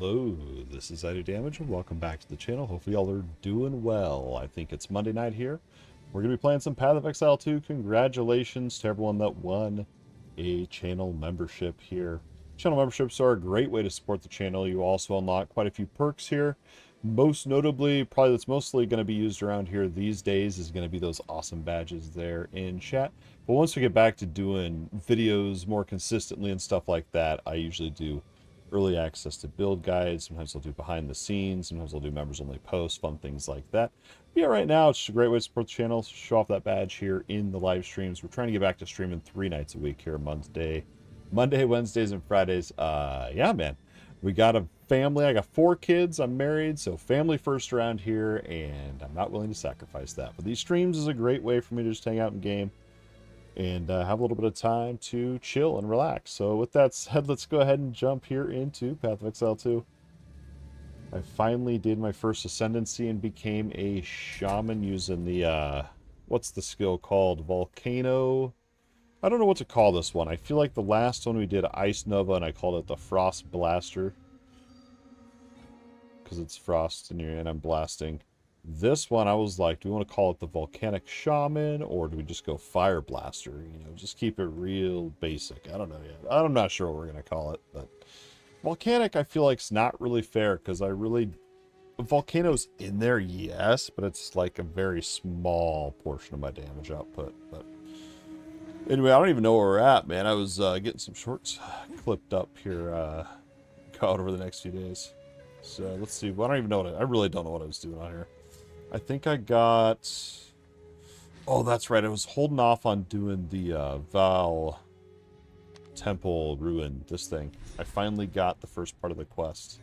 Hello, this is Idodmg and welcome back to the channel. Hopefully y'all are doing well. I think it's Monday night here. We're going to be playing some Path of Exile 2. Congratulations to everyone that won a channel membership here. Channel memberships are a great way to support the channel. You also unlock quite a few perks here. Most notably, probably that's mostly going to be used around here these days, is going to be those awesome badges there in chat. But once we get back to doing videos more consistently and stuff like that, I usually do early access to build guides. Sometimes I'll do behind the scenes. Sometimes I'll do members only posts, fun things like that. But yeah, right now it's just a great way to support the channel. Show off that badge here in the live streams. We're trying to get back to streaming 3 nights a week here, Monday, Wednesdays, and Fridays. Yeah, man. We got a family. I got 4 kids. I'm married, so family first around here, and I'm not willing to sacrifice that. But these streams is a great way for me to just hang out in game and have a little bit of time to chill and relax. So with that said, let's go ahead and jump here into Path of Exile 2. I finally did my first Ascendancy and became a Shaman using the, what's the skill called? Volcano? I don't know what to call this one. I feel like the last one we did Ice Nova, and I called it the Frost Blaster, because it's frost and I'm blasting. This one, I was like, do we want to call it the Volcanic Shaman, or do we just go Fire Blaster? You know, just keep it real basic. I don't know yet. I'm not sure what we're going to call it, but Volcanic, I feel like, is not really fair, because Volcano's in there, yes, but it's like a very small portion of my damage output. But anyway, I don't even know where we're at, man. I was getting some shorts clipped up here, out over the next few days. So let's see. Well, I don't even know I really don't know what I was doing on here. I think I got... Oh, that's right. I was holding off on doing the Val Temple Ruin, this thing. I finally got the first part of the quest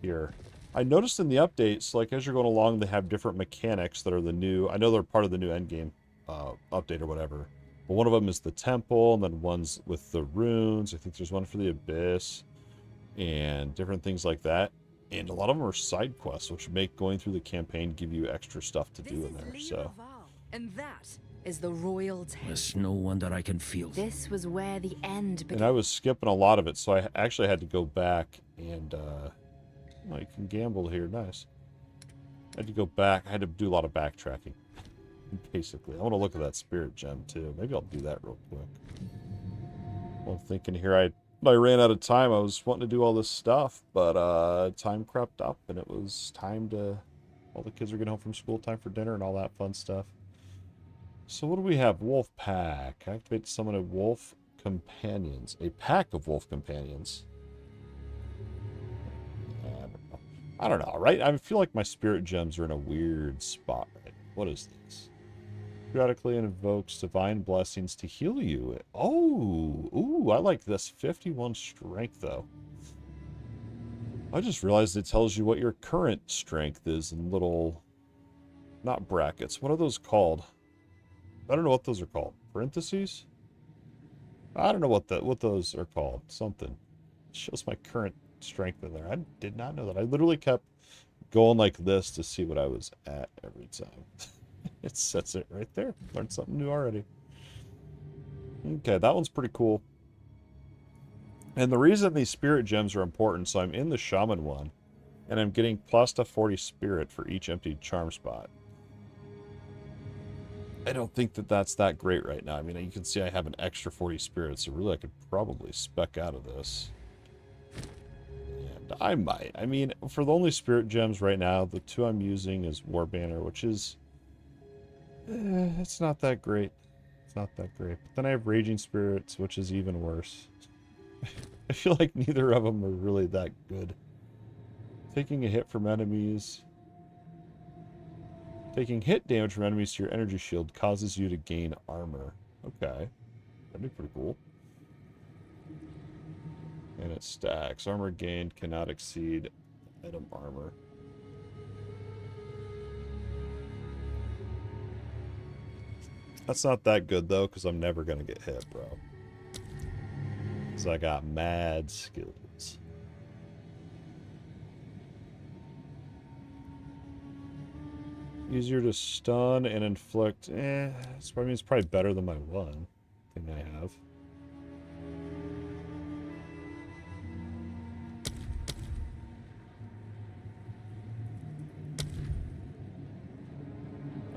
here. I noticed in the updates, like, as you're going along, they have different mechanics that are the new... I know they're part of the new endgame update or whatever. But one of them is the temple, and then one's with the runes. I think there's one for the abyss, and different things like that. And a lot of them are side quests, which make going through the campaign give you extra stuff to do in there. So, and that is the royal tent. There's no wonder I can feel. This was where the end began. And I was skipping a lot of it, so I actually had to go back and oh, you can gamble here. Nice. I had to go back. I had to do a lot of backtracking, basically. I want to look at that spirit gem too. Maybe I'll do that real quick. Well, I'm thinking here, I ran out of time. I was wanting to do all this stuff, but time crept up, and it was time to... All the kids are getting home from school, time for dinner and all that fun stuff. So what do we have? Wolf Pack. Activate to summon a wolf companions. A pack of wolf companions. I don't know, right? I feel like my spirit gems are in a weird spot, right? What is this? Periodically invokes divine blessings to heal you. Oh, ooh, I like this. 51 strength, though. I just realized it tells you what your current strength is in little... Not brackets. What are those called? I don't know what those are called. Parentheses? I don't know what those are called. Something. It shows my current strength in there. I did not know that. I literally kept going like this to see what I was at every time. It sets it right there. Learned something new already. Okay, that one's pretty cool. And the reason these spirit gems are important, so I'm in the Shaman one, and I'm getting plus to 40 spirit for each empty charm spot. I don't think that that's that great right now. I mean, you can see I have an extra 40 spirit, so really I could probably spec out of this. And I might. I mean, for the only spirit gems right now, the 2 I'm using is War Banner, which is... it's not that great. It's not that great. But then I have Raging Spirits, which is even worse. I feel like neither of them are really that good. Taking a hit from enemies. Taking hit damage from enemies to your energy shield causes you to gain armor. Okay. That'd be pretty cool. And it stacks. Armor gained cannot exceed item armor. That's not that good, though, because I'm never going to get hit, bro. Because I got mad skills. Easier to stun and inflict. This probably means probably better than my one thing I have.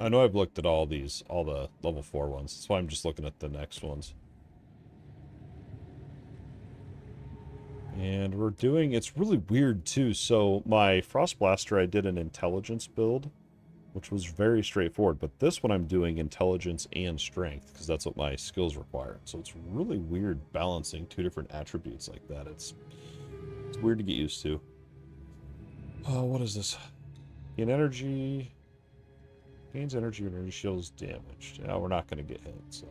I know I've looked at all these, all the level 4 ones. That's why I'm just looking at the next ones. And we're doing, it's really weird too. So my Frost Blaster, I did an intelligence build, which was very straightforward. But this one I'm doing intelligence and strength, because that's what my skills require. So it's really weird balancing 2 different attributes like that. It's weird to get used to. Oh, what is this? Gain energy. Gains energy when energy shield is damaged. Yeah, we're not going to get hit, so.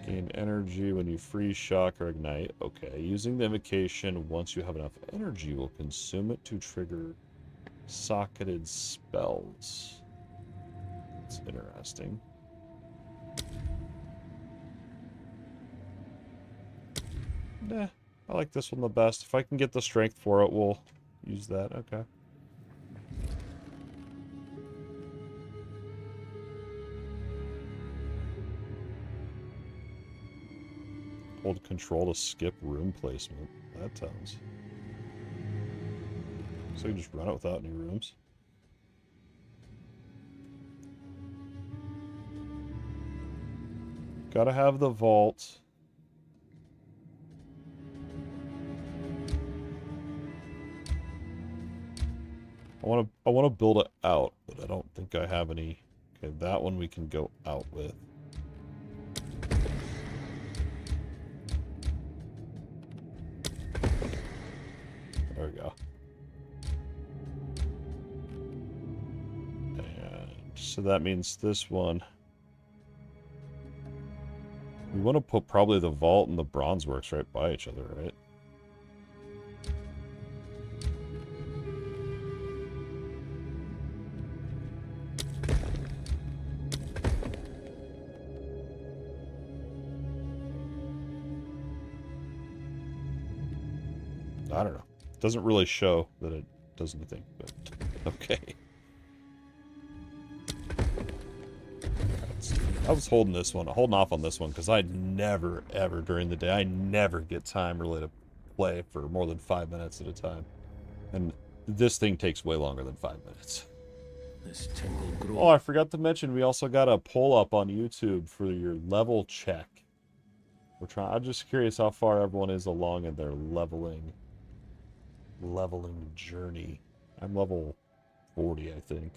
Gain energy when you freeze, shock, or ignite. Okay, using the invocation once you have enough energy will consume it to trigger socketed spells. That's interesting. Nah, I like this one the best. If I can get the strength for it, we'll use that. Okay. Hold control to skip room placement. That sounds. So you just run it without any rooms. Gotta have the vault. I wanna build it out, but I don't think I have any. Okay, that one we can go out with. There we go. And so that means this one. We want to put probably the vault and the bronze works right by each other, right? I don't know. Doesn't really show that it does anything, but okay. I was holding off on this one, because I'd never, ever during the day, I never get time really to play for more than 5 minutes at a time. And this thing takes way longer than 5 minutes. Oh, I forgot to mention, we also got a poll up on YouTube for your level check. I'm just curious how far everyone is along in their leveling journey. I'm level 40, I think.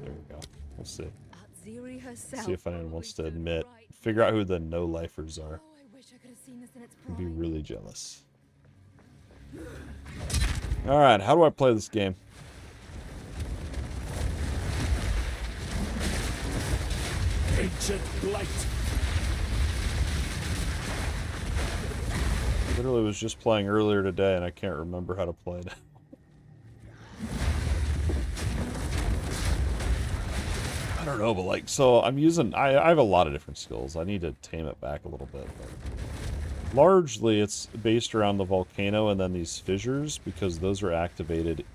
There we go. We'll see. See if anyone wants to admit. Figure out who the no-lifers are. I'd be really jealous. Alright, how do I play this game? Ancient blight. Literally was just playing earlier today and I can't remember how to play it. I don't know, but like, so I'm using, I have a lot of different skills. I need to tame it back a little bit. But largely, it's based around the volcano and then these fissures, because those are activated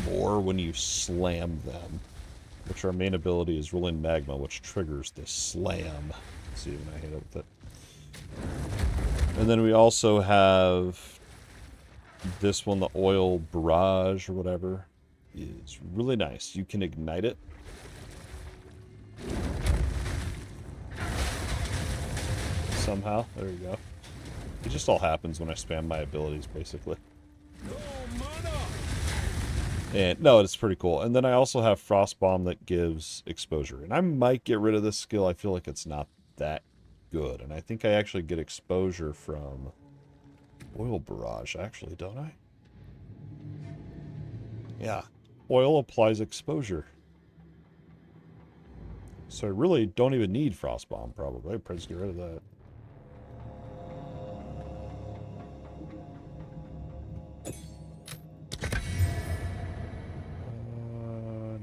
more when you slam them. Which our main ability is rolling Magma, which triggers the slam. Let's see when I hit it with it. And then we also have this one, the oil barrage or whatever. It's really nice. You can ignite it. Somehow. There you go. It just all happens when I spam my abilities, basically. And no, it's pretty cool. And then I also have Frost Bomb that gives exposure. And I might get rid of this skill. I feel like it's not that good. And I think I actually get exposure from Oil Barrage, actually, don't I? Yeah. Oil applies exposure. So I really don't even need Frost Bomb, probably. I'd probably just get rid of that.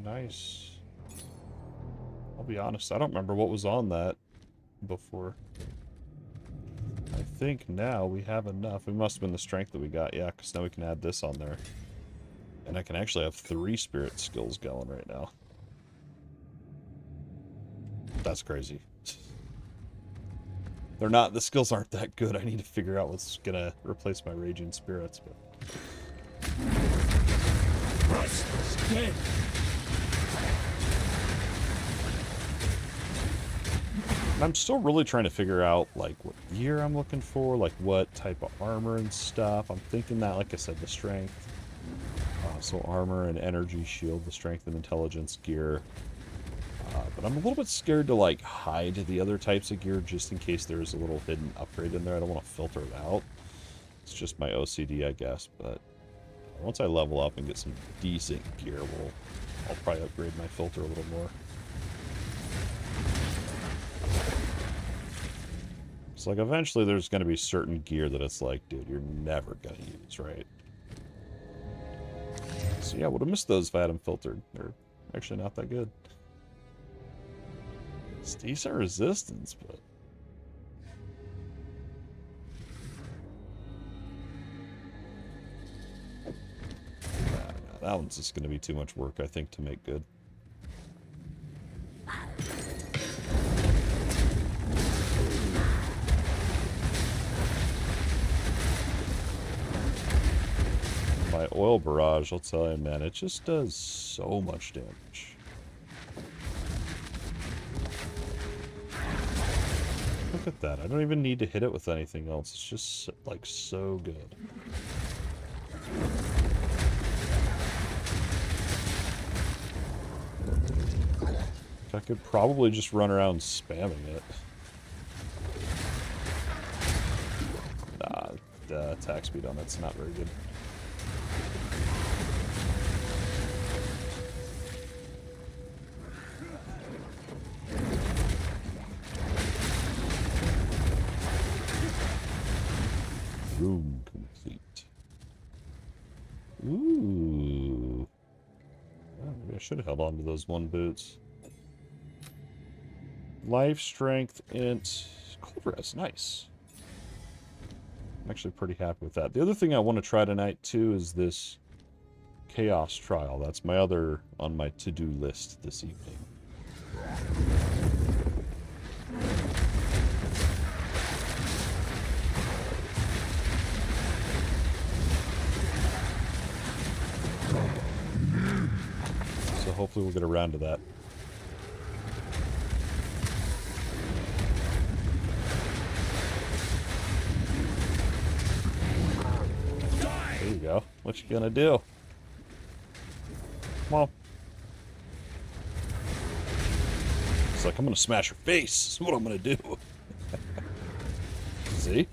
Nice. I'll be honest, I don't remember what was on that before. I think now we have enough. It must have been the strength that we got, yeah, because now we can add this on there. And I can actually have 3 spirit skills going right now. That's crazy. The skills aren't that good. I need to figure out what's gonna replace my raging spirits, but Restless dead. I'm still really trying to figure out, like, what gear I'm looking for, like, what type of armor and stuff. I'm thinking that, like I said, the strength. So armor and energy shield, the strength and intelligence gear. But I'm a little bit scared to, like, hide the other types of gear just in case there's a little hidden upgrade in there. I don't want to filter it out. It's just my OCD, I guess. But once I level up and get some decent gear, I'll probably upgrade my filter a little more. It's like eventually there's going to be certain gear that it's like, dude, you're never going to use, right? So yeah, I would have missed those if I had them filtered. They're actually not that good. It's decent resistance, but... that one's just going to be too much work, I think, to make good. My oil barrage, I'll tell you, man, it just does so much damage. Look at that. I don't even need to hit it with anything else. It's just, like, so good. I could probably just run around spamming it. Nah, the attack speed on it's not very good. Room complete. Ooh. Oh, maybe I should have held on to those one boots. Life, strength, int, cold res, nice. I'm actually pretty happy with that. The other thing I want to try tonight too is this Chaos Trial. That's my other on my to-do list this evening. So hopefully we'll get around to that. There you go. What you gonna do? Come on. It's like, I'm gonna smash your face. That's what I'm gonna do. See?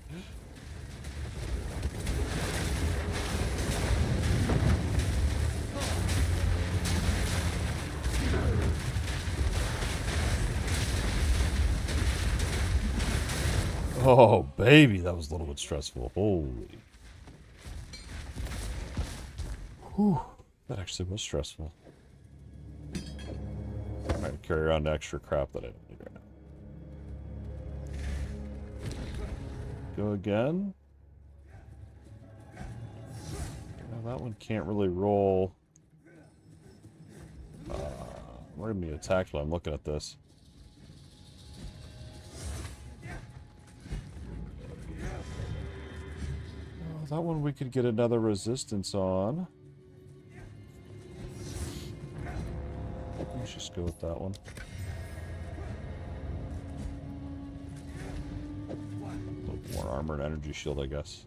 Oh, baby, that was a little bit stressful. Holy. Whew. That actually was stressful. I might carry around extra crap that I don't need right now. Go again. Now that one can't really roll. We're gonna be attacked while I'm looking at this. Oh, that one we could get another resistance on. Let's just go with that one. A little more armor and energy shield, I guess.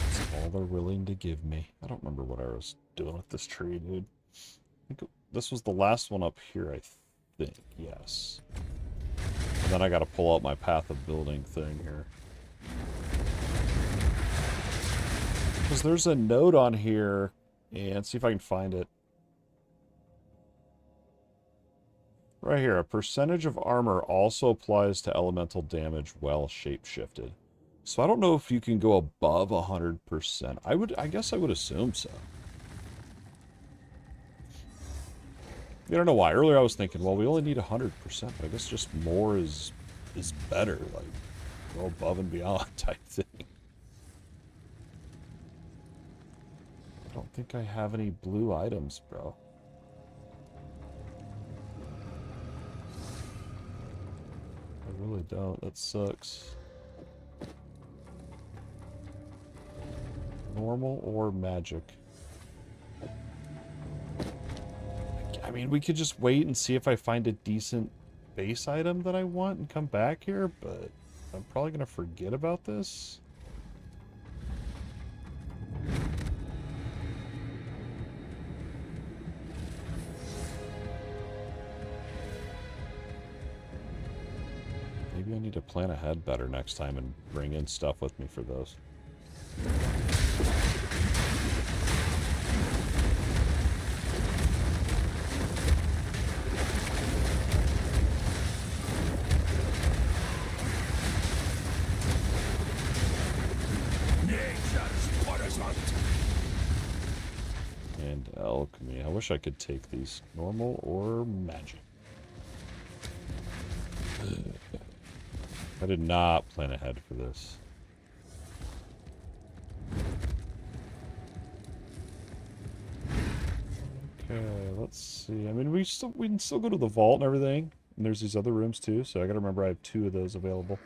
That's all they're willing to give me. I don't remember what I was doing with this tree, dude. I think this was the last one up here, I think. Yes. And then I gotta pull out my path of building thing here. Because there's a note on here, and see if I can find it. Right here, a percentage of armor also applies to elemental damage while shapeshifted. So I don't know if you can go above 100%. I guess I would assume so. I don't know why. Earlier I was thinking, well, we only need 100%, but I guess just more is better. Like, go above and beyond type thing. I don't think I have any blue items, bro. I really don't. That sucks. Normal or magic? I mean, we could just wait and see if I find a decent base item that I want and come back here, but I'm probably going to forget about this. Maybe I need to plan ahead better next time and bring in stuff with me for those. And alchemy. I wish I could take these normal or magic. I did not plan ahead for this. Okay, let's see. I mean, we can still go to the vault and everything. And there's these other rooms too, so I gotta remember I have 2 of those available.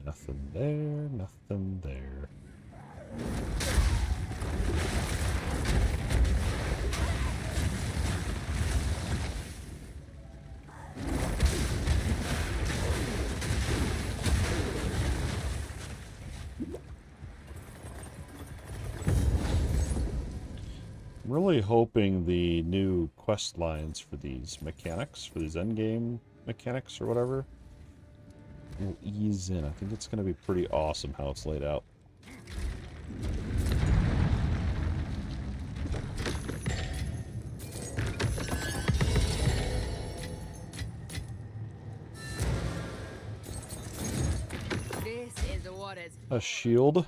Nothing there, nothing there. I'm really hoping the new quest lines for these mechanics, for these endgame mechanics or whatever, will ease in. I think it's going to be pretty awesome how it's laid out. This is what is. A shield?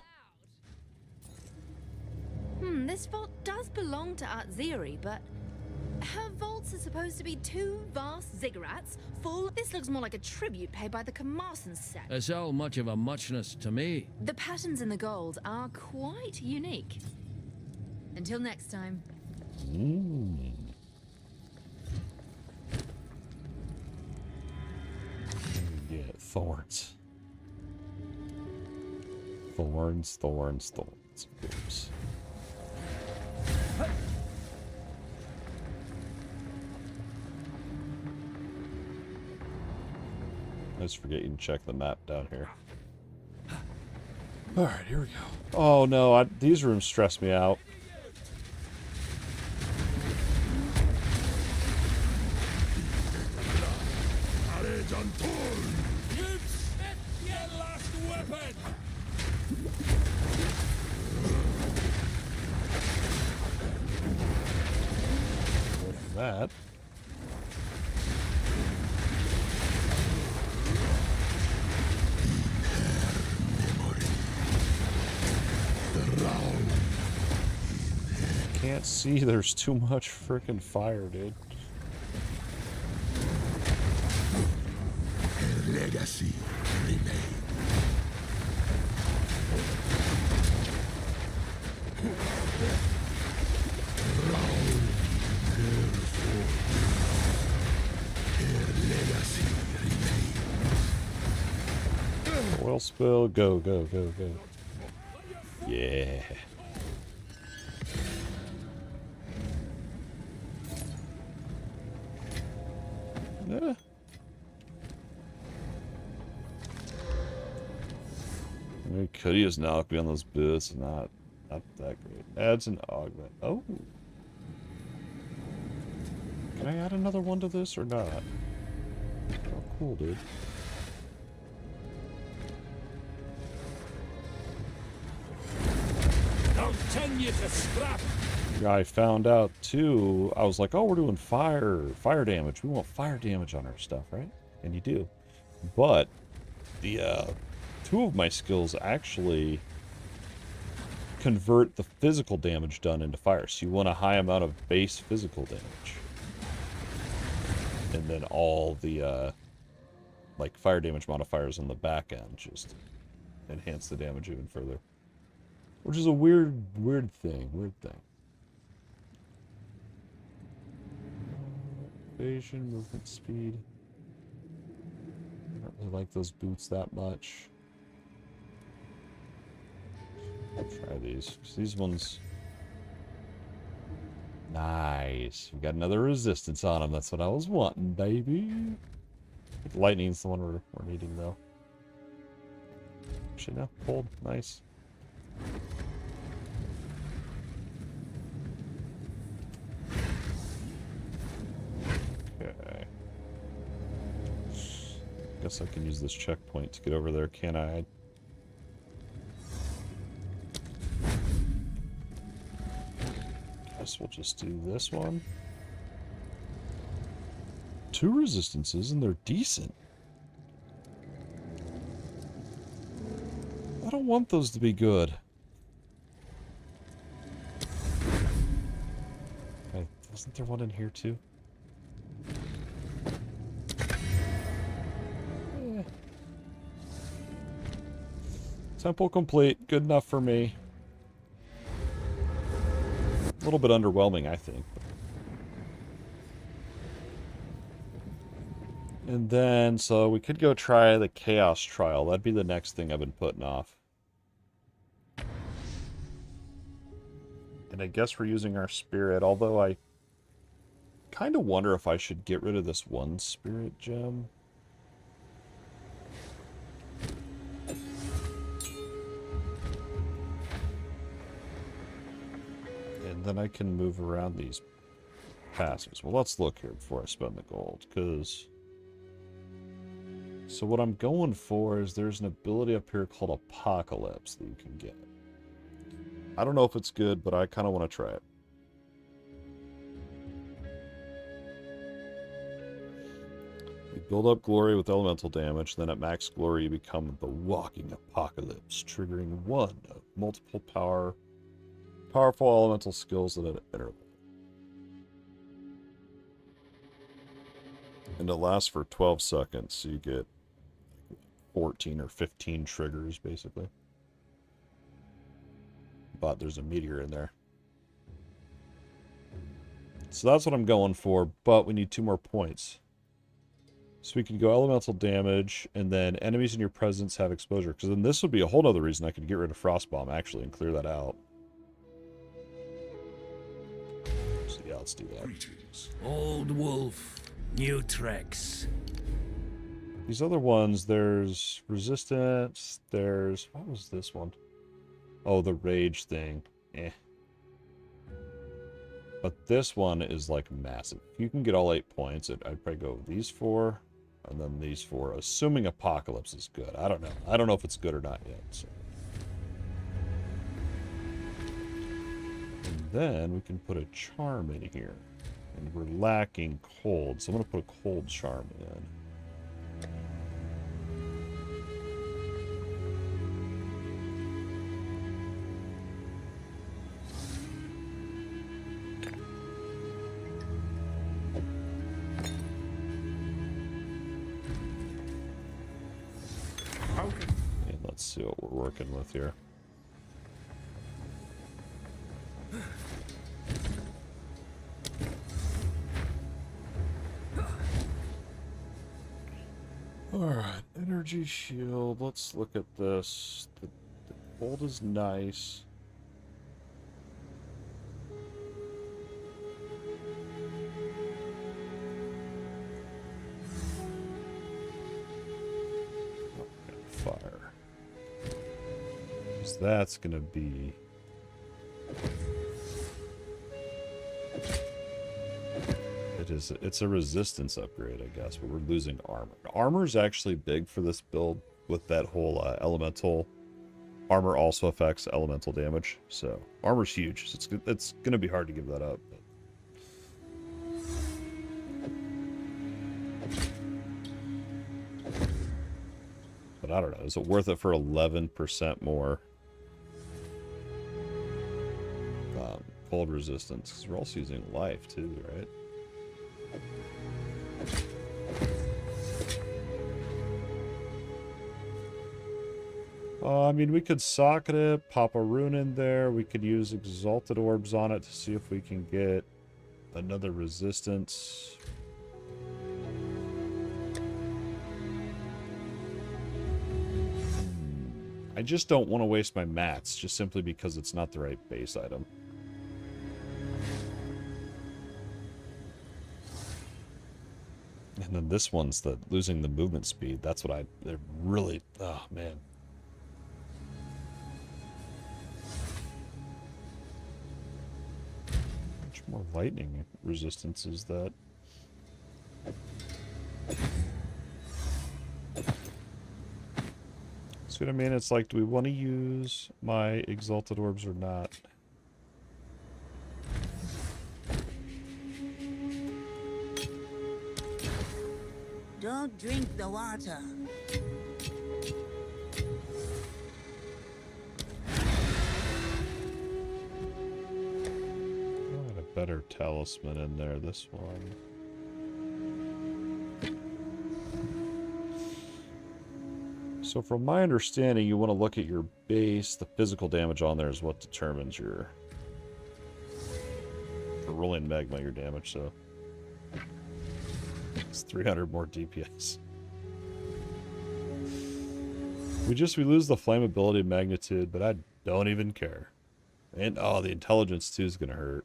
This vault does belong to Artziri, but her vaults are supposed to be 2 vast ziggurats full. This looks more like a tribute paid by the Carmarthen sect. It's all much of a muchness to me. The patterns in the gold are quite unique. Until next time. Yeah, thorns. Thorns, thorns, thorns. Oops. I just forget you can check the map down here. Alright, here we go. Oh no, these rooms stress me out. That. Can't see, there's too much frickin' fire, dude. Her legacy remains. Oil spill, go, go, go, go. Yeah. Yeah. I mean, could use an alchemy on those boots, not that great. Adds an augment. Oh. Can I add another one to this or not? Oh, cool, dude. Continue to scrap. I found out too. I was like, oh, we're doing fire damage. We want fire damage on our stuff, right? And you do. But The two of my skills actually convert the physical damage done into fire. So you want a high amount of base physical damage. And then all the like fire damage modifiers on the back end just enhance the damage even further. Which is a weird thing. Evasion, movement speed. I don't really like those boots that much. I'll try these. 'Cause these ones... Nice. We got another resistance on them. That's what I was wanting, baby. Lightning's the one we're needing, though. Actually, no. Cold. Nice. Okay. Guess I can use this checkpoint to get over there, can I? Guess we'll just do this one. 2 resistances, and they're decent. I don't want those to be good. Okay, wasn't there one in here too? Eh. Temple complete. Good enough for me. A little bit underwhelming, I think. And then, so we could go try the Chaos Trial. That'd be the next thing I've been putting off. And I guess we're using our Spirit, although I kind of wonder if I should get rid of this one Spirit gem. And then I can move around these passes. Well, let's look here before I spend the gold, because... So what I'm going for is there's an ability up here called Apocalypse that you can get. I don't know if it's good, but I kind of want to try it. You build up glory with elemental damage, then at max glory you become the Walking Apocalypse, triggering one of multiple powerful elemental skills at an interval. And it lasts for 12 seconds, so you get 14 or 15 triggers, basically. But there's a meteor in there. So that's what I'm going for, but we need 2 more points. So we can go elemental damage, and then enemies in your presence have exposure. Because then this would be a whole other reason I could get rid of Frostbomb, actually, and clear that out. So yeah, let's do that. Greetings. Old wolf, new tracks. These other ones, there's resistance, there's... What was this one? Oh, the rage thing. Eh. But this one is, like, massive. If you can get all 8 points, I'd probably go with these 4, and then these 4, assuming Apocalypse is good. I don't know. I don't know if it's good or not yet. So. And then we can put a charm in here. And we're lacking cold, so I'm going to put a cold charm in. And let's see what we're working with here. Alright, energy shield. Let's look at this. The gold is nice. Fire. Because that's gonna be... It's a resistance upgrade, I guess, but we're losing armor. Armor's actually big for this build with that whole elemental. Armor also affects elemental damage, so armor's huge. So it's going to be hard to give that up. But. But I don't know. Is it worth it for 11% more cold resistance? Because we're also using life too, right? I mean, we could socket it, pop a rune in there. We could use exalted orbs on it to see if we can get another resistance. I just don't want to waste my mats, just simply because it's not the right base item. And then this one's the losing the movement speed. That's what they're really, oh man. Much more lightning resistance is that? See what I mean? It's like, do we want to use my exalted orbs or not? Don't drink the water. I had a better talisman in there, this one. So from my understanding, you want to look at your base. The physical damage on there is what determines your... For rolling magma, your damage, so... It's 300 more DPS. We lose the flammability magnitude, but I don't even care. And, oh, the intelligence too is going to hurt.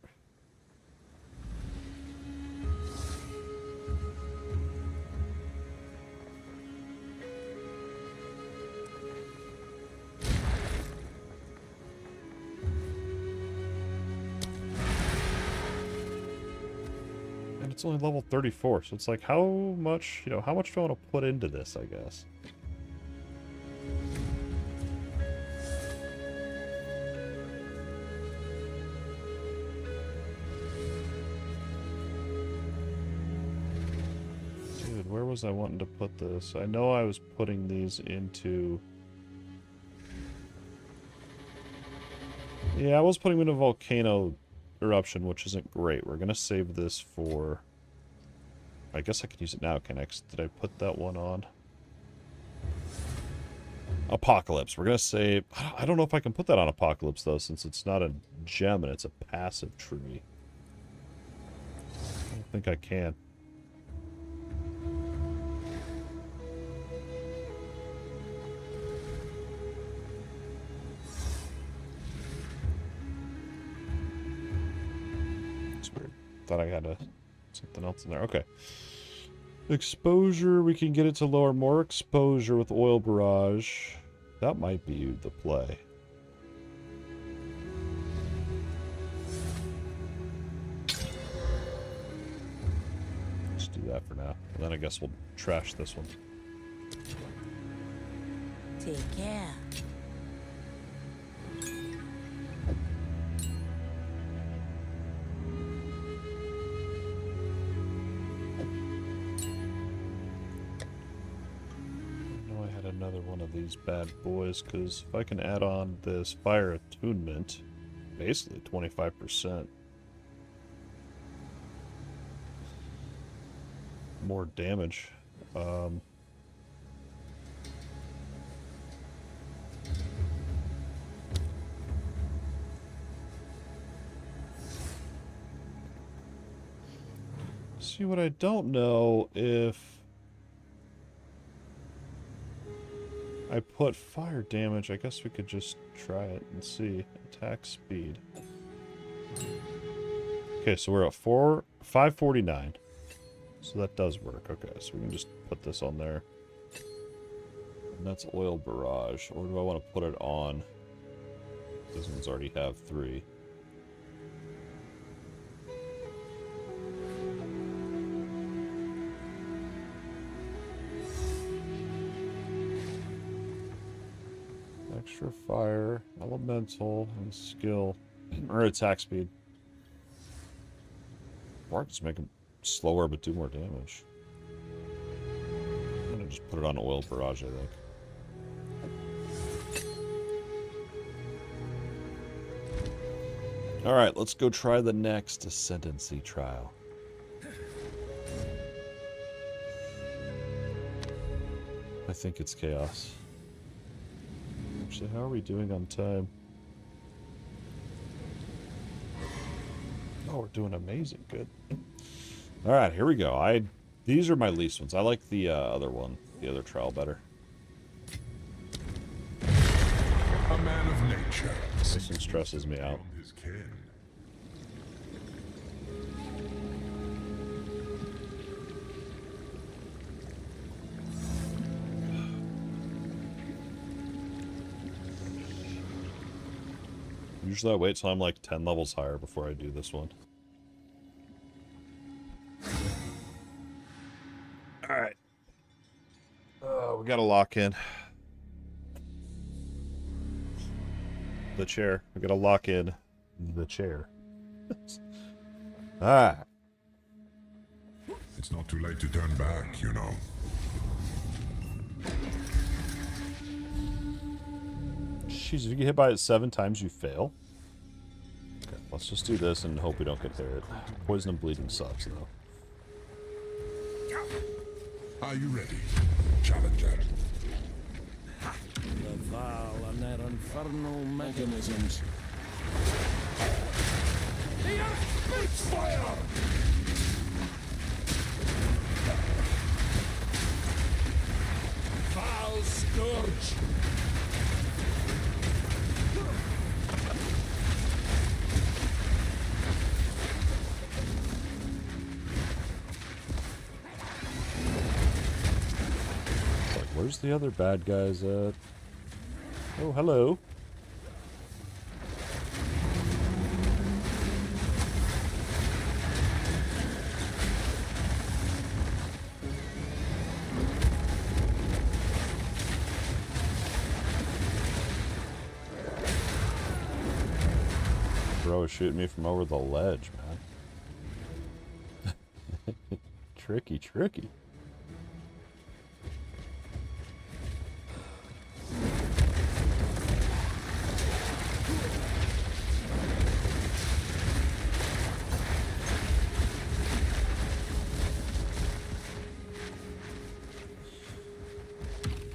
It's only level 34, so it's like, how much, how much do I want to put into this, I guess? Dude, where was I wanting to put this? I know I was putting these into... Yeah, I was putting them into volcano eruption, which isn't great. We're going to save this for... I guess I could use it now, can I? Did I put that one on? Apocalypse. We're going to save... I don't know if I can put that on Apocalypse, though, since it's not a gem and it's a passive tree. I don't think I can. It's weird. Thought I had something else in there. Okay. Exposure, we can get it to lower more exposure with oil barrage. That might be the play. Let's do that for now. And then I guess we'll trash this one. Take care. Another one of these bad boys, because if I can add on this fire attunement, basically 25% more damage. See, what I don't know if I put fire damage, I guess we could just try it and see. Attack speed. Okay, so we're at 549. So that does work. Okay, so we can just put this on there. And that's oil barrage. Or do I want to put it on? These ones already have 3. Extra fire, elemental, and skill, or attack speed. Or I can just make them slower but do more damage. I'm gonna just put it on oil barrage, I think. Alright, let's go try the next Ascendancy trial. I think it's chaos. Actually, how are we doing on time? Oh, we're doing amazing. Good. Alright, here we go. These are my least ones. I like the other one, the other trial better. A man of nature. This one stresses me out. His kin. Usually I wait till I'm like 10 levels higher before I do this one. Alright. We gotta lock in. The chair. We gotta lock in the chair. Alright. It's not too late to turn back, you know. Jeez, if you get hit by it 7 times, you fail. Okay, let's just do this and hope we don't get hit. Poison and bleeding sucks, though. Are you ready, Challenger? The Val and their infernal mechanisms. The earth makes fire! Foul scourge! Where's the other bad guys at? Oh, hello. Bro is shooting me from over the ledge, man. Tricky, tricky.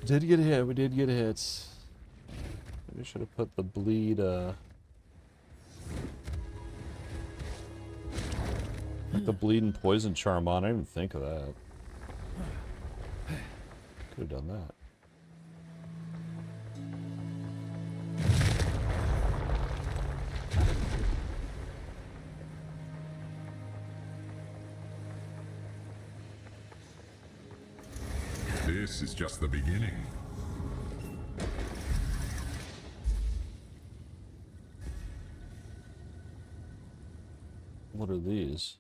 Did get hit. We did get hits. Maybe should have put the bleed, the bleed and poison charm on. I didn't even think of that. Could have done that. This is just the beginning. What are these?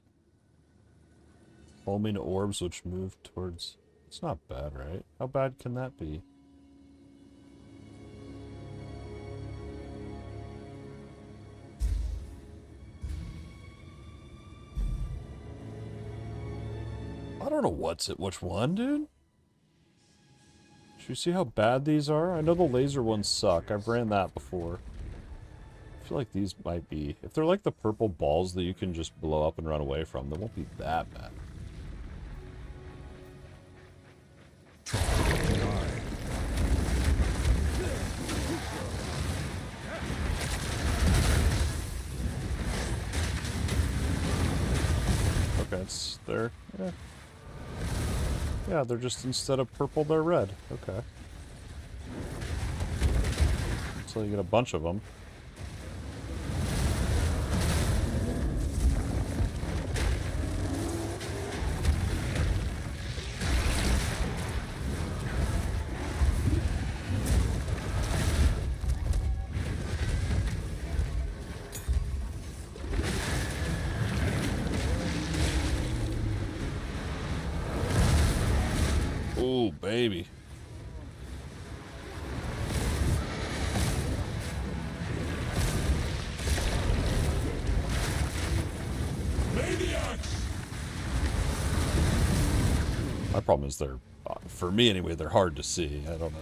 Foaming orbs which move towards... It's not bad, right? How bad can that be? I don't know what's it. Which one, dude? Should you see how bad these are? I know the laser ones suck. I've ran that before. I feel like these might be... If they're like the purple balls that you can just blow up and run away from, they won't be that bad. Okay, it's... They're... Yeah, they're just, instead of purple, they're red. Okay. So you get a bunch of them. Ooh, baby. Maniacs! My problem is they're, for me anyway, they're hard to see. I don't know.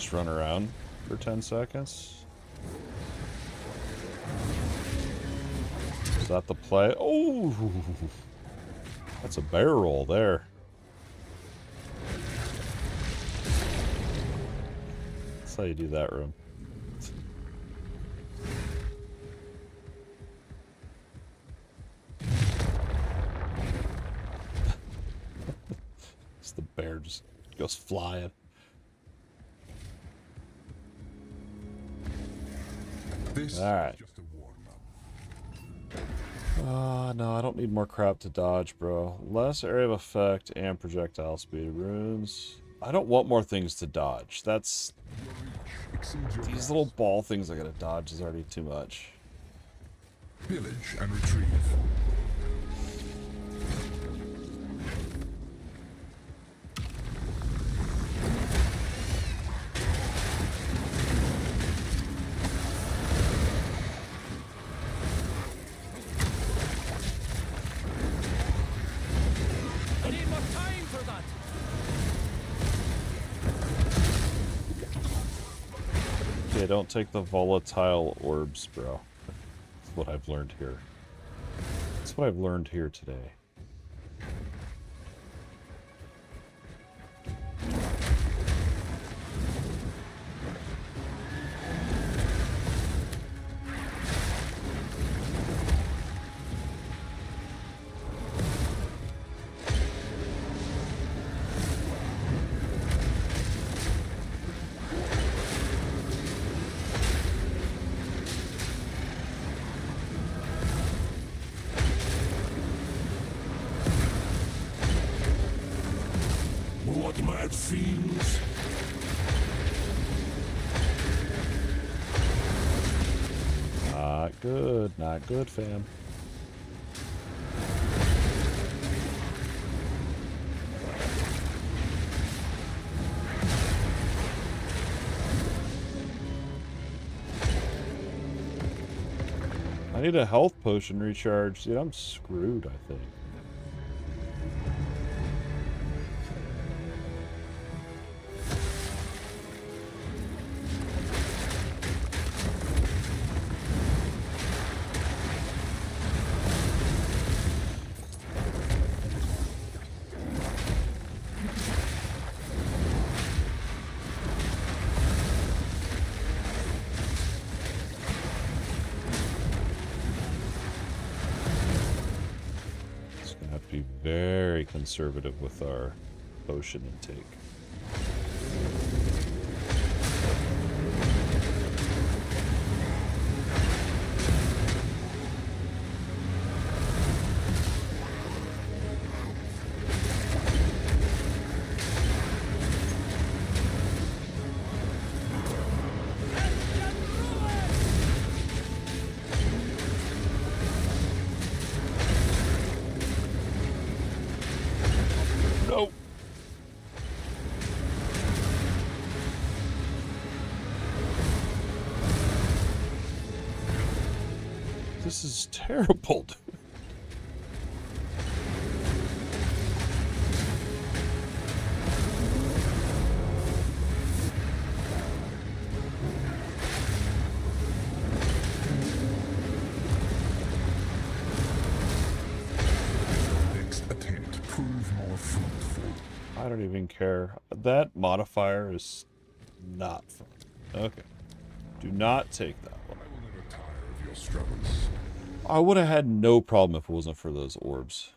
just run around for 10 seconds. Is that the play? Oh! That's a barrel roll there. That's how you do that room. It's the bear just goes flying. This All right. is just a warm-up. No, I don't need more crap to dodge, bro. Less area of effect and projectile speed. Runes. I don't want more things to dodge. That's... Your reach exceeds your These grasp. little ball things I gotta dodge is already too much. Pillage and retrieve. I need more time for that. Okay, don't take the volatile orbs, bro. That's what I've learned here. That's what I've learned here today. What mad fiends? Not good. Not good, fam. I need a health potion recharge. Dude, I'm screwed, I think. Be very conservative with our potion intake. No. This is terrible, dude. Next attempt prove more fruitful. I don't even care. That modifier is not fun. Okay. Do not take that one. I will never tire of your struggles. I would have had no problem if it wasn't for those orbs.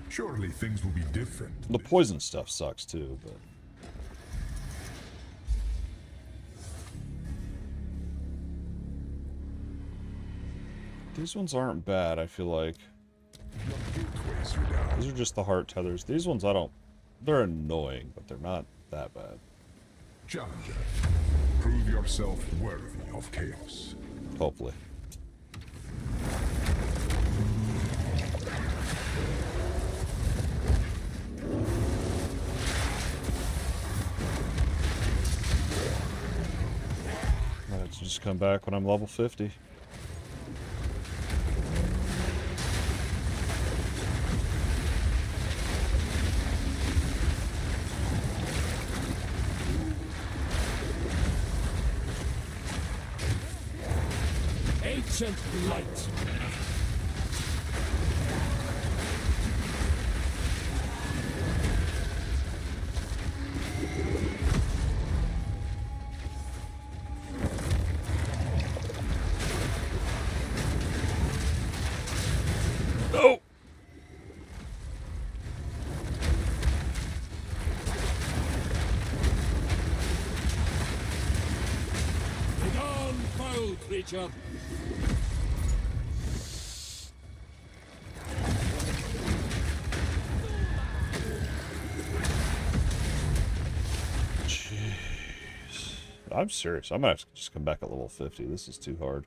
Surely things will be different. The poison stuff sucks too, but... These ones aren't bad, I feel like. Your guilt weighs you down. These are just the heart tethers. These ones I don't... They're annoying, but they're not that bad. Challenger, prove yourself worthy of chaos. Hopefully. Might have to just come back when I'm level 50. ancient light. No! Begone, foul creature. Jeez. I'm serious. I'm gonna have to just come back at level 50. This is too hard.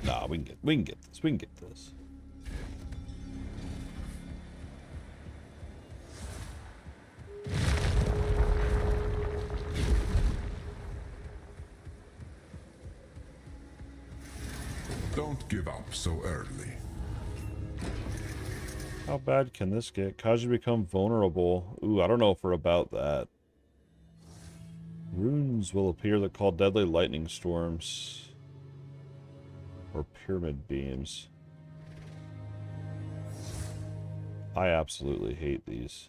Nah, we can get this. We can get this. Don't give up so early. How bad can this get? Cause you become vulnerable. Ooh, I don't know if we're about that. Runes will appear that call deadly lightning storms. Or pyramid beams. I absolutely hate these.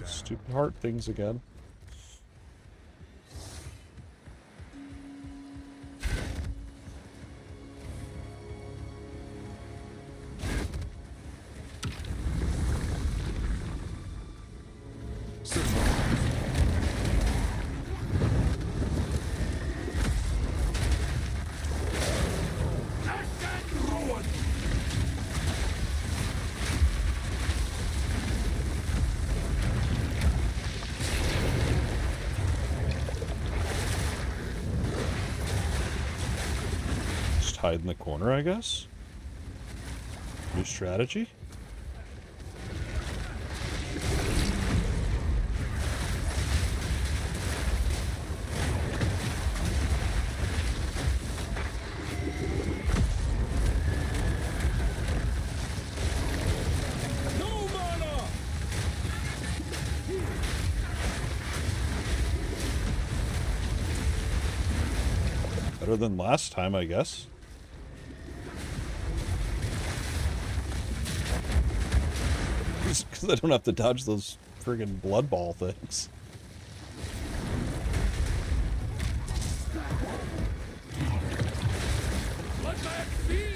Stupid heart things again. Hide in the corner, I guess. New strategy. No mana! Better than last time, I guess. Because I don't have to dodge those friggin' blood ball things. Bloodbath fiends!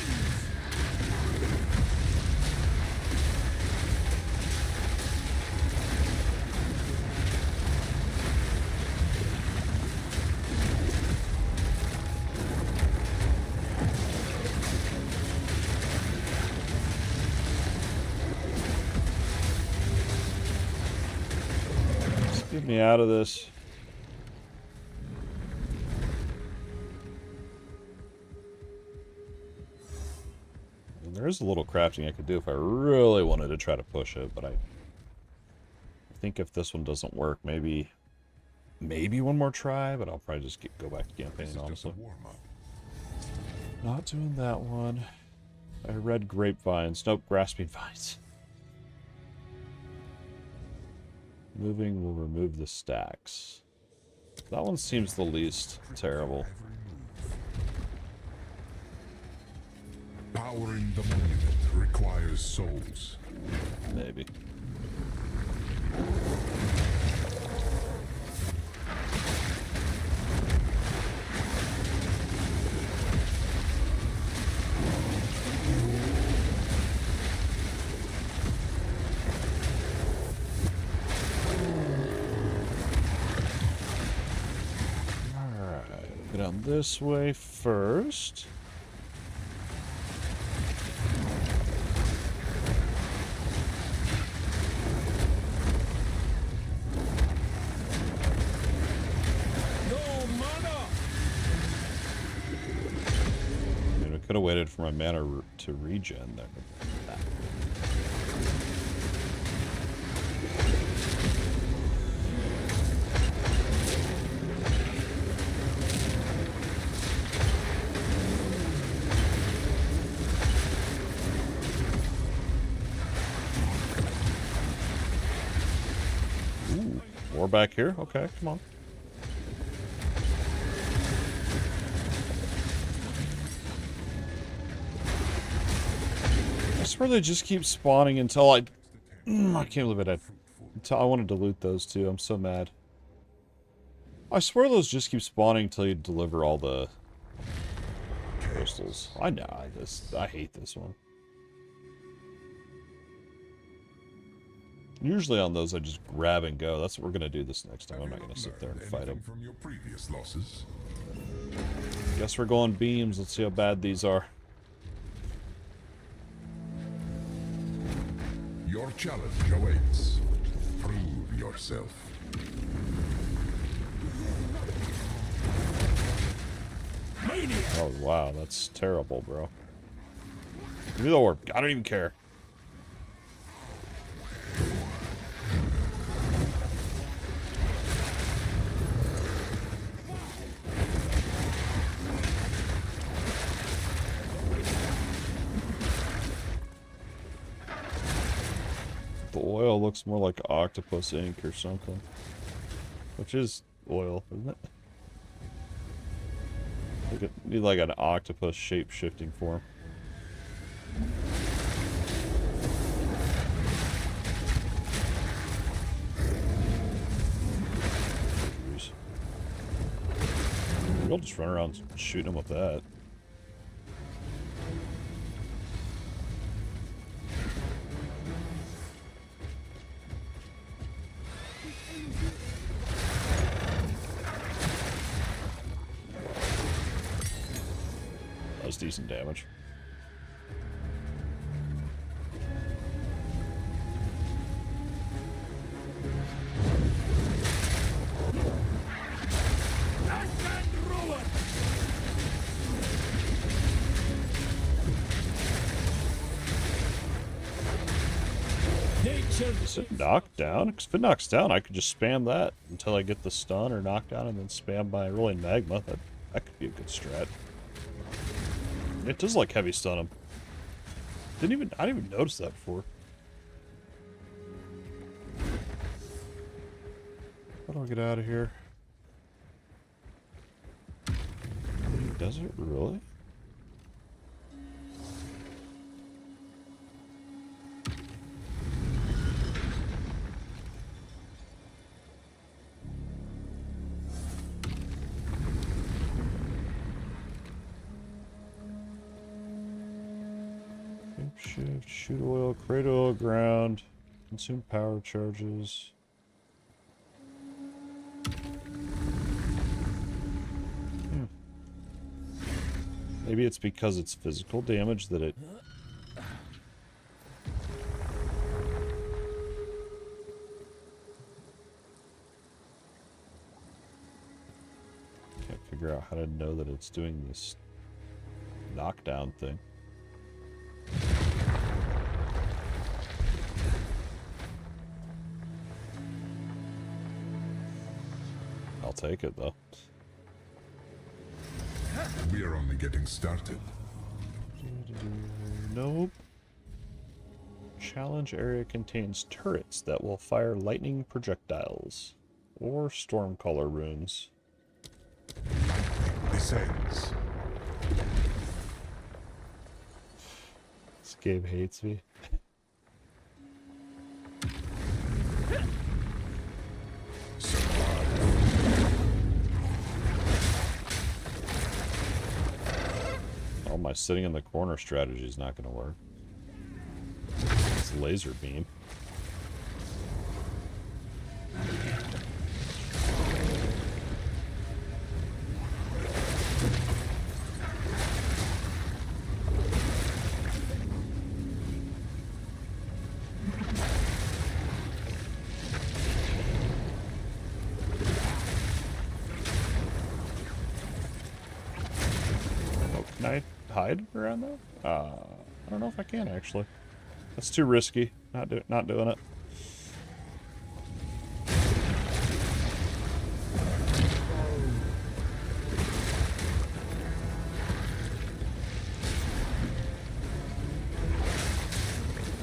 Get me out of this. And there is a little crafting I could do if I really wanted to try to push it, but I think if this one doesn't work, maybe one more try, but I'll probably just go back to campaigning, honestly. Not doing that one. I read grapevines. Nope, grasping vines. Moving will remove the stacks. That one seems the least terrible. Powering the monument requires souls. Maybe. Get on this way first. No mana! I mean, I could have waited for my mana to regen there. More back here? Okay, come on. I swear they just keep spawning until I can't believe it. Until I wanted to loot those too. I'm so mad. I swear those just keep spawning until you deliver all the crystals. I know. I hate this one. Usually on those I just grab and go. That's what we're gonna do this next time. I'm not gonna sit there and fight them. From your previous losses? Guess we're going beams. Let's see how bad these are. Your challenge awaits. Prove yourself. Oh wow, that's terrible, bro. Give me the orb. I don't even care. The oil looks more like octopus ink or something. Which is oil, isn't it? Need like an octopus shape-shifting form. We'll just run around shooting them with that. That was decent damage. Is it knocked down? Because if it knocks down, I could just spam that until I get the stun or knockdown and then spam by rolling magma. That could be a good strat. It does like heavy stun him. I didn't even notice that before. How do I get out of here? Does it really? Shift, shoot oil, create oil, ground, consume power charges. Maybe it's because it's physical damage that it... Can't figure out how to know that it's doing this knockdown thing. I'll take it though. We are only getting started. Nope. Challenge area contains turrets that will fire lightning projectiles or stormcaller runes. Descends. This game hates me. Oh, my sitting in the corner strategy is not going to work. It's laser beam. Can I hide around there? I don't know if I can actually. That's too risky. Not doing it.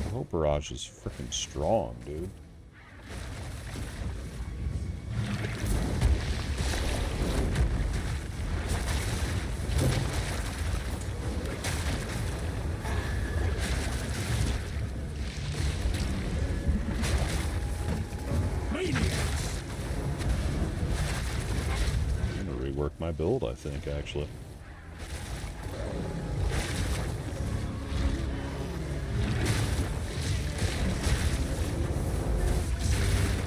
The whole barrage is freaking strong, dude. rework my build, I think, actually.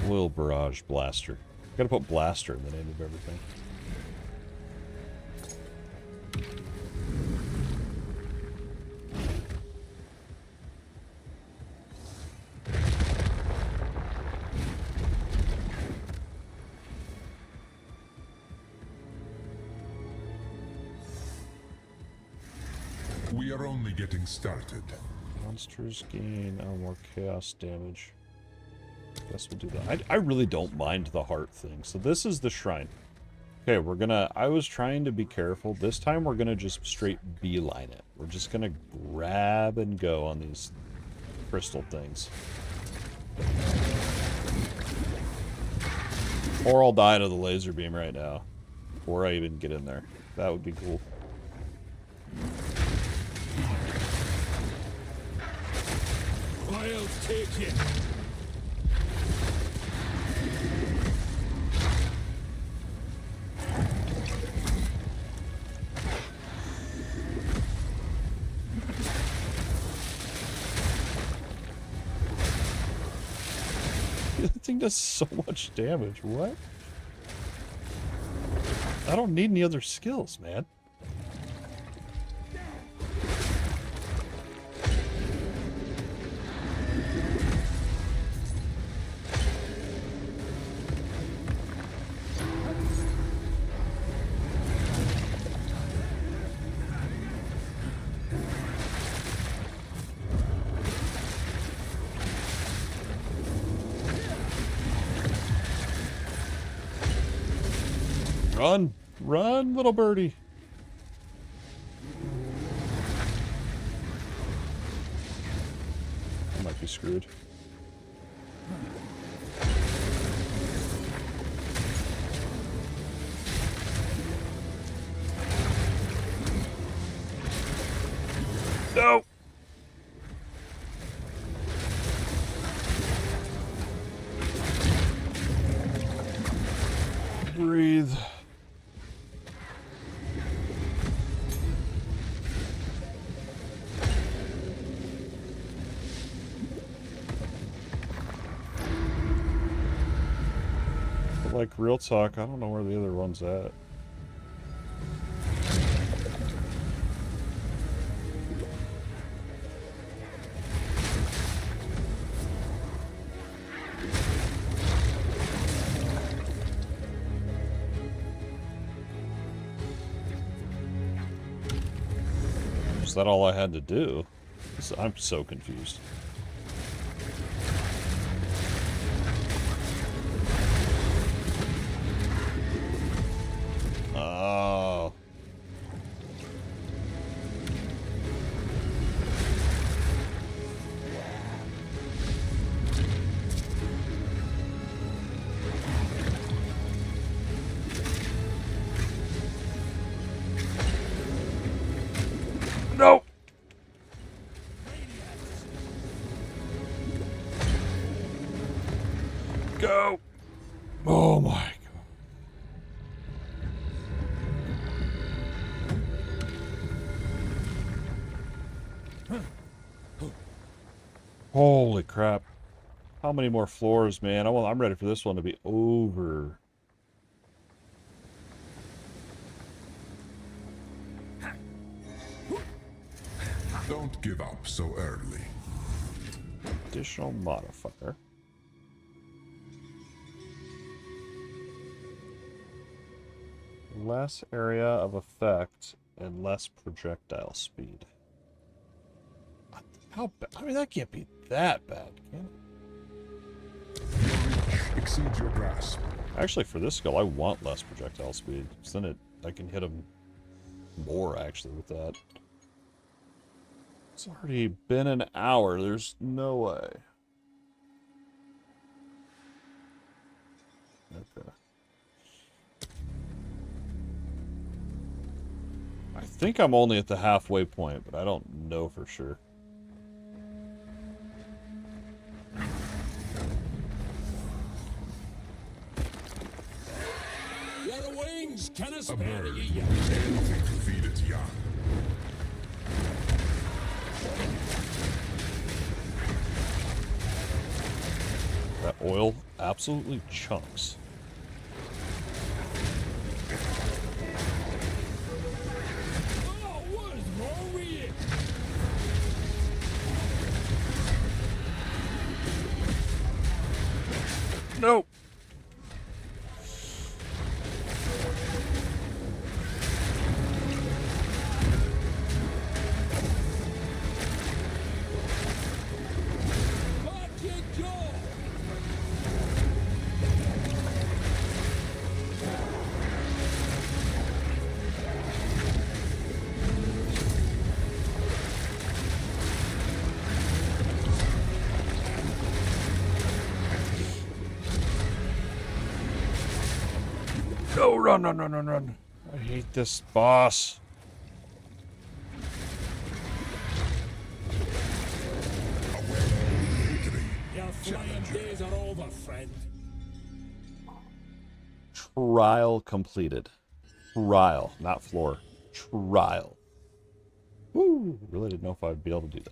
Will Barrage Blaster. Gotta put Blaster in the name of everything. We are only getting started. Monsters gain more chaos damage. Guess we'll do that. I really don't mind the heart thing. So this is the shrine. Okay, we're gonna... I was trying to be careful. This time we're gonna just straight beeline it. We're just gonna grab and go on these crystal things. Or I'll die to the laser beam right now. Before I even get in there. That would be cool. I'll take it. That thing does so much damage. What? I don't need any other skills, man. Run! Run, little birdie! I might be screwed. No! Breathe. Like, real talk, I don't know where the other one's at. Is that all I had to do? I'm so confused. Oh. No. Go. Oh my God. Holy crap. How many more floors, man? I'm ready for this one to be over. Don't give up so early. Additional modifier. Less area of effect and less projectile speed. How bad? I mean, that can't be that bad, can it? Exceeds your grasp. Actually, for this skill, I want less projectile speed. Because then I can hit them more, actually, with that. It's already been an hour. There's no way. Okay. I think I'm only at the halfway point, but I don't know for sure. You're away Kings can A spare bird. ye. Anything to feed its young. That oil absolutely chunks. Oh, what is wrong with you? No. Back your jaw. No, run, run, run, run, run. I hate this boss. Your flying days are over, friend. Trial completed. Trial, not floor. Trial. Woo! Really didn't know if I'd be able to do that.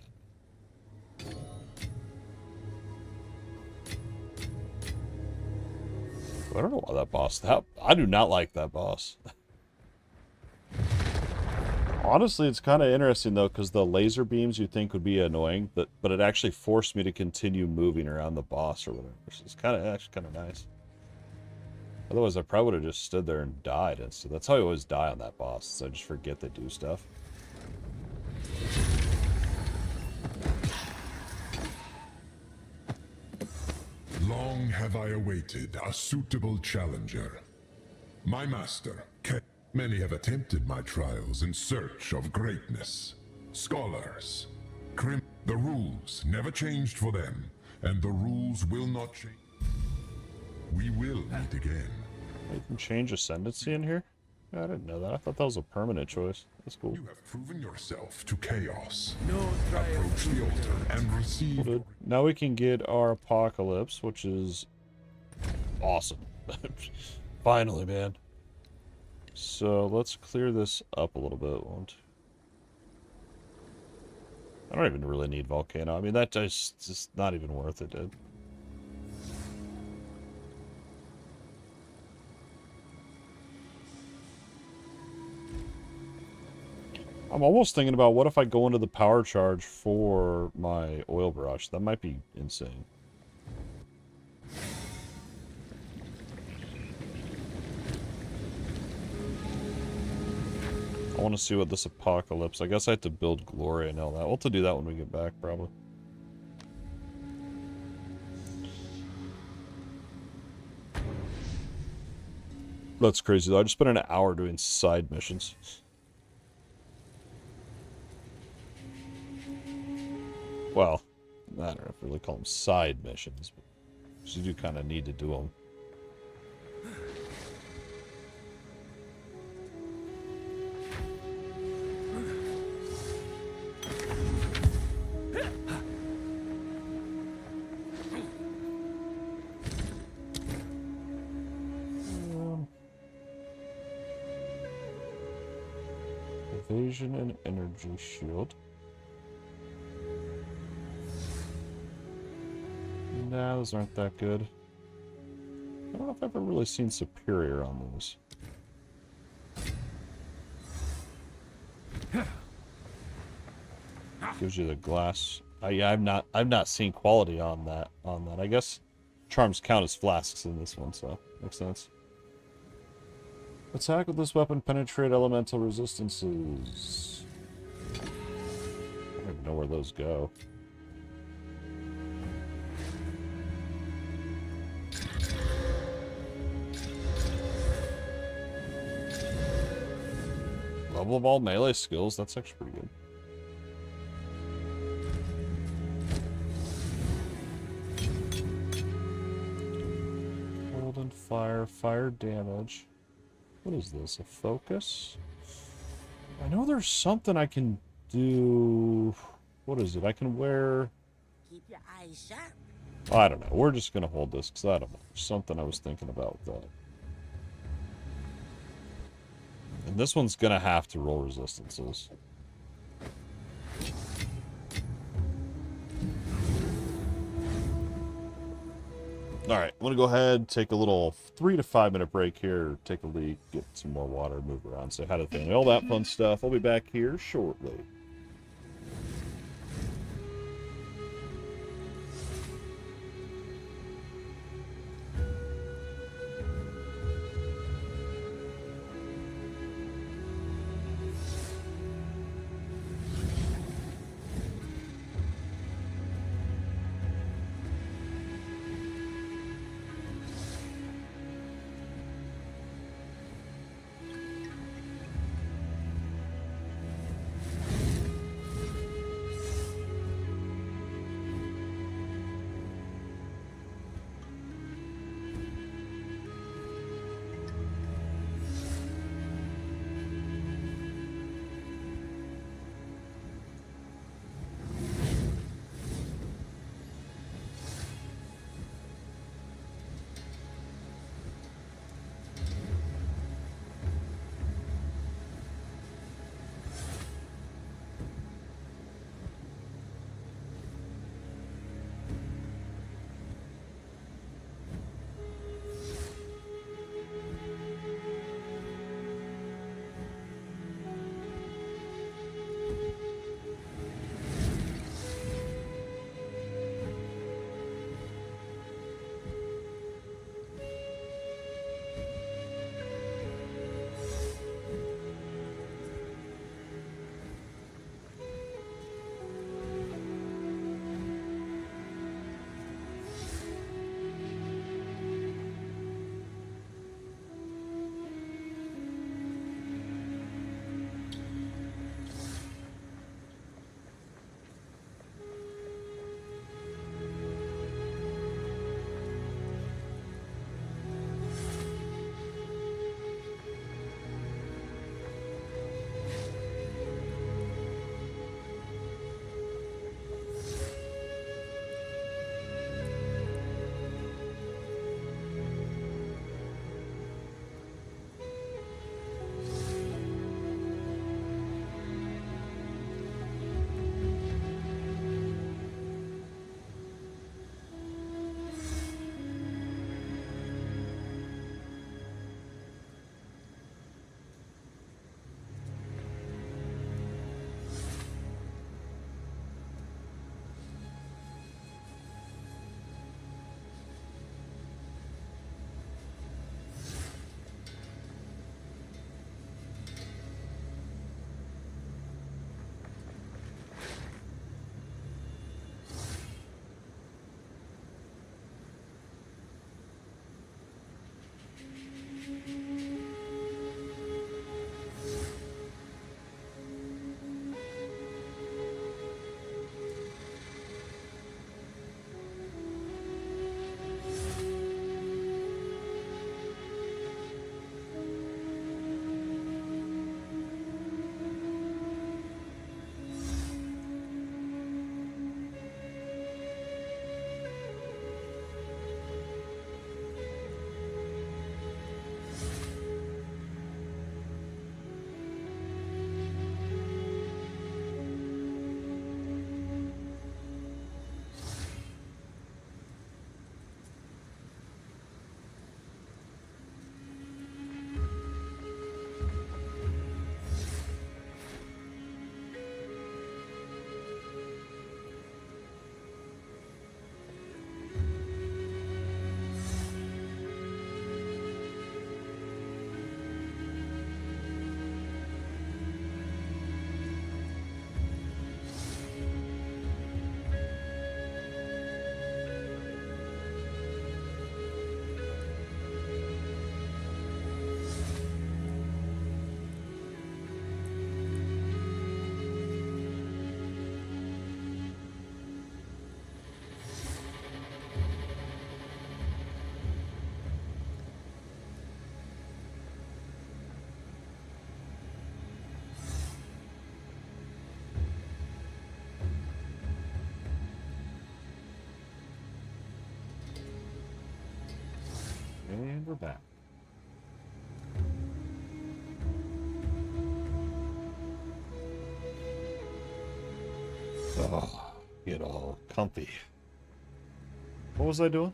I don't know why that boss. I do not like that boss. Honestly, it's kind of interesting though, because the laser beams you think would be annoying, but it actually forced me to continue moving around the boss or whatever. So it's actually kind of nice. Otherwise, I probably would have just stood there and died. And so that's how I always die on that boss. So I just forget to do stuff. Long have I awaited a suitable challenger. My master, many have attempted my trials in search of greatness. Scholars, the rules never changed for them, and the rules will not change. We will meet again. You can change Ascendancy in here? I didn't know that. I thought that was a permanent choice. That's cool. You have proven yourself to chaos. No Approach the altar and receive. Cool, dude. Now we can get our Apocalypse, which is awesome. Finally, man. So let's clear this up a little bit. I don't even really need Volcano. I mean, that just not even worth it, dude. I'm almost thinking about what if I go into the power charge for my oil barrage. That might be insane. I want to see what this Apocalypse. I guess I have to build Glory and all that. We'll have to do that when we get back, probably. That's crazy, though. I just spent an hour doing side missions. Well, I don't know if I really call them side missions, but you do kind of need to do them. Evasion and energy shield. Nah, those aren't that good. I don't know if I've ever really seen superior on those. Gives you the glass. Yeah, I've not seen quality on that. I guess charms count as flasks in this one, so makes sense. Attack with this weapon, penetrate elemental resistances. I don't even know where those go. Level of all melee skills, that's actually pretty good. Golden fire, fire damage. What is this, a focus? I know there's something I can do. What is it? I can wear... Keep your eyes sharp. I don't know. We're just going to hold this because I don't know. There's something I was thinking about with that. And this one's gonna have to roll resistances. Alright, I'm gonna go ahead, take a little 3 to 5 minute break here, take a leak, get some more water, move around, say hi to the family, all that fun stuff. I'll be back here shortly. And we're back. Get all comfy. What was I doing?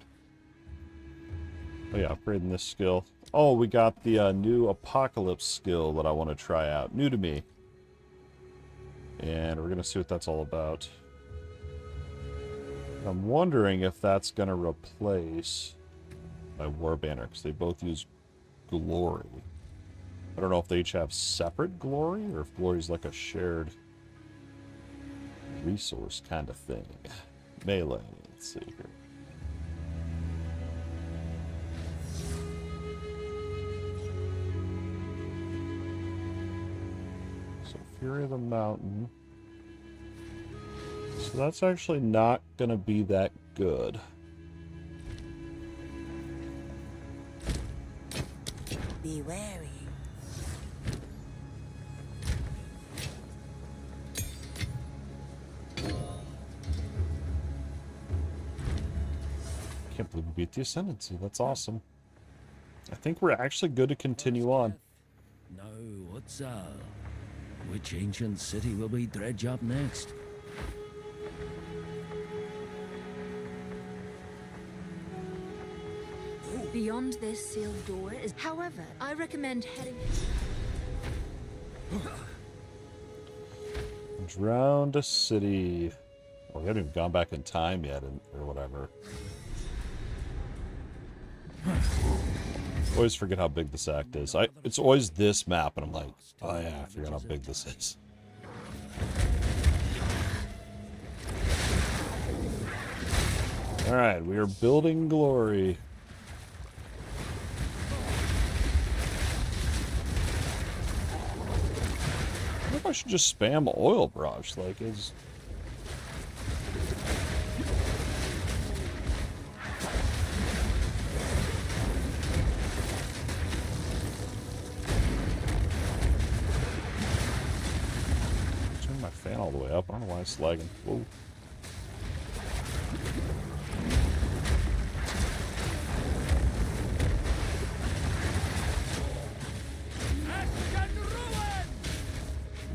Oh yeah, upgrading this skill. Oh, we got the new Apocalypse skill that I want to try out. New to me. And we're going to see what that's all about. I'm wondering if that's going to replace my War Banner, because they both use glory. I don't know if they each have separate glory, or if glory is like a shared resource kind of thing. Melee, let's see here. So Fury of the Mountain. So that's actually not going to be that good. Be wary. Can't believe we beat the Ascendancy. That's awesome. I think we're actually good to continue on. Now, what's which ancient city will we dredge up next? Beyond this sealed door is... However, I recommend heading... Drowned a city. Well, we haven't even gone back in time yet, or whatever. Always forget how big this act is. It's always this map, and I'm like, oh yeah, I forgot how big this is. Alright, we are building glory. I think I should just spam oil brush, like it's... Turn my fan all the way up, I don't know why it's lagging. Whoa.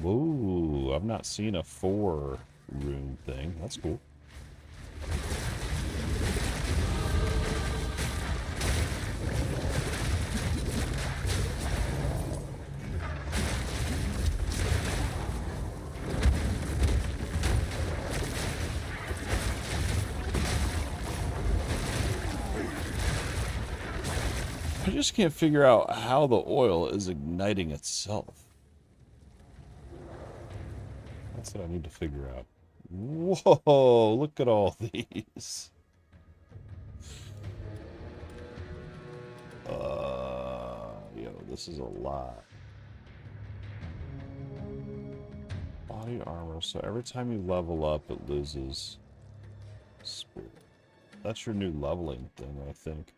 Whoa, I've not seen a 4 rune thing. That's cool. I just can't figure out how the oil is igniting itself. That's what I need to figure out. Whoa, look at all these. Yo, this is a lot. Body armor, so every time you level up, it loses spirit. That's your new leveling thing, I think.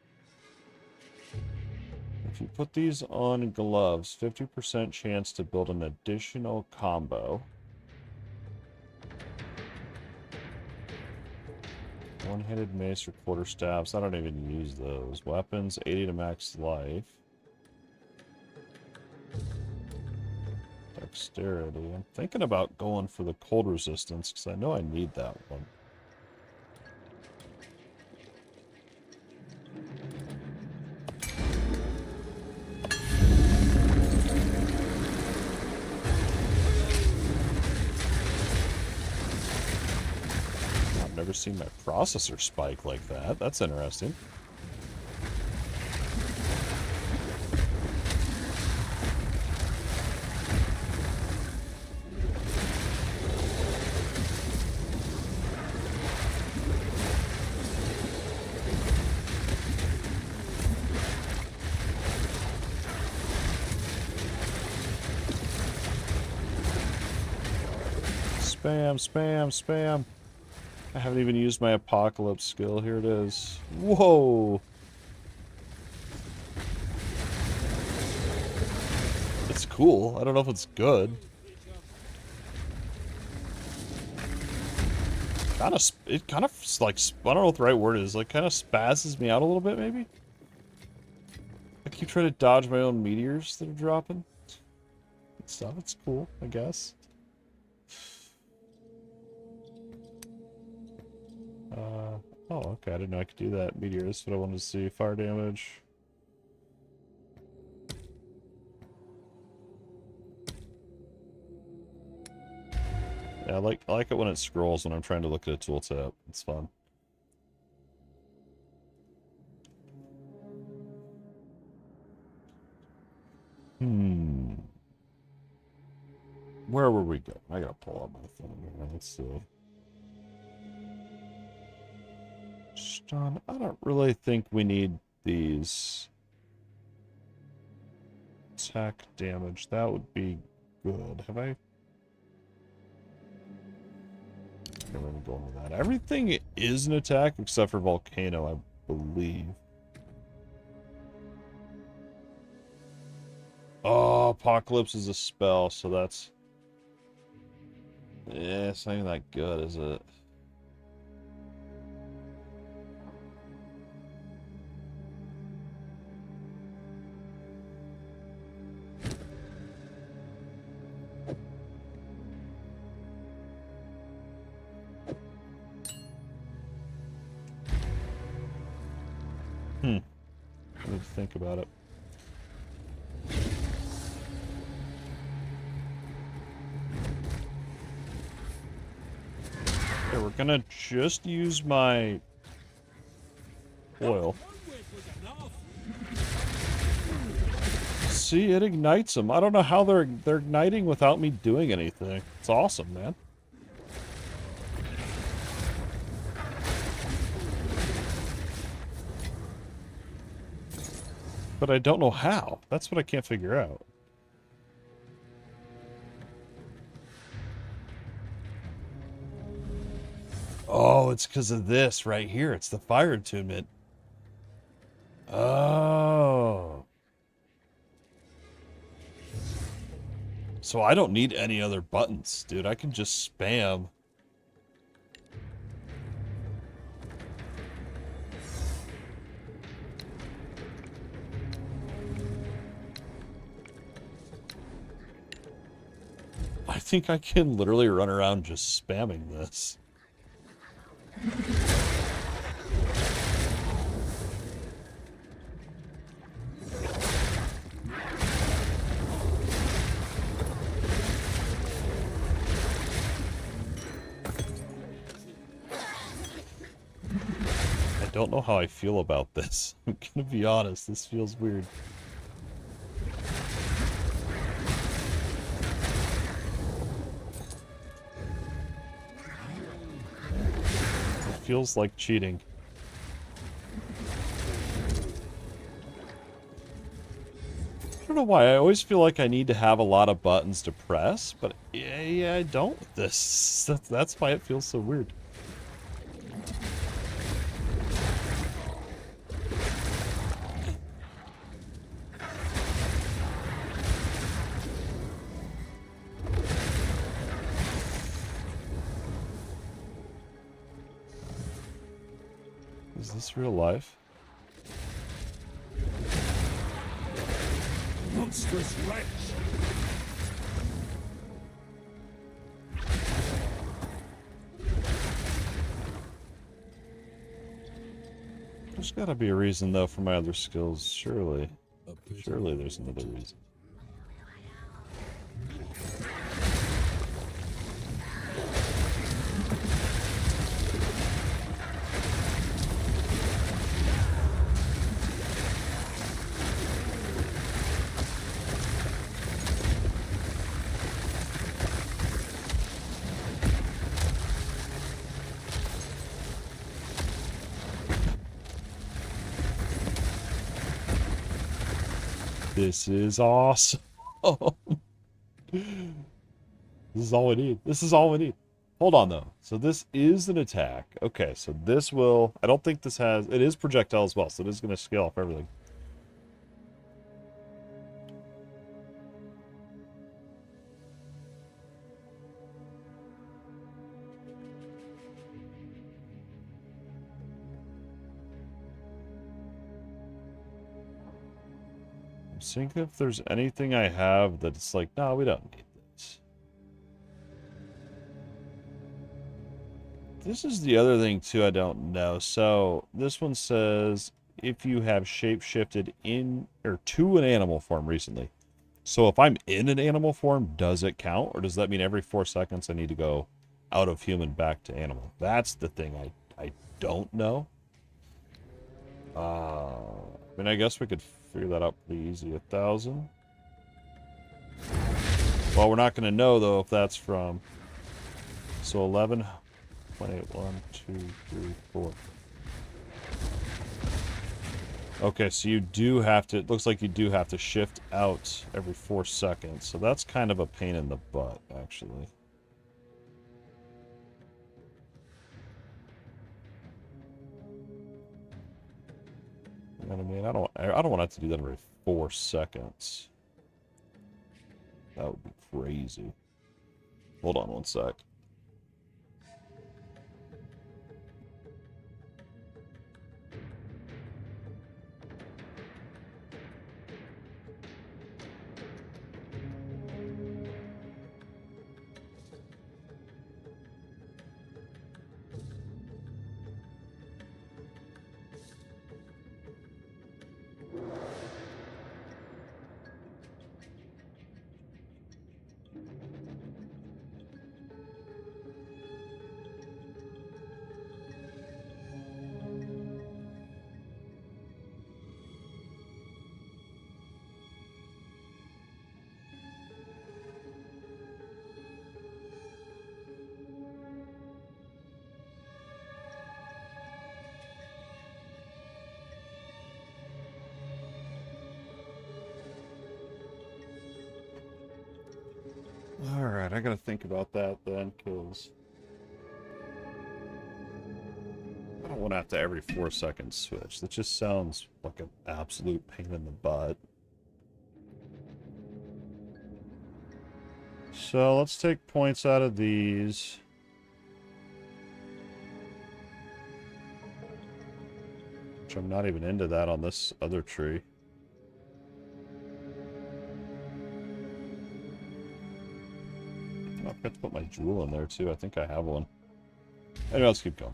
If you put these on gloves, 50% chance to build an additional combo. One-handed mace or quarterstaffs. I don't even use those. Weapons, 80 to max life. Dexterity. I'm thinking about going for the cold resistance because I know I need that one. Never seen my processor spike like that. That's interesting. Spam, spam, spam. I haven't even used my Apocalypse skill. Here it is. Whoa! It's cool. I don't know if it's good. It kind of like, I don't know what the right word is. Like, kind of spazzes me out a little bit, maybe? I keep trying to dodge my own meteors that are dropping. Stuff. It's cool, I guess. Oh, okay. I didn't know I could do that. Meteor, this is what I wanted to see. Fire damage. Yeah, I like it when it scrolls when I'm trying to look at a tooltip. It's fun. Where were we going? I gotta pull up my thing here. Let's see. Stun. I don't really think we need these. Attack damage. That would be good. Have I? I'm gonna go into that. Everything is an attack except for volcano, I believe. Oh, apocalypse is a spell, so that's. Yeah, it's not even that good, is it? I need to think about it. Okay, we're gonna just use my oil. See, it ignites them. I don't know how they're igniting without me doing anything. It's awesome, man. But I don't know how. That's what I can't figure out. Oh, it's because of this right here. It's the fire attunement. Oh. So I don't need any other buttons, dude. I can just spam. I think I can literally run around just spamming this. I don't know how I feel about this. I'm gonna be honest, this feels weird. Feels like cheating. I don't know why. I always feel like I need to have a lot of buttons to press, but yeah, I don't with this. That's why it feels so weird. Is this real life? Monstrous wretch! There's gotta be a reason, though, for my other skills. Surely. Surely there's another reason. This is awesome. This is all we need. This is all we need. Hold on, though. So this is an attack. Okay, so this will... I don't think this has... It is projectile as well, so it is going to scale off everything. Think if there's anything I have that's like, no, we don't need this. This is the other thing, too, I don't know. So, this one says, if you have shape-shifted in, or to an animal form recently. So, if I'm in an animal form, does it count? Or does that mean every 4 seconds I need to go out of human back to animal? That's the thing I don't know. I mean, I guess we could figure that out pretty easy. 1,000. Well, we're not going to know, though, if that's from... So, 11... 28, 1, 2, 3, 4. Okay, so you do have to, it looks like you do have to shift out every 4 seconds. So that's kind of a pain in the butt, actually. You know what I mean? I don't want to have to do that every 4 seconds. That would be crazy. Hold on one sec. Alright, I gotta think about that then, because I don't want to have to every 4 seconds switch. That just sounds like an absolute pain in the butt. So let's take points out of these. Which I'm not even into that on this other tree. I forgot to put my jewel in there too. I think I have one. Anyway, let's keep going.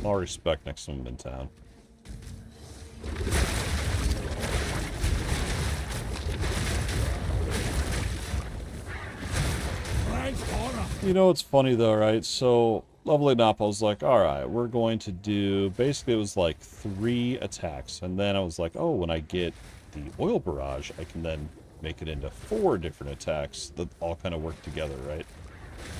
All respect next to him in town. You know what's funny though, right? So, leveling up, I was like, alright, we're going to do... Basically, it was like 3 attacks. And then I was like, oh, when I get the oil barrage, I can then make it into 4 different attacks that all kind of work together, right?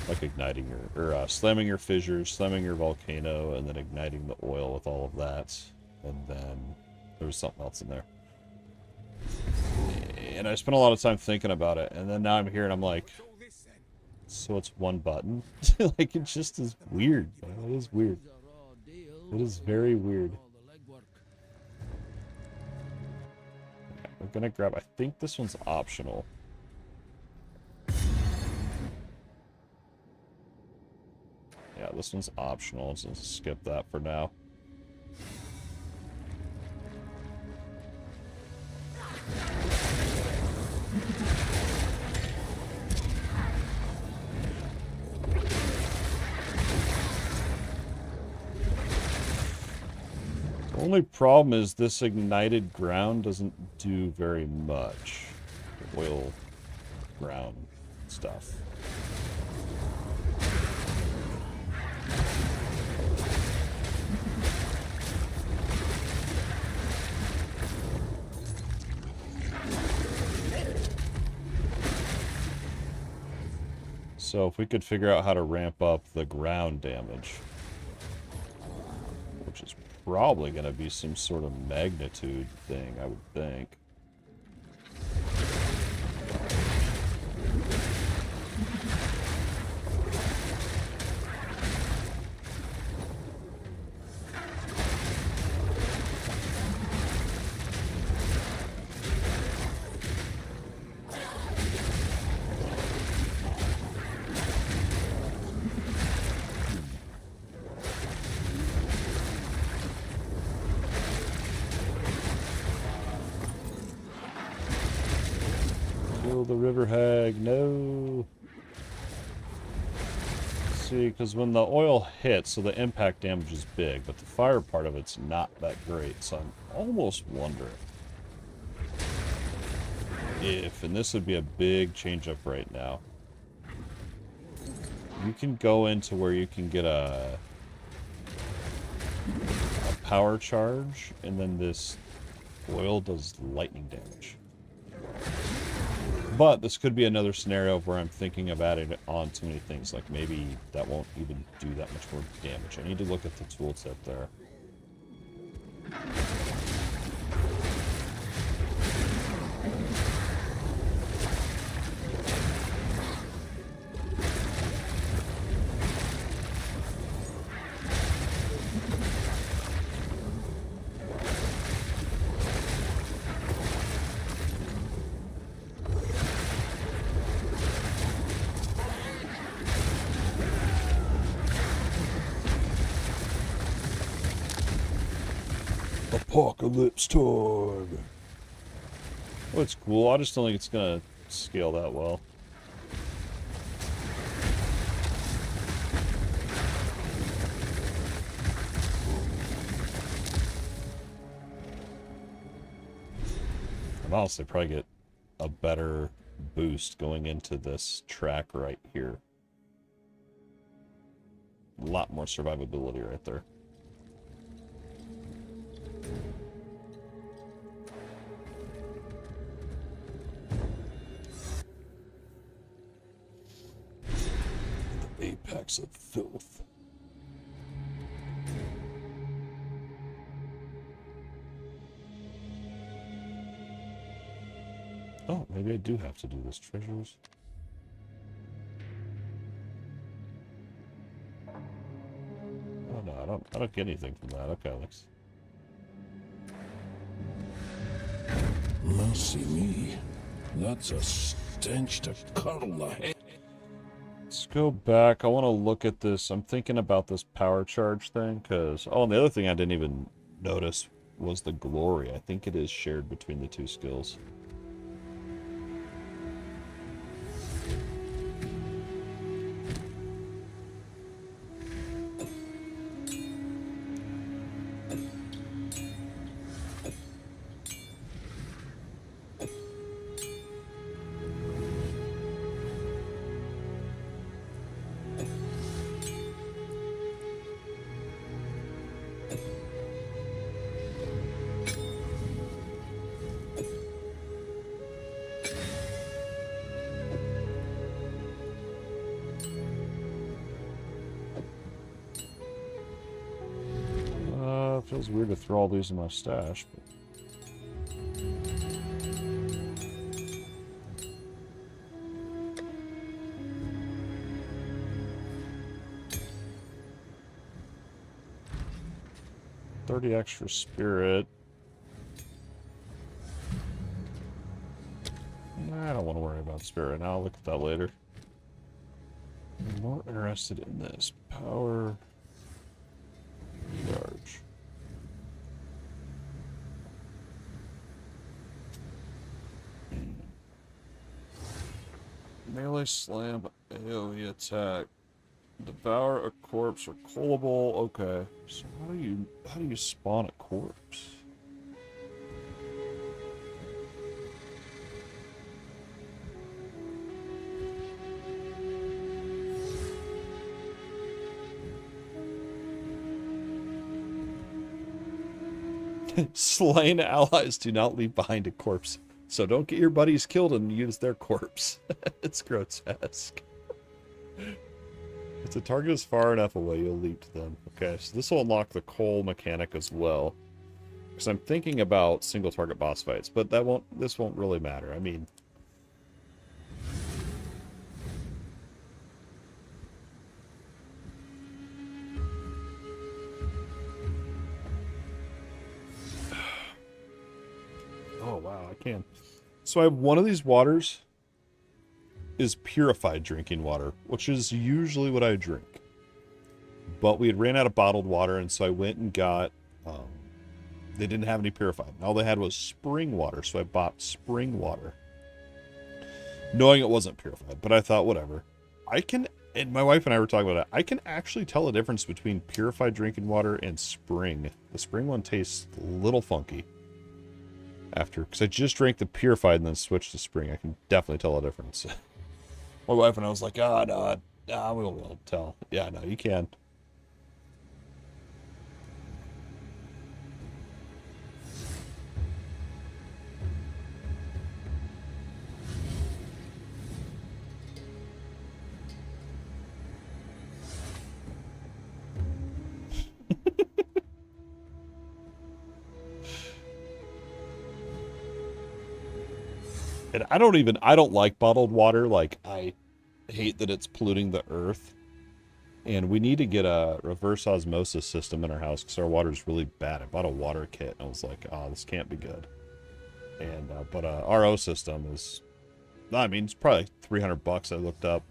Like igniting your... Or slamming your fissure, slamming your volcano, and then igniting the oil with all of that. And then there was something else in there. And I spent a lot of time thinking about it. And then now I'm here and I'm like... So it's one button? Like, it just is weird. It is weird. It is very weird. We're gonna grab... I think this one's optional. Yeah, this one's optional, so let's skip that for now. The only problem is this ignited ground doesn't do very much. The oil ground stuff. So if we could figure out how to ramp up the ground damage, which is probably going to be some sort of magnitude thing, I would think. The river hag, no. See, because when the oil hits, so the impact damage is big, but the fire part of it's not that great. So I'm almost wondering if, and this would be a big change up right now, you can go into where you can get a power charge, and then this oil does lightning damage. But this could be another scenario where I'm thinking of adding on too many things. Like maybe that won't even do that much more damage. I need to look at the tooltip there. Apocalypse Torg. Oh, it's cool. I just don't think it's gonna scale that well. And honestly, probably get a better boost going into this track right here. A lot more survivability right there. Apex of filth. Oh, maybe I do have to do this. Treasures. Oh no, I don't get anything from that. Okay, Alex. Mercy me. That's a stench to cuddle the head. Let's go back. I want to look at this. I'm thinking about this power charge thing, because... Oh, and the other thing I didn't even notice was the glory. I think it is shared between the two skills. Feels weird to throw all these in my stash, but... $30 extra spirit. I don't want to worry about spirit now. I'll look at that later. I'm more interested in this. Power... charge. Melee slam, AoE attack, devour a corpse or coalable. Okay, so how do you spawn a corpse? Slain allies do not leave behind a corpse. So don't get your buddies killed and use their corpse. It's grotesque. If the target is far enough away, you'll leap to them. Okay, so this will unlock the coal mechanic as well. Because I'm thinking about single target boss fights, but this won't really matter. I mean... Oh wow, I can. So I have one of these waters is purified drinking water, which is usually what I drink. But we had ran out of bottled water, and so I went and got, they didn't have any purified. All they had was spring water, so I bought spring water. Knowing it wasn't purified, but I thought, whatever. I can And my wife and I were talking about it. I can actually tell the difference between purified drinking water and spring. The spring one tastes a little funky. Because I just drank the purified and then switched to spring. I can definitely tell the difference. My wife and I was like, oh, no, we won't be able to tell. Yeah, no, you can. And I don't like bottled water. Like, I hate that it's polluting the earth. And we need to get a reverse osmosis system in our house because our water is really bad. I bought a water kit and I was like, oh, this can't be good. And, but a RO system is, I mean, it's probably $300 I looked up.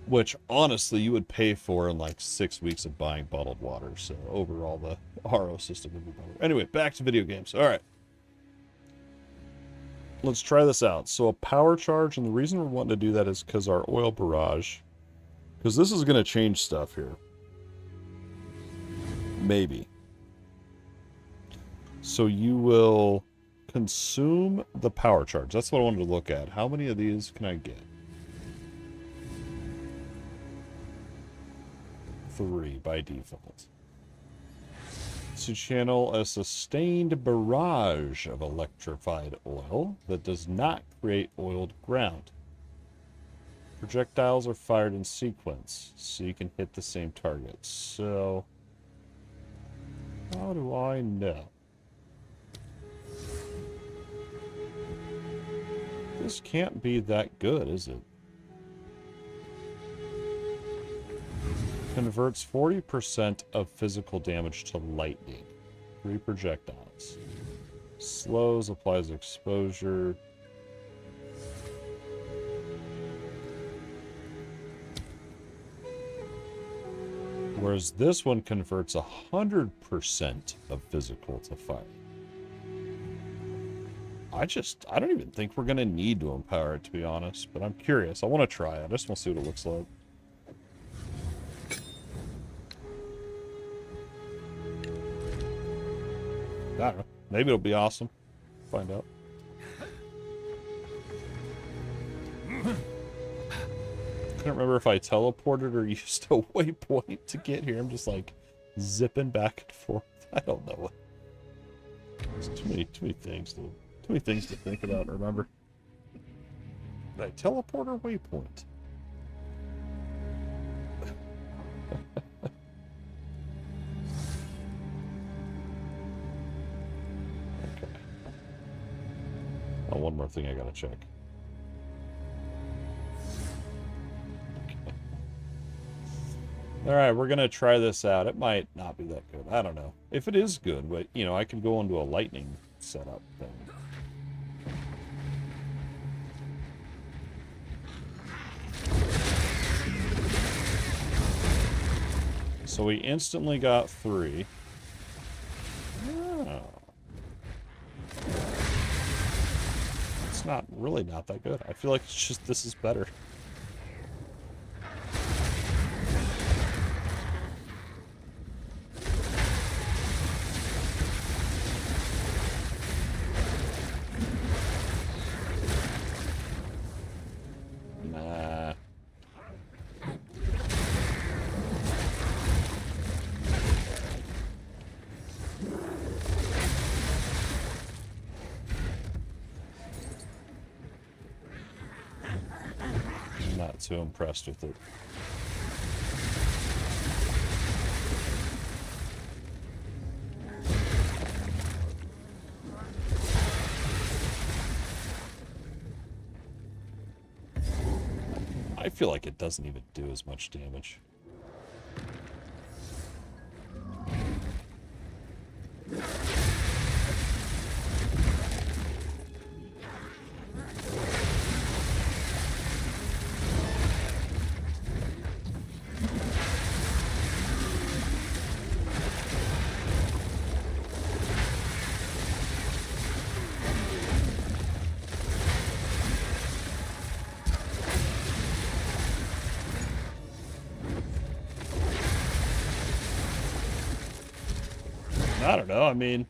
Which, honestly, you would pay for in like 6 weeks of buying bottled water. So, overall, the RO system would be better. Anyway, back to video games. All right. Let's try this out. So a power charge, and the reason we're wanting to do that is because our oil barrage, because this is going to change stuff here. Maybe. So you will consume the power charge. That's what I wanted to look at. How many of these can I get? 3 by default. To channel a sustained barrage of electrified oil that does not create oiled ground. Projectiles are fired in sequence, so you can hit the same target. So, how do I know? This can't be that good, is it? Converts 40% of physical damage to lightning. 3 projectiles. Slows, applies exposure. Whereas this one converts 100% of physical to fire. I don't even think we're going to need to empower it, to be honest. But I'm curious. I want to try it. I just want to see what it looks like. I don't know. Maybe it'll be awesome. Find out. Couldn't remember if I teleported or used a waypoint to get here. I'm just like zipping back and forth. I don't know. There's too many things, dude. Too many things to think about and remember. Did I teleport or waypoint? Oh, one more thing I gotta check. Okay. Alright, we're gonna try this out. It might not be that good. I don't know. If it is good, but, you know, I can go into a lightning setup thing. So we instantly got 3. Oh. Not that good. I feel like it's just this is better. Nah. Not too impressed with it. I feel like it doesn't even do as much damage. I don't know, I mean...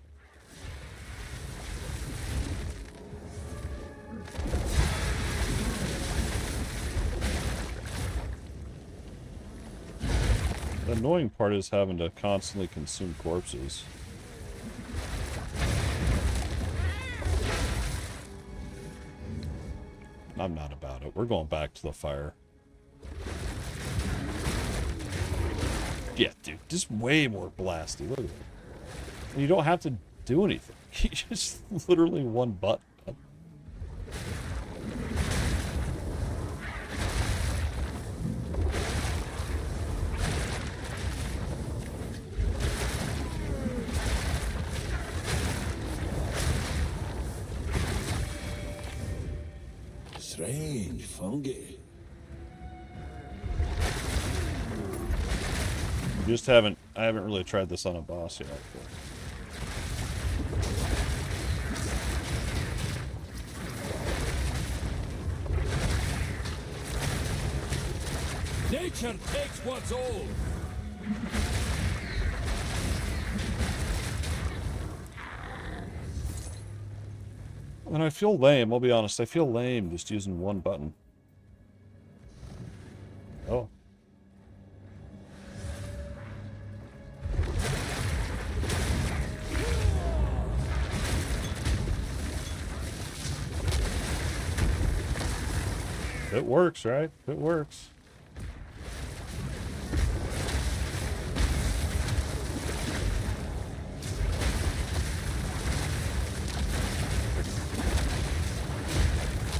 The annoying part is having to constantly consume corpses. I'm not about it. We're going back to the fire. Yeah, dude, just way more blasty. Look at it. And you don't have to do anything. You just literally one button. Strange fungi. I haven't really tried this on a boss yet. Nature takes what's old. And I feel lame, I'll be honest. I feel lame just using one button. Oh. It works, right? It works.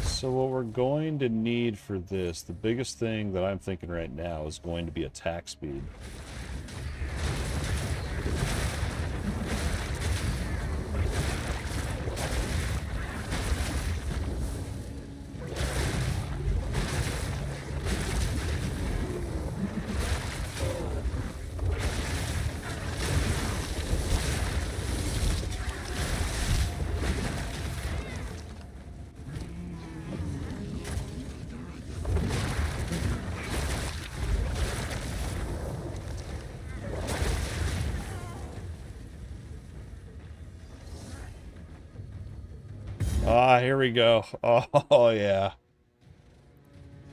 So what we're going to need for this, the biggest thing that I'm thinking right now is going to be attack speed. Ah, here we go. Oh, yeah.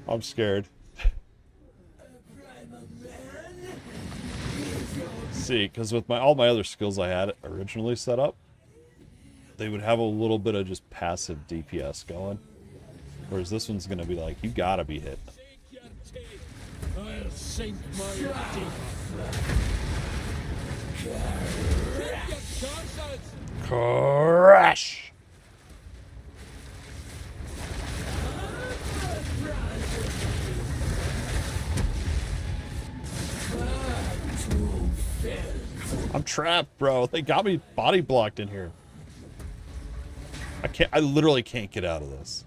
I'm scared. See, because with all my other skills I had originally set up, they would have a little bit of just passive DPS going. Whereas this one's going to be like, you gotta be hit. I'll sink my Crash! I'm trapped, bro. They got me body blocked in here. I literally can't get out of this.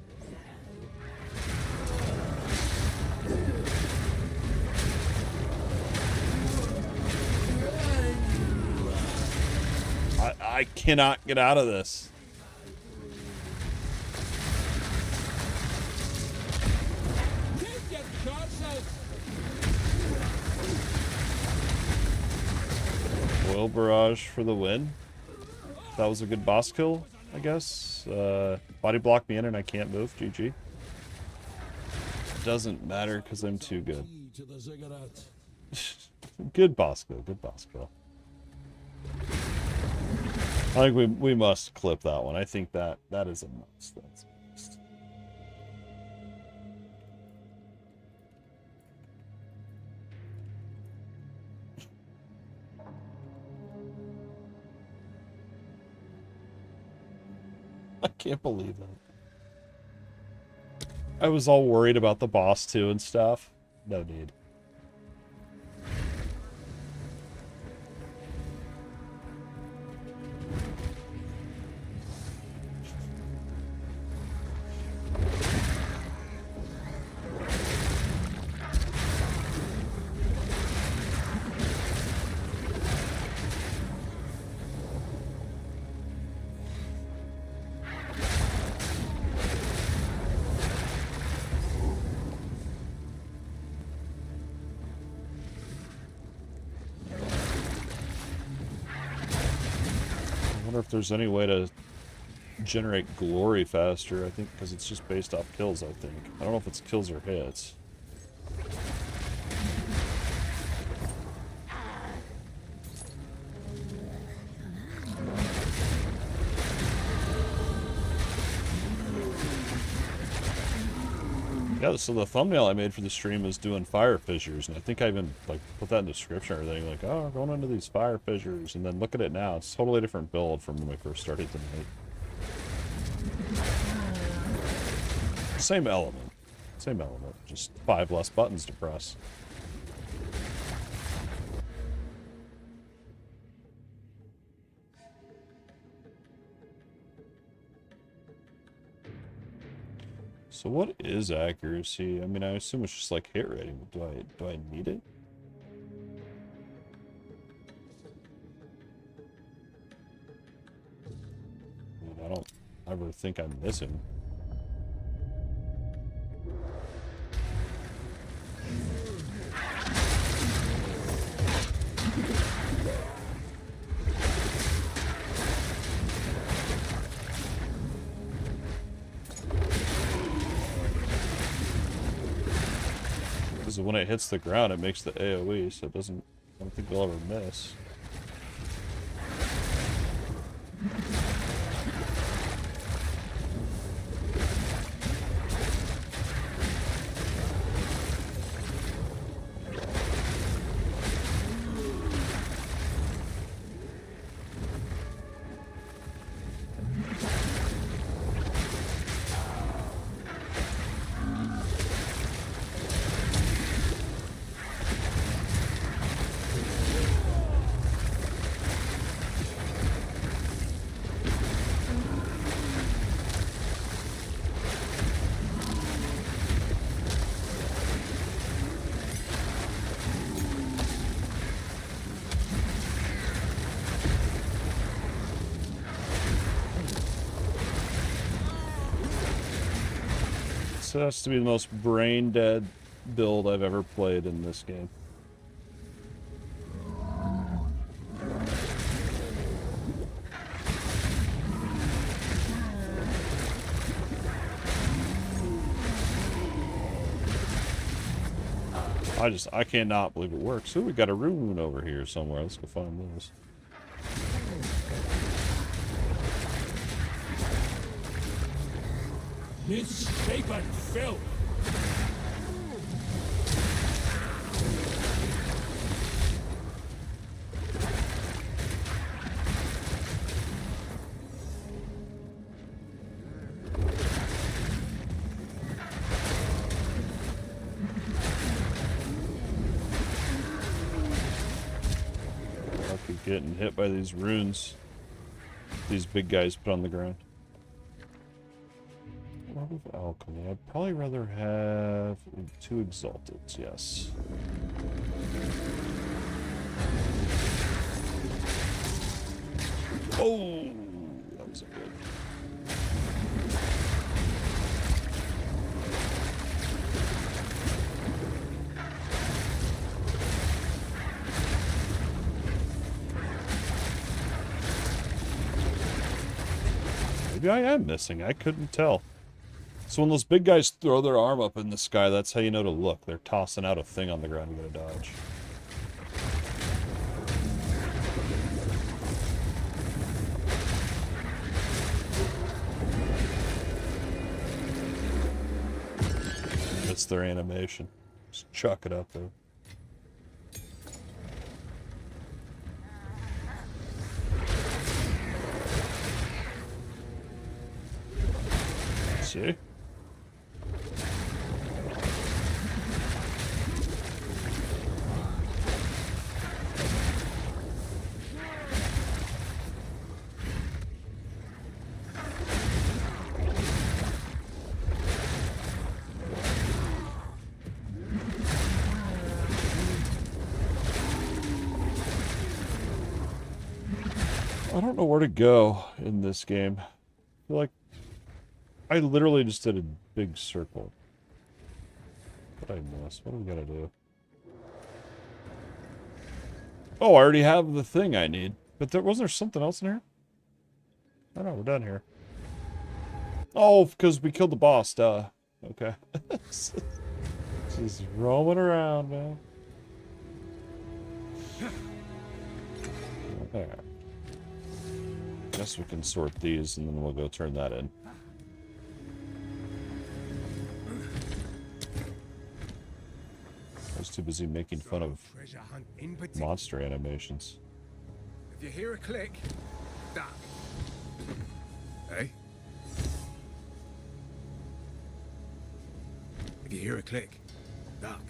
I cannot get out of this. Oil barrage for the win. That was a good boss kill, I guess. Body block me in and I can't move. GG. Doesn't matter because I'm too good. Good boss kill. Good boss kill. I think we must clip that one. I think that is a must. That's a must. I can't believe it. I was all worried about the boss too and stuff. No need. wonder if there's any way to generate glory faster. I think because it's just based off kills, I think. I don't know if it's kills or hits. Yeah, so the thumbnail I made for the stream is doing fire fissures, and I think I even like put that in the description or everything, like, oh, we're going into these fire fissures, and then look at it now. It's a totally different build from when we first started tonight. Same element. Same element, just 5 less buttons to press. So what is accuracy? I mean, I assume it's just like hit rating. Do I need it? I mean, I don't ever think I'm missing. When it hits the ground, it makes the AoE, so it doesn't. I don't think they'll ever miss. This has to be the most brain-dead build I've ever played in this game. I cannot believe it works. Ooh, we got a rune over here somewhere. Let's go find this. Misshapen filth! Getting hit by these runes these big guys put on the ground. What with alchemy? I'd probably rather have 2 exalteds, yes. Oh, that was a good. Maybe I am missing. I couldn't tell. So when those big guys throw their arm up in the sky, that's how you know to look. They're tossing out a thing on the ground you gotta dodge. It's their animation. Just chuck it up there. See? I don't know where to go in this game. I feel like I literally just did a big circle. What did I miss? What do we gotta do? Oh, I already have the thing I need. But wasn't there something else in here? Oh no, we're done here. Oh, because we killed the boss, duh. Okay. Just roaming around, man. There. Guess we can sort these and then we'll go turn that in. I was too busy making fun of Treasure hunt in particular. monster animations. If you hear a click, duck. Hey? If you hear a click, duck.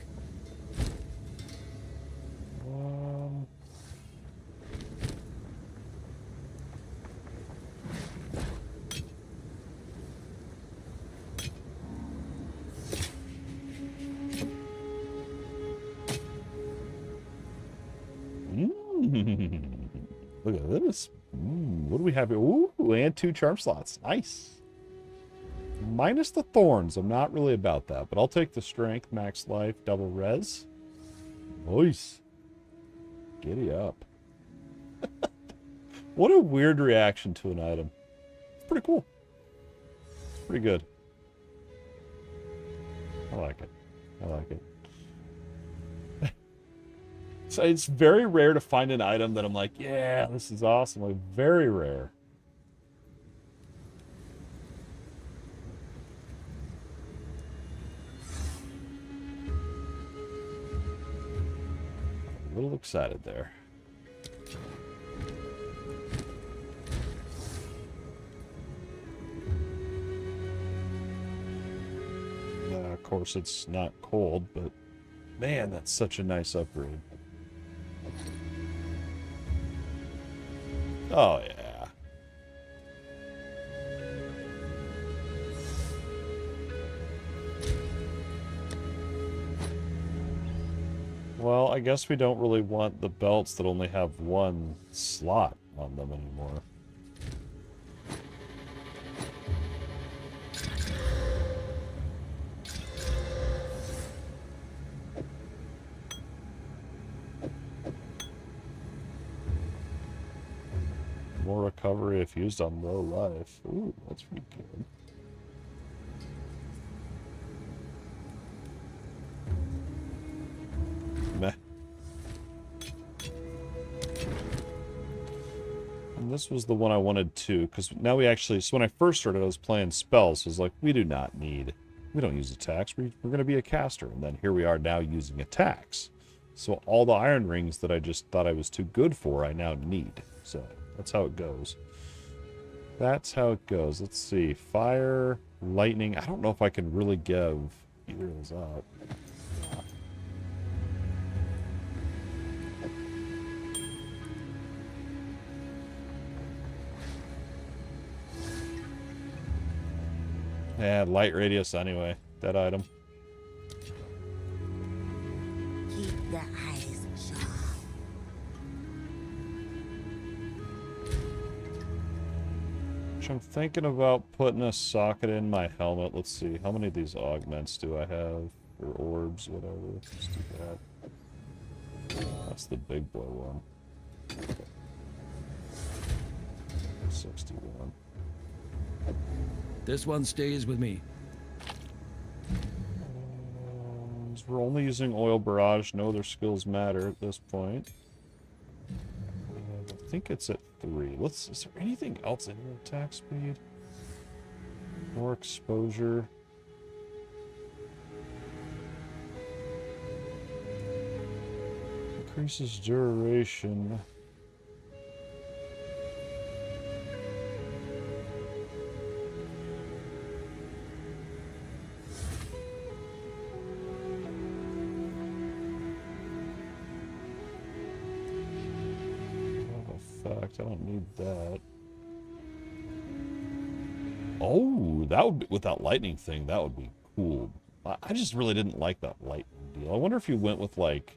Look at this. What do we have here? Ooh, and 2 charm slots. Nice. Minus the thorns. I'm not really about that, but I'll take the strength, max life, double res. Nice. Giddy up. What a weird reaction to an item. It's pretty cool. It's pretty good. I like it. I like it. So it's very rare to find an item that I'm like, yeah, this is awesome. Like, very rare. A little excited there. Of course, it's not cold, but man, that's such a nice upgrade. Oh, yeah. Well, I guess we don't really want the belts that only have 1 slot on them anymore. More recovery if used on low life. Ooh, that's pretty good. Meh. And this was the one I wanted too, because now we actually, so when I first started, I was playing spells, so I was like, we don't use attacks, we're going to be a caster. And then here we are now using attacks. So all the iron rings that I just thought I was too good for, I now need. So that's how it goes. That's how it goes. Let's see. Fire, lightning. I don't know if I can really give either of those up. Yeah, light radius anyway. That item. Keep the eyes sharp. Which I'm thinking about putting a socket in my helmet. Let's see. How many of these augments do I have? Or orbs, whatever. Let's do that. That's the big boy one. 61. This one stays with me. We're only using oil barrage. No other skills matter at this point. I think it's at 3. Is there anything else in here? Attack speed? More exposure. Increases duration. I don't need that. Oh, that would be, with that lightning thing, that would be cool. I just really didn't like that lightning deal. I wonder if you went with, like,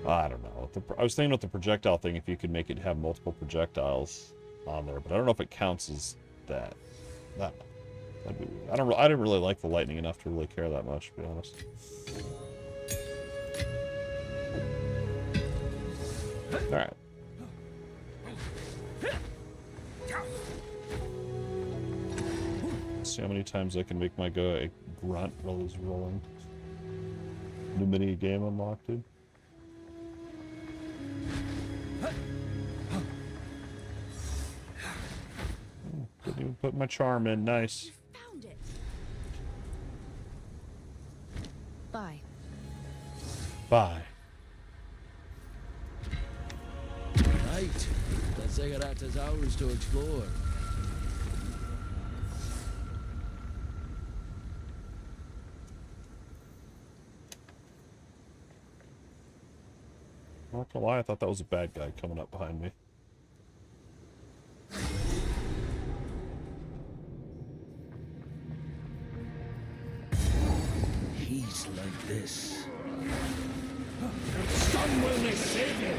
I don't know. I was thinking with the projectile thing, if you could make it have multiple projectiles on there, but I don't know if it counts as that. That'd be weird. I didn't really like the lightning enough to really care that much, to be honest. All right. see how many times I can make my guy grunt while he's rolling. New mini game unlocked, dude. Didn't even put my charm in. Nice. Found it. Bye. Bye. Right. The ziggurat is ours to explore. Not gonna lie, I thought that was a bad guy coming up behind me. He's like this. Sun will may save you.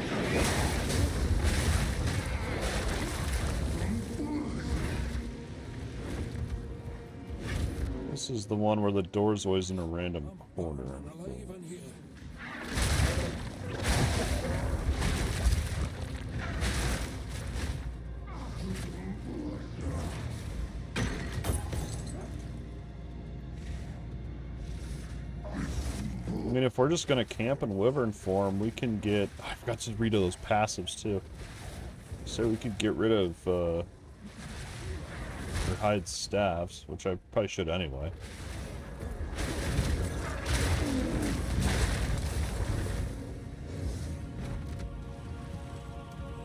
This is the one where the door's always in a random corner. I mean, if we're just gonna camp in Wyvern form, we can get... I forgot to read those passives, too. So we could get rid of, or hide staffs, which I probably should anyway.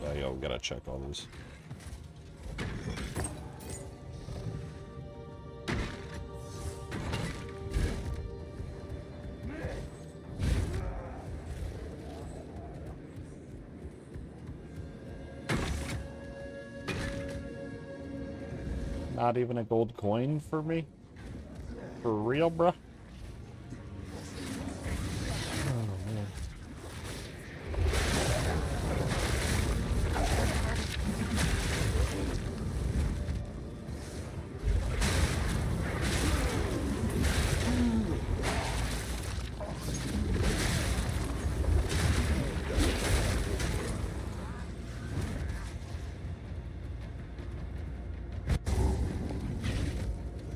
Oh, yeah, we gotta check all these. Not even a gold coin for me? For real, bruh? Oh, man.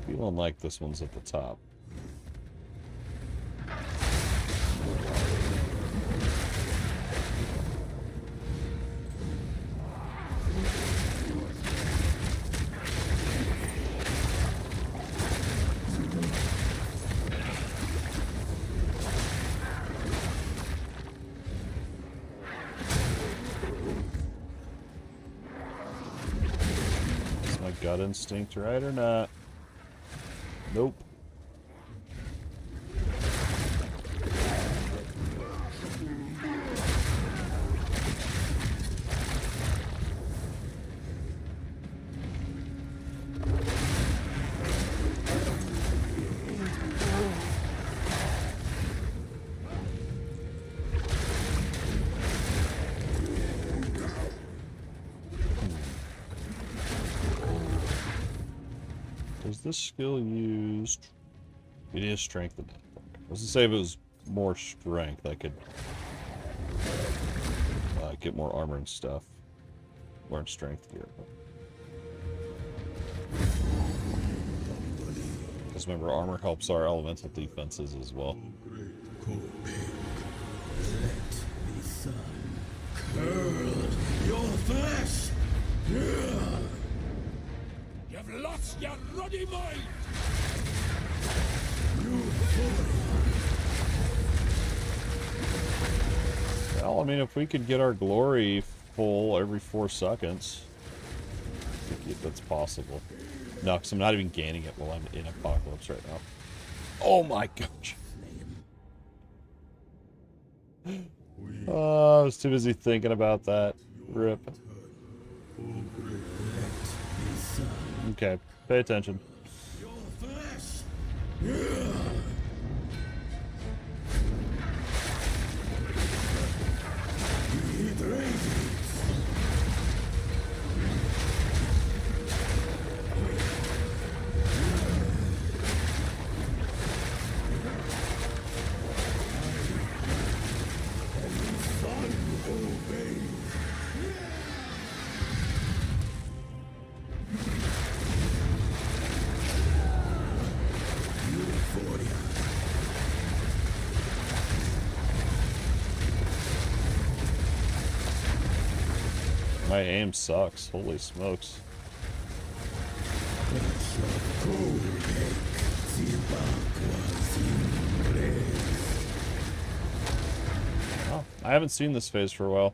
Feeling like this one's at the top. Is my gut instinct right or not? Nope. Is this skill used? It is strength. I was gonna say if it was more strength, I could get more armor and stuff. Learn strength gear. Because remember, armor helps our elemental defenses as well. Your flesh! You've lost your ruddy mind! Well, I mean, if we could get our glory full every 4 seconds, I think that's possible. No, because I'm not even gaining it while I'm in Apocalypse right now. Oh my gosh. Oh, I was too busy thinking about that. Rip. Okay, pay attention. My aim sucks. Holy smokes. Oh, I haven't seen this phase for a while.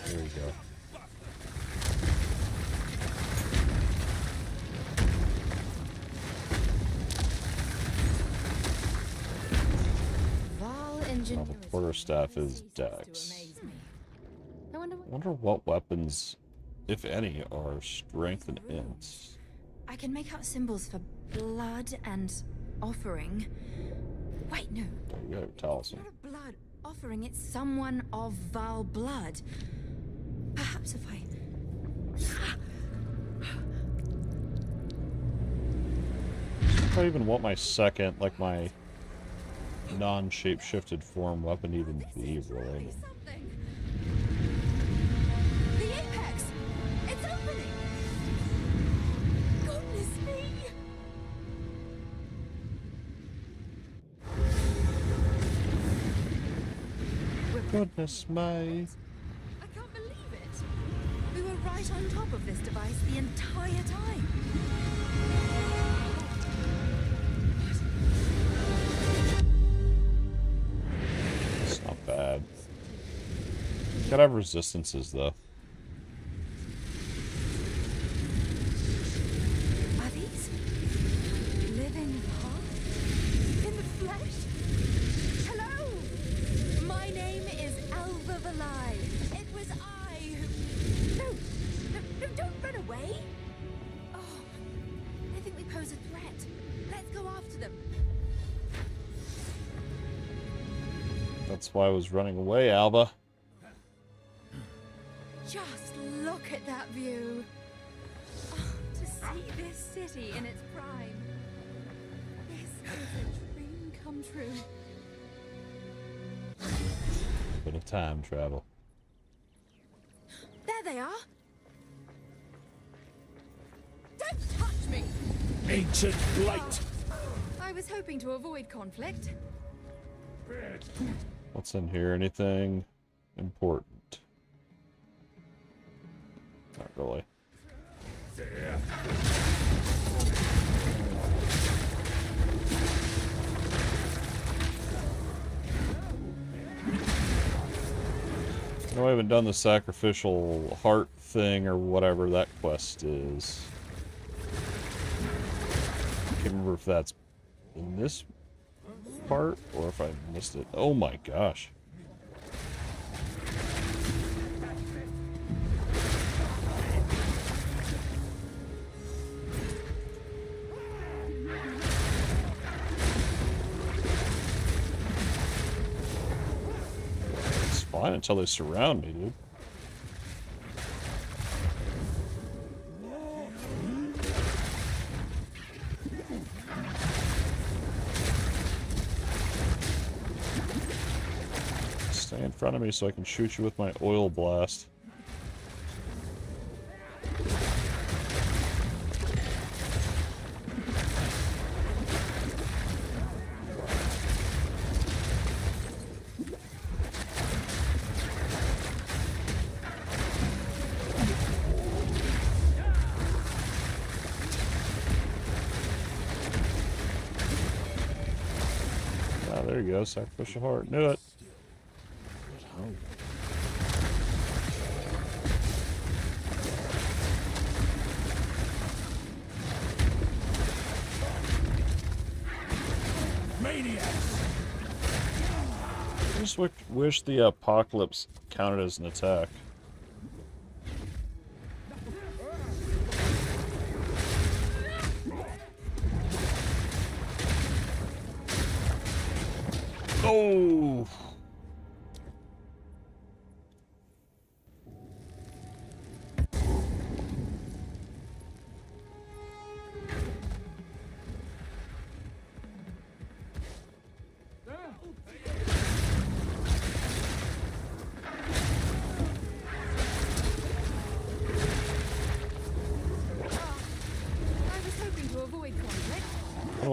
There we go. Oh, the quarterstaff is Dex. I I wonder what weapons, if any, are strength and int. I can make out symbols for blood and offering. Wait, no. There you go, talisman. Not a blood offering, it's someone of vile blood. Perhaps if I... I don't even want my second, like my non-shape-shifted form weapon even be, really. Something. The apex! It's opening! Goodness me! Goodness me. I can't believe it! We were right on top of this device the entire time. It's not bad. Gotta have resistances, though. Are these living hearts in the flesh? Hello! My name is Alva Valai. It was I who... No, don't run away! Oh, I think we pose a threat. Let's go after them. That's why I was running away, Alba. Just look at that view. Oh, to see this city in its prime. This is a dream come true. Bit of time travel. There they are. Don't touch me. Ancient blight! I was hoping to avoid conflict. What's in here? Anything important? Not really. No, I haven't done the sacrificial heart thing or whatever that quest is. Can't remember if that's in this part or if I missed it. Oh my gosh. It's fine until they surround me, dude. Stay in front of me so I can shoot you with my oil blast. Ah, there you go, sacrificial heart. Knew it. I just wish the apocalypse counted as an attack. Oh!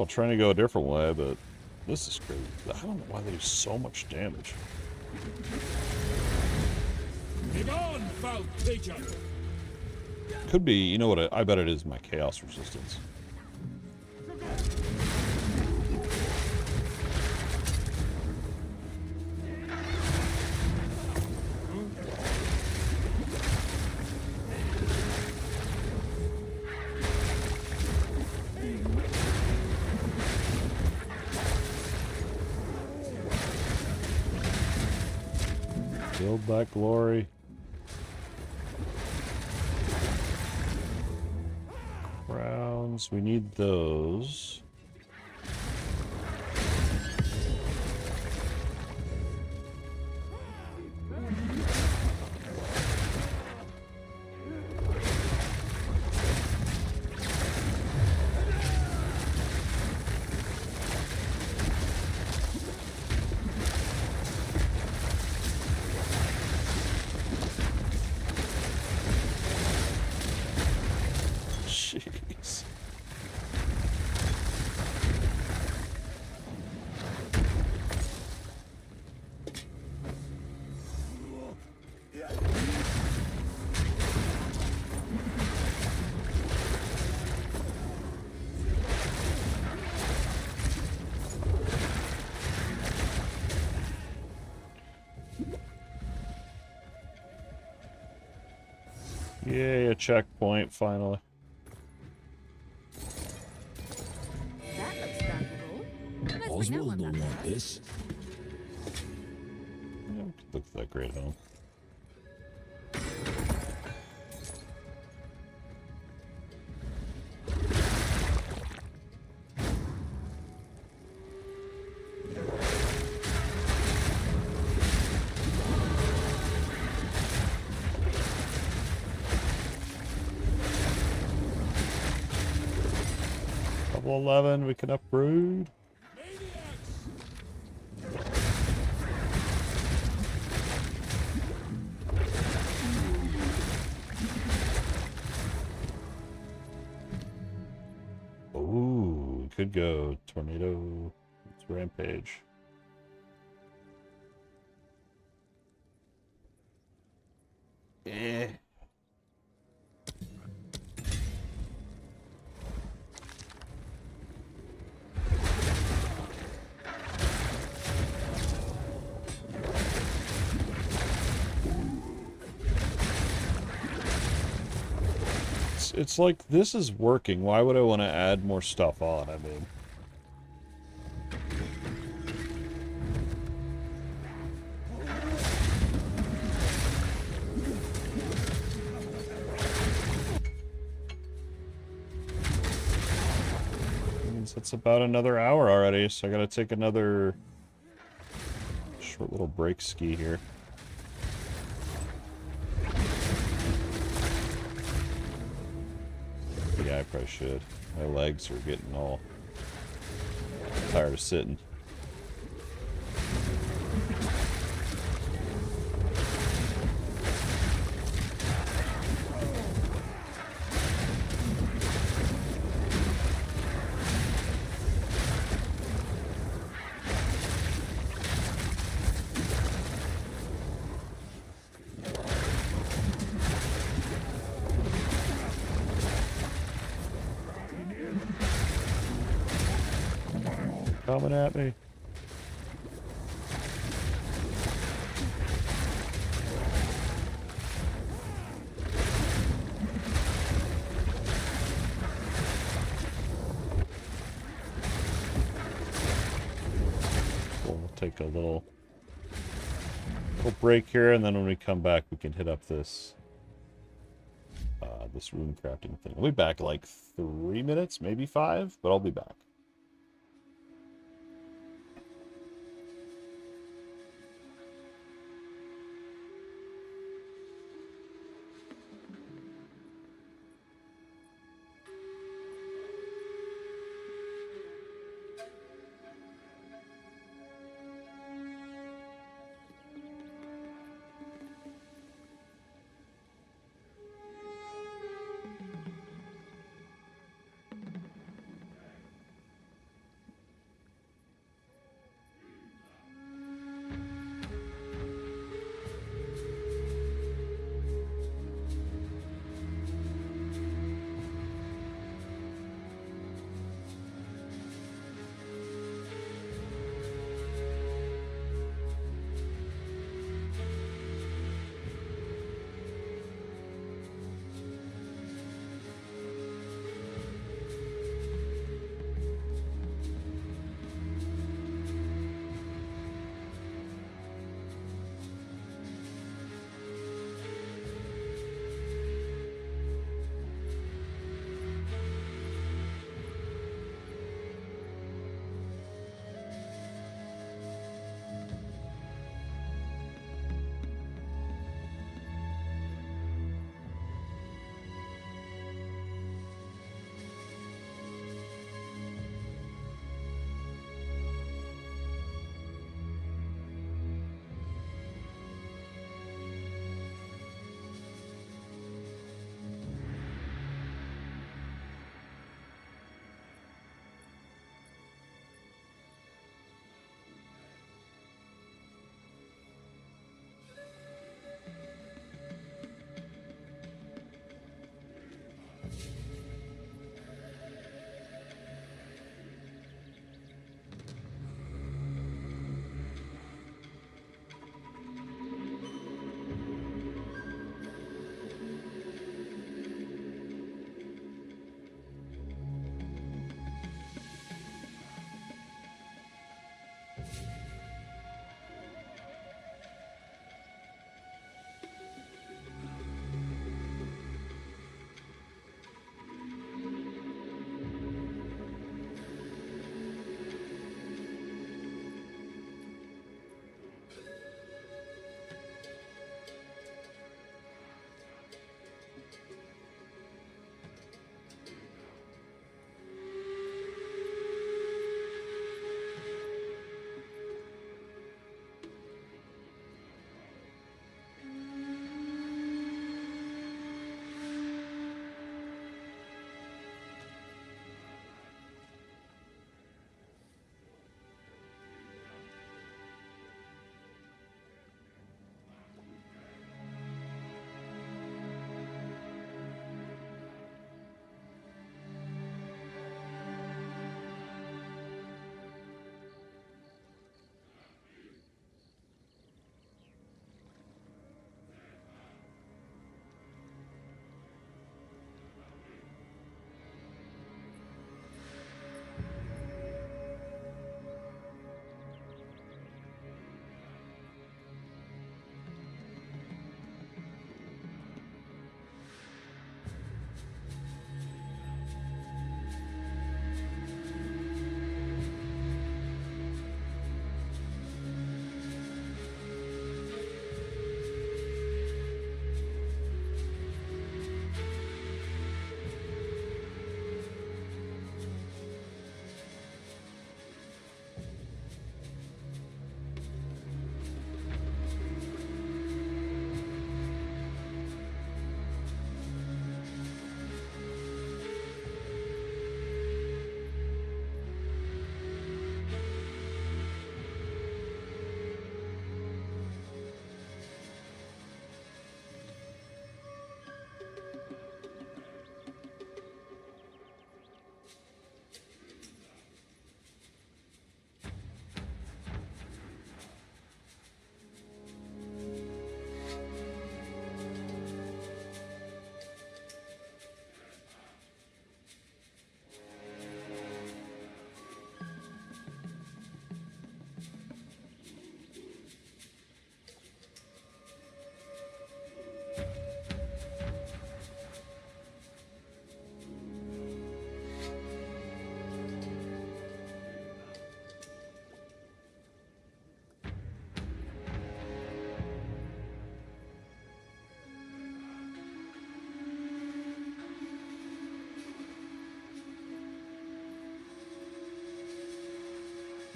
Well, trying to go a different way, but this is crazy. I don't know why they do so much damage. Could be, you know what, I bet it is my chaos resistance. Build that glory. Crowns, we need those. Jeez. Yay, a checkpoint finally. That looks valuable. Unless we know Oswald what don't that want does. this. Yeah, look at that great home. Level 11, we can uproot. Ooh, we could go tornado. It's rampage. Eh. It's like, this is working. Why would I want to add more stuff on? I mean... means it's about another hour already, so I gotta take another short little break ski here. Yeah, I probably should. My legs are getting all tired of sitting. Coming at me. We'll take a little break here, and then when we come back, we can hit up this this rune crafting thing. I'll be back like 3 minutes, maybe 5, but I'll be back.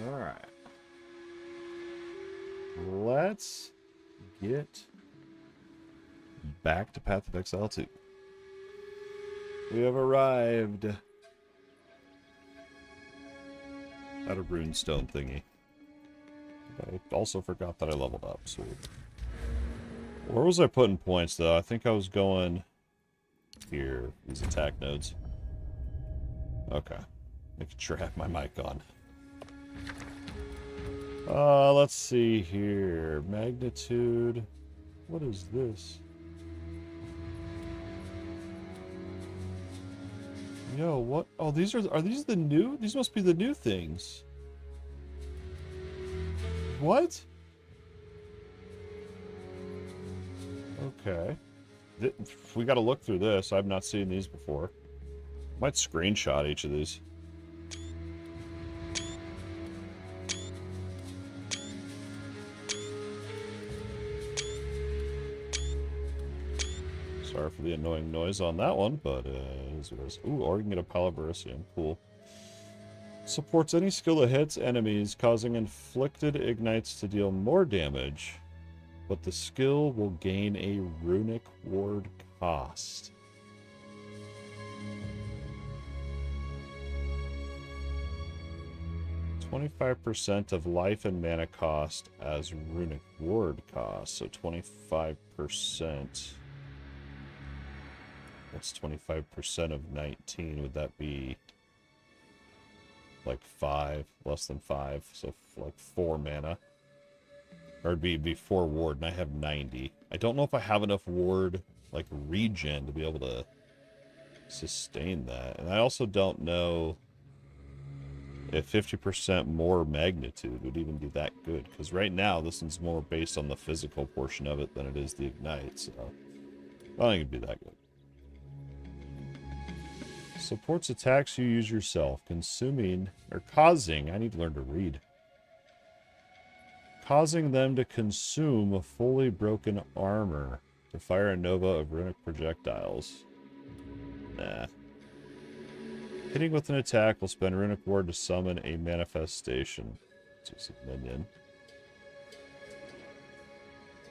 Alright. Let's get back to Path of Exile 2. We have arrived at a runestone thingy. I also forgot that I leveled up, so... Where was I putting points, though? I think I was going... here. These attack nodes. Okay. Making sure I have my mic on. Let's see here. Magnitude. What is this? Yo, what? Oh, these are these the new? These must be the new things. What? Okay. We gotta look through this. I've not seen these before. Might screenshot each of these. Sorry for the annoying noise on that one, but it is. Ooh, or you can get a Pile of Verisium. Cool. Supports any skill that hits enemies, causing inflicted ignites to deal more damage, but the skill will gain a runic ward cost. %25% of life and mana cost as runic ward cost, so 25%. What's 25% of 19? Would that be like 5? Less than 5, so like 4 mana. Or it'd be 4 ward, and I have 90. I don't know if I have enough ward, like, regen to be able to sustain that. And I also don't know if 50% more magnitude would even be that good. Because right now, this one's more based on the physical portion of it than it is the ignite, so I don't think it'd be that good. Supports attacks you use yourself, consuming, or causing, I need to learn to read. Causing them to consume a fully broken armor to fire a nova of runic projectiles. Nah. Hitting with an attack will spend runic ward to summon a manifestation. It's just a minion.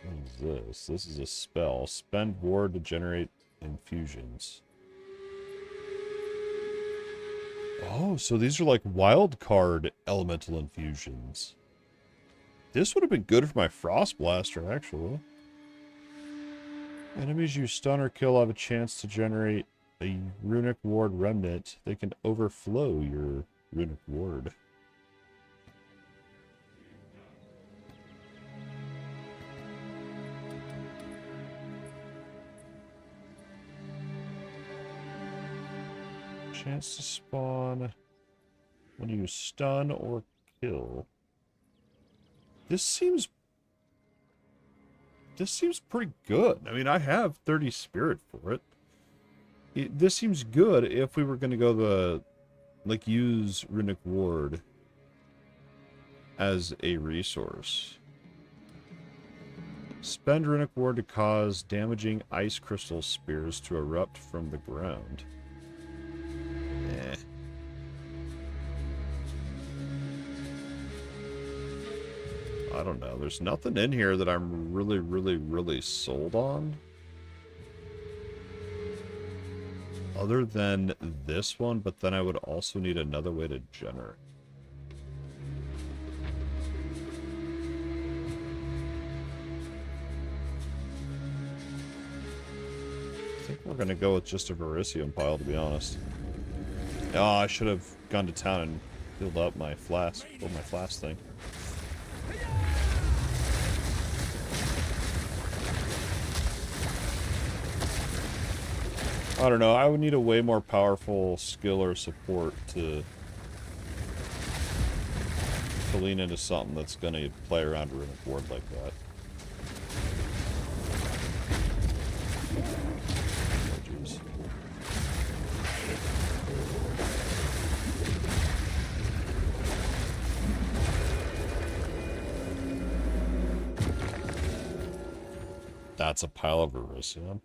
What is this? This is a spell. Spend ward to generate infusions. Oh, so these are like wild card elemental infusions. This would have been good for my Frost Blaster, actually. Enemies you stun or kill have a chance to generate a runic ward remnant. They can overflow your runic ward. Chance to spawn when you stun or kill. This seems pretty good. I mean, I have 30 spirit for it. This seems good if we were going to go the, like, use runic ward as a resource. Spend runic ward to cause damaging ice crystal spears to erupt from the ground. Eh. I don't know. There's nothing in here that I'm really sold on. Other than this one, but then I would also need another way to generate. I think we're going to go with just a Verisium pile, to be honest. Oh, I should have gone to town and filled up my flask, or my flask thing. I don't know, I would need a way more powerful skill or support to lean into something that's going to play around a runic ward like that. Oh, jeez. That's a pile of Verisium.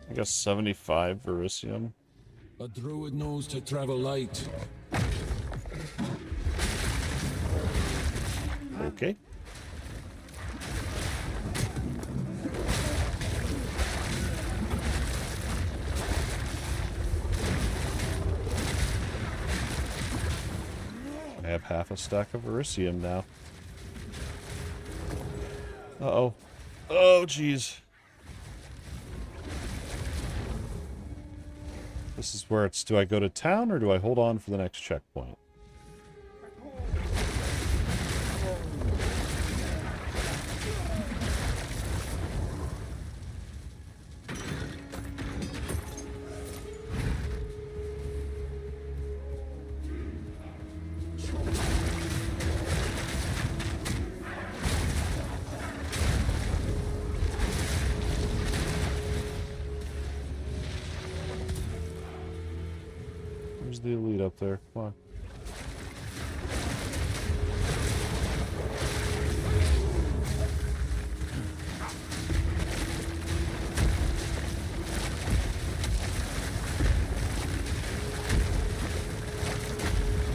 I guess 75 Verisium. A druid knows to travel light. Okay. I have half a stack of Erisium now. Uh-oh. Oh, jeez. This is where it's, do I go to town or do I hold on for the next checkpoint? Where's the elite up there? Come on.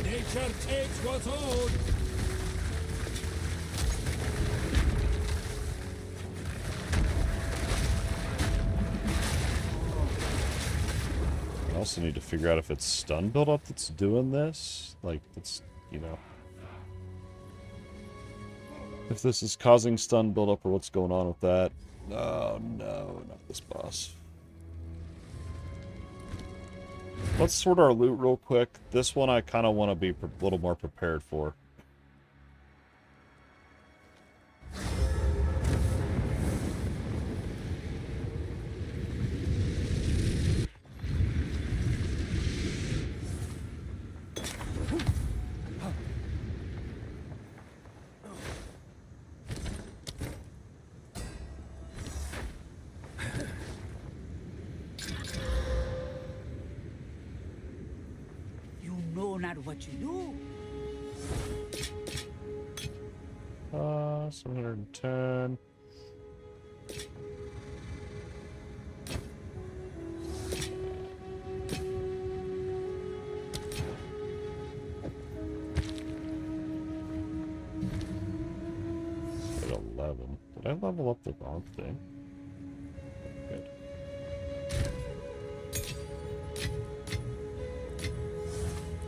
Nature takes what's owed. I also need to figure out if it's stun buildup that's doing this. Like, it's, you know. If this is causing stun buildup or what's going on with that. Oh, no, not this boss. Let's sort our loot real quick. This one I kind of want to be a little more prepared for. You know not what you do. 710. At 11. Did I level up the wrong thing? Good.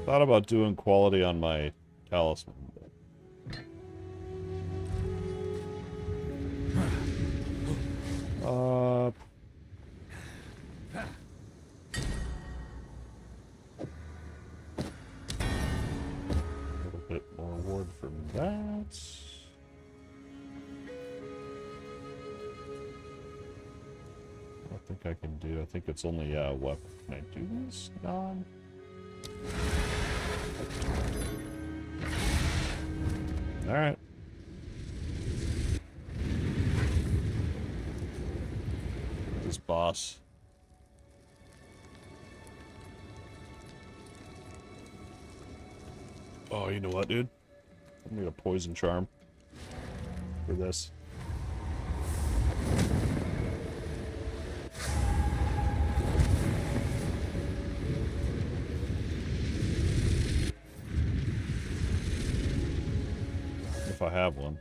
Thought about doing quality on my talisman. A little bit more reward from that. I think I can do. I think it's only what can I do this? Non. All right. This boss. Oh, you know what, dude? I'm gonna poison charm for this. If I have one.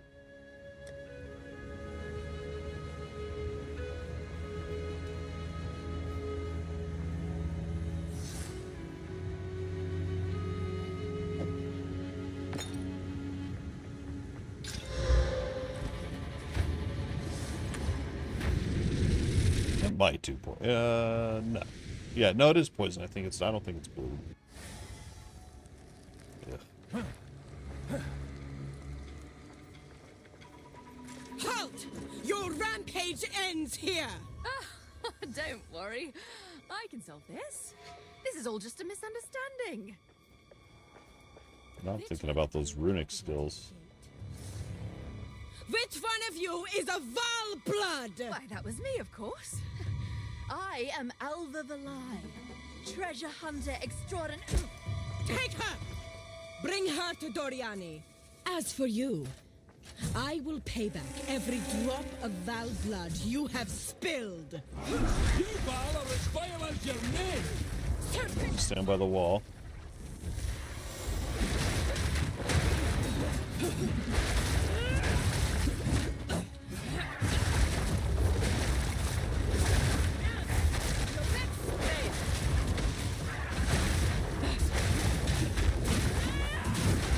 It might do poison. No. Yeah, no, it is poison. I think it's. I don't think it's blue. Yeah. Halt! Your rampage ends here! Don't worry. I can solve this. This is all just a misunderstanding. Now I'm thinking about those runic skills. Which one of you is a Val blood? Why, that was me, of course. I am Alva Valai, treasure hunter extraordinary. Take her! Bring her to Doriani. As for you, I will pay back every drop of Val blood you have spilled. You Val are as vile as your name. Stand by the wall.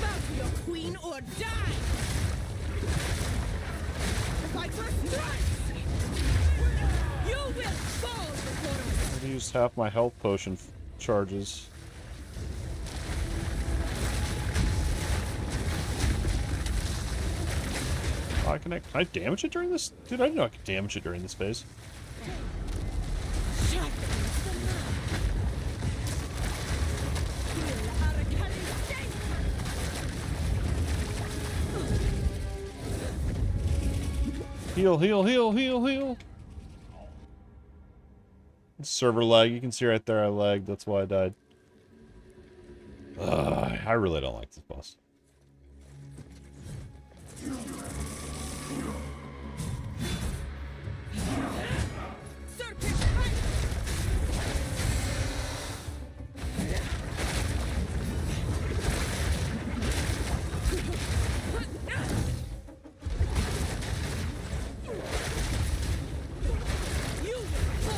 Bow to your queen or die! Fight for strikes! You will fall before us! I used half my health potion charges. Oh, can I damage it during this? Dude, I didn't know I could damage it during this phase. Shut the mouth! Feel our Achilles' stake! Heal, heal, heal, heal, heal. Server lag. You can see right there I lagged. That's why I died. I really don't like this boss. Serpent fight! You will fall!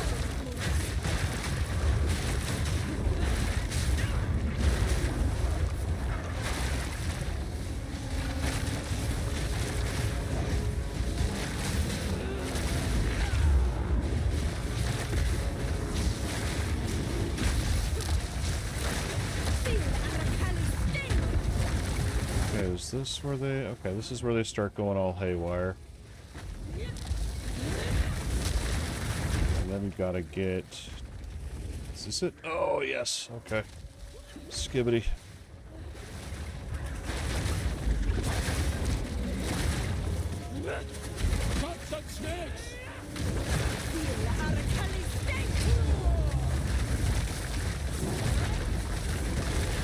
Feel our Achilles' stake! Okay, is this where they... Okay, this is where they start going all haywire. And then we gotta get... Is this it? Oh, yes. Okay. Skibbity. Feel our Achilles' stake!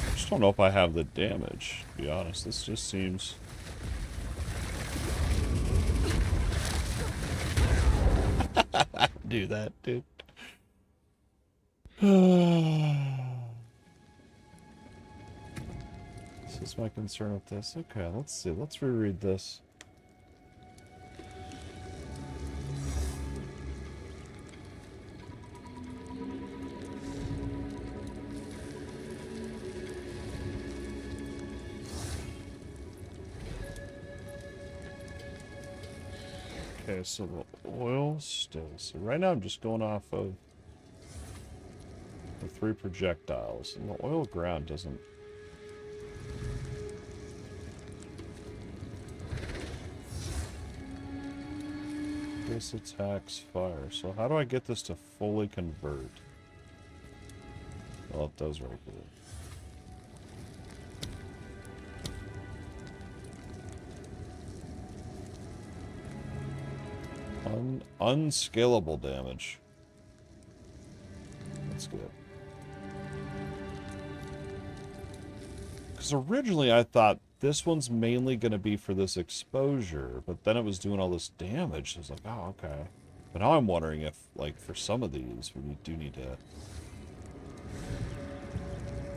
I just don't know if I have the damage, to be honest. This just seems... Do that, dude. This is my concern with this. Okay, let's see. Let's reread this. Okay, so the oil stays. So right now I'm just going off of the 3 projectiles, and the oil ground doesn't... This attacks fire. So how do I get this to fully convert? Well, it does right there. Unscalable damage. That's good. Because originally I thought this one's mainly going to be for this exposure, but then it was doing all this damage. So I was like, oh, okay. But now I'm wondering if, like, for some of these, we do need to...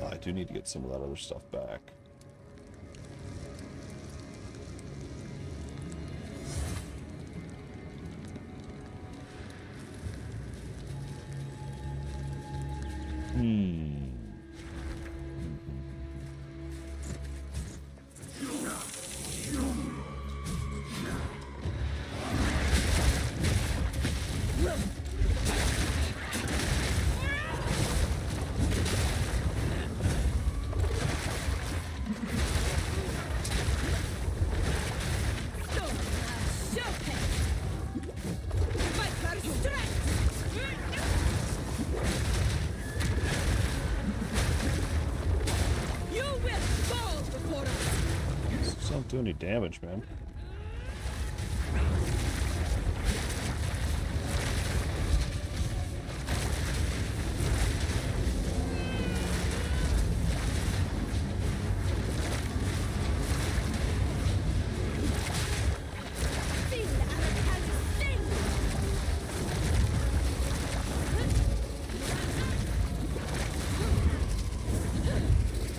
I do need to get some of that other stuff back. Don't do any damage, man.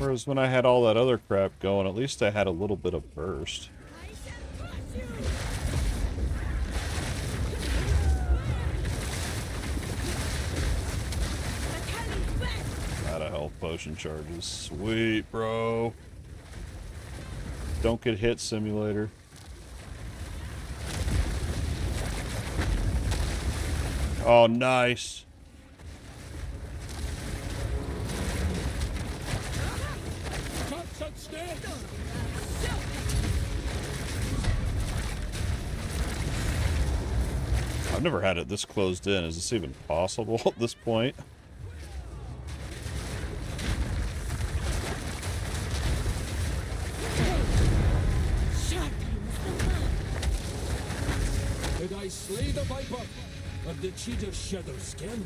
Whereas when I had all that other crap going, at least I had a little bit of burst. I shall crush you! Out of health potion charges. Sweet, bro. Don't get hit, simulator. Oh, nice. I've never had it this closed in. Is this even possible at this point? Did I slay the viper? Or did she just shed her skin?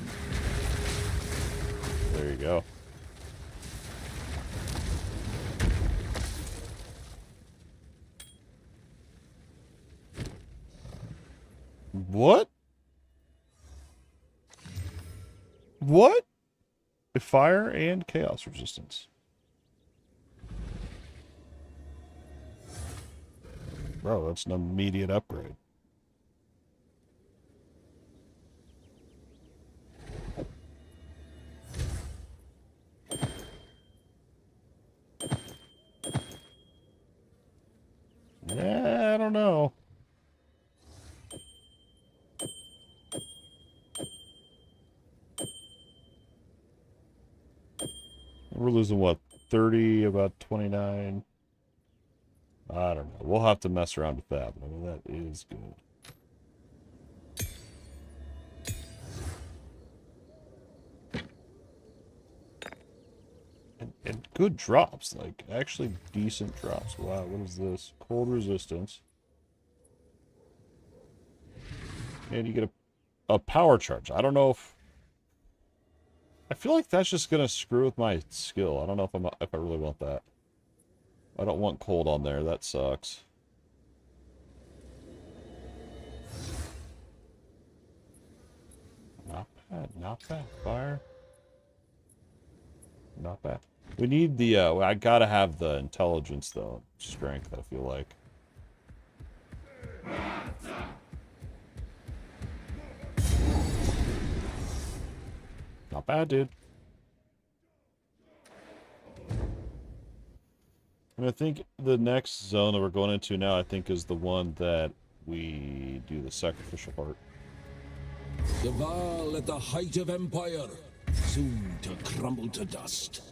There you go. What? What? Fire and chaos resistance. Bro, that's an immediate upgrade. Yeah, I don't know. We're losing, what, 30, about 29? I don't know. We'll have to mess around with that, but I mean, that is good. And good drops, like, actually decent drops. Wow, what is this? Cold resistance. And you get a power charge. I don't know if... I feel like that's just gonna screw with my skill. I don't know if I really want that. I don't want cold on there. That sucks. Not bad. Not bad. Fire. Not bad. We need the, I gotta have the intelligence, though. Strength, I feel like. Not bad, dude. And I think the next zone that we're going into now, I think, is the one that we do the sacrificial part. Deval at the height of empire, soon to crumble to dust.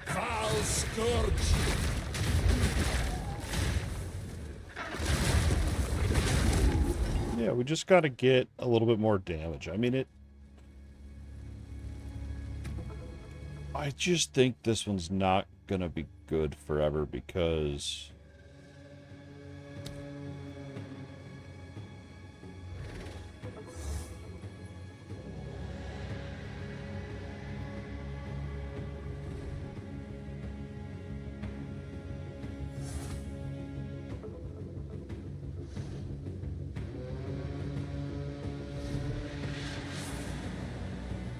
Foul scourge! Yeah, we just got to get a little bit more damage. I mean, I just think this one's not going to be good forever because...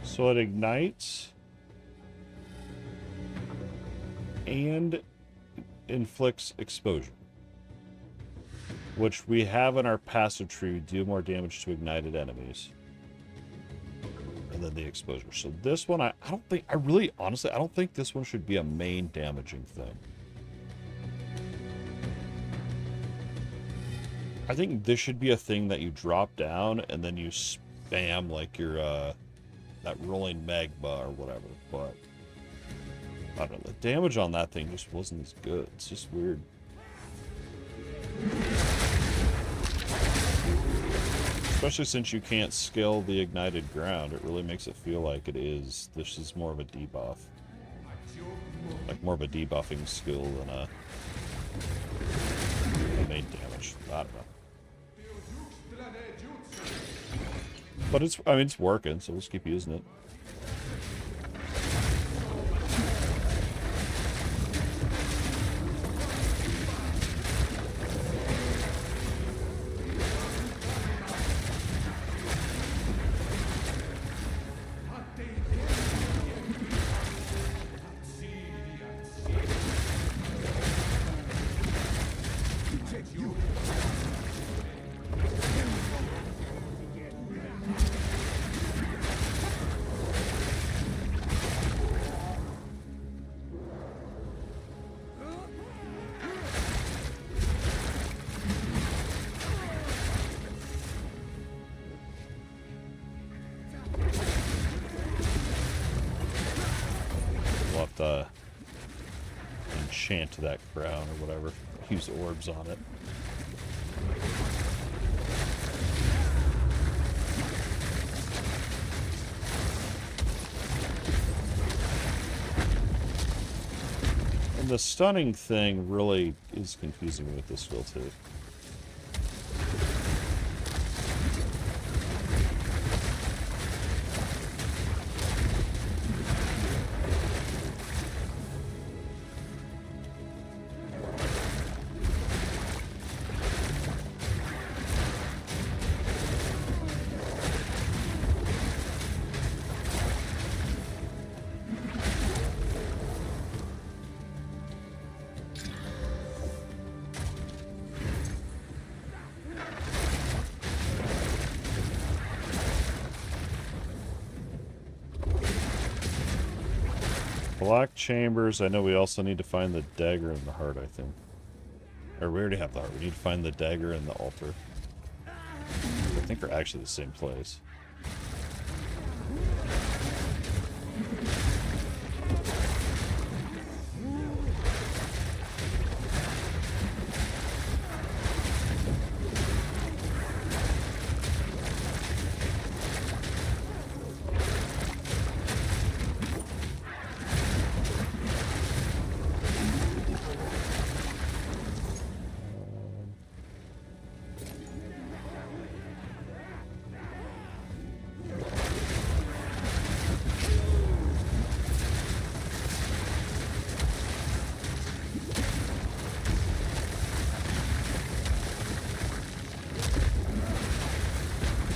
So it ignites and inflicts exposure, which we have in our passive tree. Do more damage to ignited enemies, and then the exposure. So this one, I don't think, I really, honestly, I don't think this one should be a main damaging thing. I think this should be a thing that you drop down and then you spam like your that rolling magma or whatever, but I don't know, the damage on that thing just wasn't as good. It's just weird. Especially since you can't scale the ignited ground, it really makes it feel like this is more of a debuff. Like more of a debuffing skill than a main damage. I don't know. But I mean, it's working, so let's keep using it. We'll have to enchant that crown or whatever. Use orbs on it. And the stunning thing really is confusing me with this skill too. Black chambers. I know we also need to find the dagger and the heart, I think. Or we already have the heart. We need to find the dagger and the altar. I think they're actually the same place.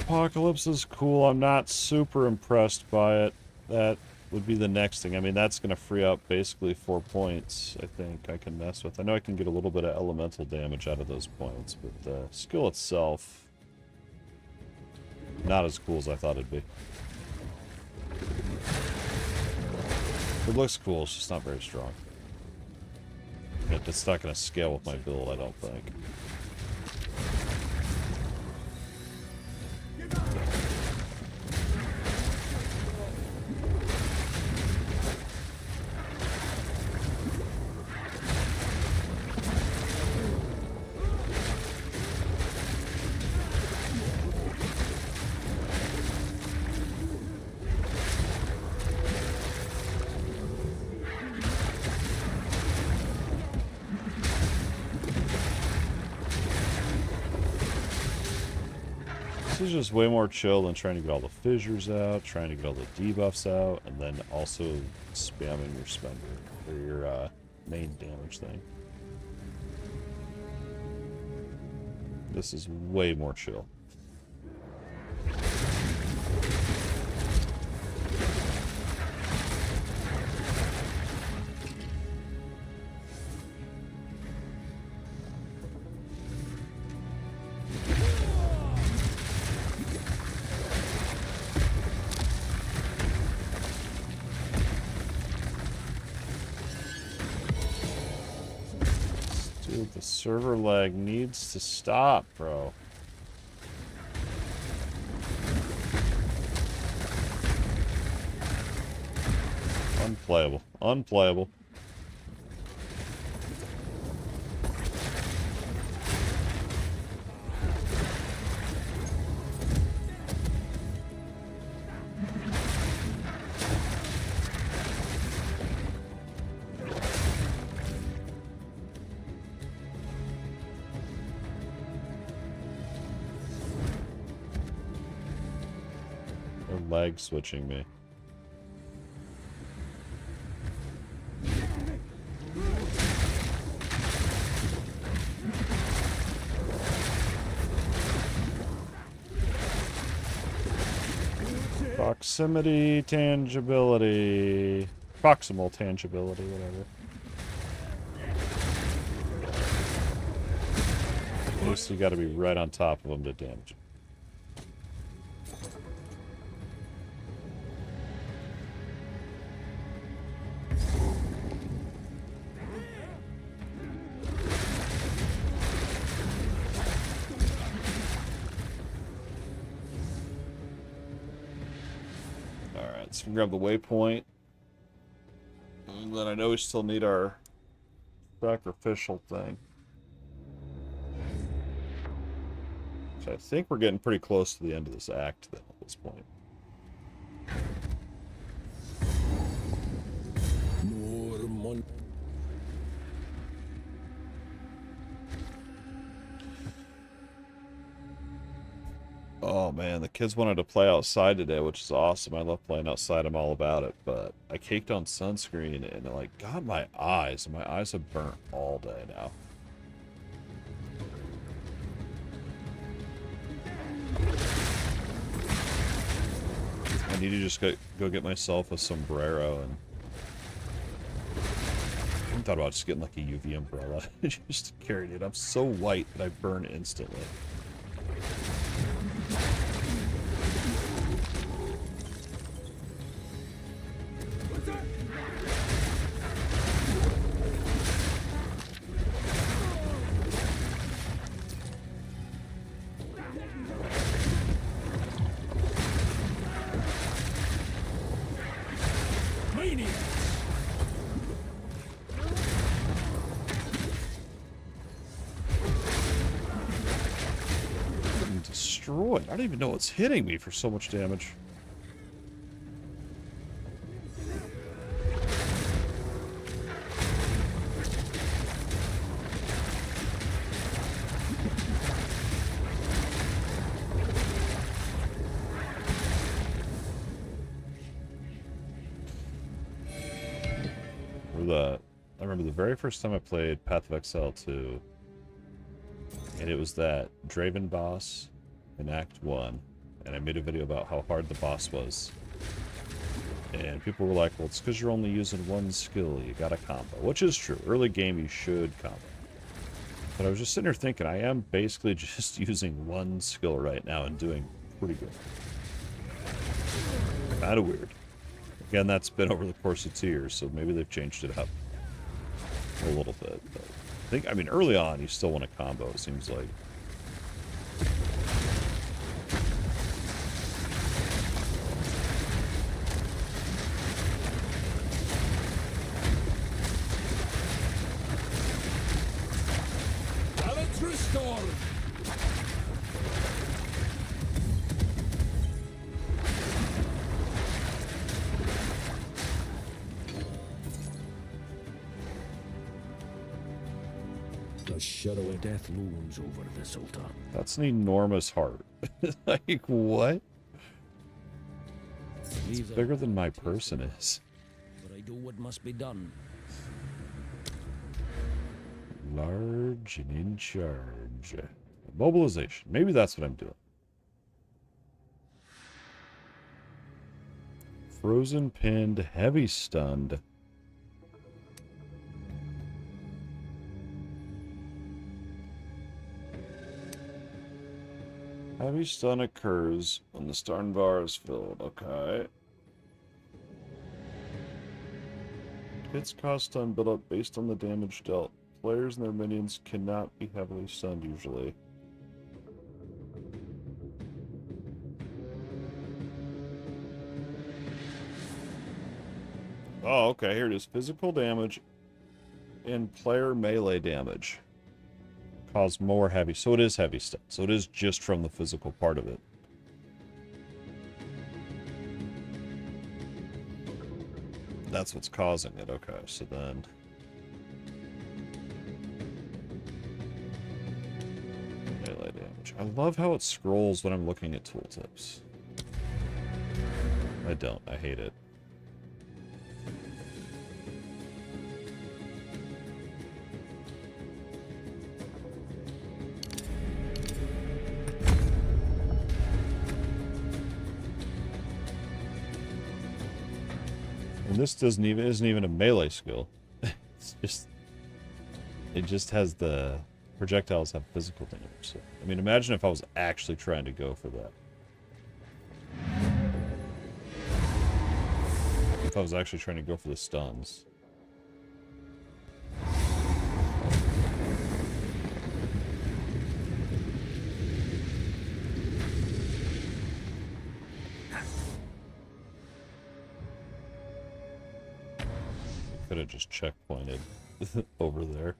Apocalypse is cool. I'm not super impressed by it. That would be the next thing. I mean, that's going to free up basically 4 points, I think I can mess with. I know I can get a little bit of elemental damage out of those points, but the skill itself, not as cool as I thought it'd be. It looks cool, it's just not very strong. It's not going to scale with my build, I don't think. This is just way more chill than trying to get all the fissures out, trying to get all the debuffs out, and then also spamming your spender, or your main damage thing. This is way more chill. Dude, the server lag needs to stop, bro. Unplayable. Unplayable. They're lag switching me. Proximity, tangibility, proximal tangibility, whatever. Basically got to be right on top of them to damage. Alright, so we grab the waypoint. And then I know we still need our sacrificial thing. So I think we're getting pretty close to the end of this act then at this point. More money. Oh man, the kids wanted to play outside today, which is awesome. I love playing outside. I'm all about it. But I caked on sunscreen and it like got my eyes. And my eyes have burnt all day now. I need to just go get myself a sombrero and I thought about just getting like a UV umbrella. Just carried it. I'm so white that I burn instantly. Destroyed. I don't even know what's hitting me for so much damage. I remember the very first time I played Path of Exile 2, and it was that Draven boss in Act 1, and I made a video about how hard the boss was. And people were like, well, it's because you're only using one skill, you gotta combo. Which is true. Early game, you should combo. But I was just sitting here thinking, I am basically just using one skill right now and doing pretty good. Kinda weird. Again, that's been over the course of 2 years, so maybe they've changed it up a little bit. But I mean, early on, you still want to combo, it seems like. Balance restored. The shadow of death looms over this altar. That's an enormous heart. Like, what? It's bigger than my person is. But I do what must be done. Large and in charge. Mobilization. Maybe that's what I'm doing. Frozen, pinned, heavy stunned. Heavy stun occurs when the stun bar is filled. Okay. Hits cause stun build up based on the damage dealt. Players and their minions cannot be heavily stunned usually. Oh, okay. Here it is. Physical damage and player melee damage cause more heavy. So it is heavy stun. So it is just from the physical part of it. That's what's causing it. Okay, so then melee damage. I love how it scrolls when I'm looking at tooltips. I don't. I hate it. And this isn't even a melee skill. It just has the Projectiles have physical damage. So, I mean, imagine if I was actually trying to go for that. If I was actually trying to go for the stuns. Could have just checkpointed over there.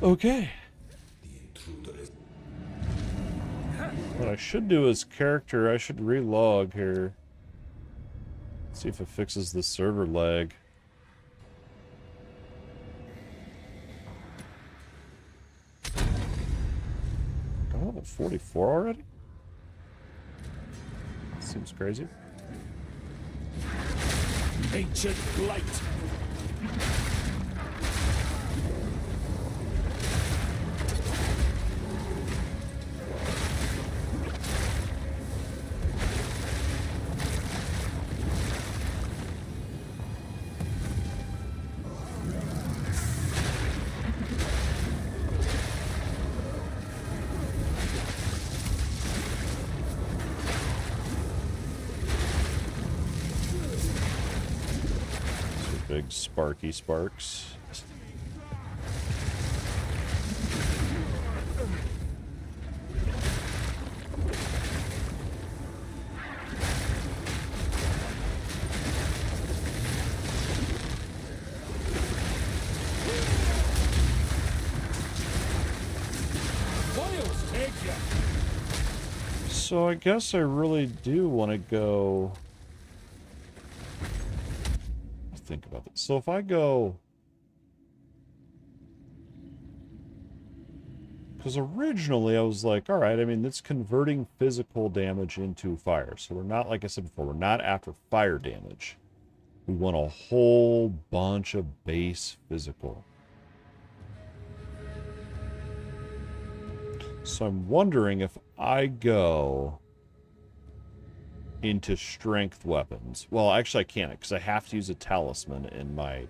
Okay. What I should do is character, I should relog here. See if it fixes the server lag. I'm level 44 already? Seems crazy. Ancient blight. Big sparky sparks. So I guess I really do want to go... think about it. So if I go... Because originally I was like, alright, I mean, it's converting physical damage into fire. So we're not, like I said before, we're not after fire damage. We want a whole bunch of base physical. So I'm wondering if I go into strength weapons. Well, actually I can't, because I have to use a talisman in my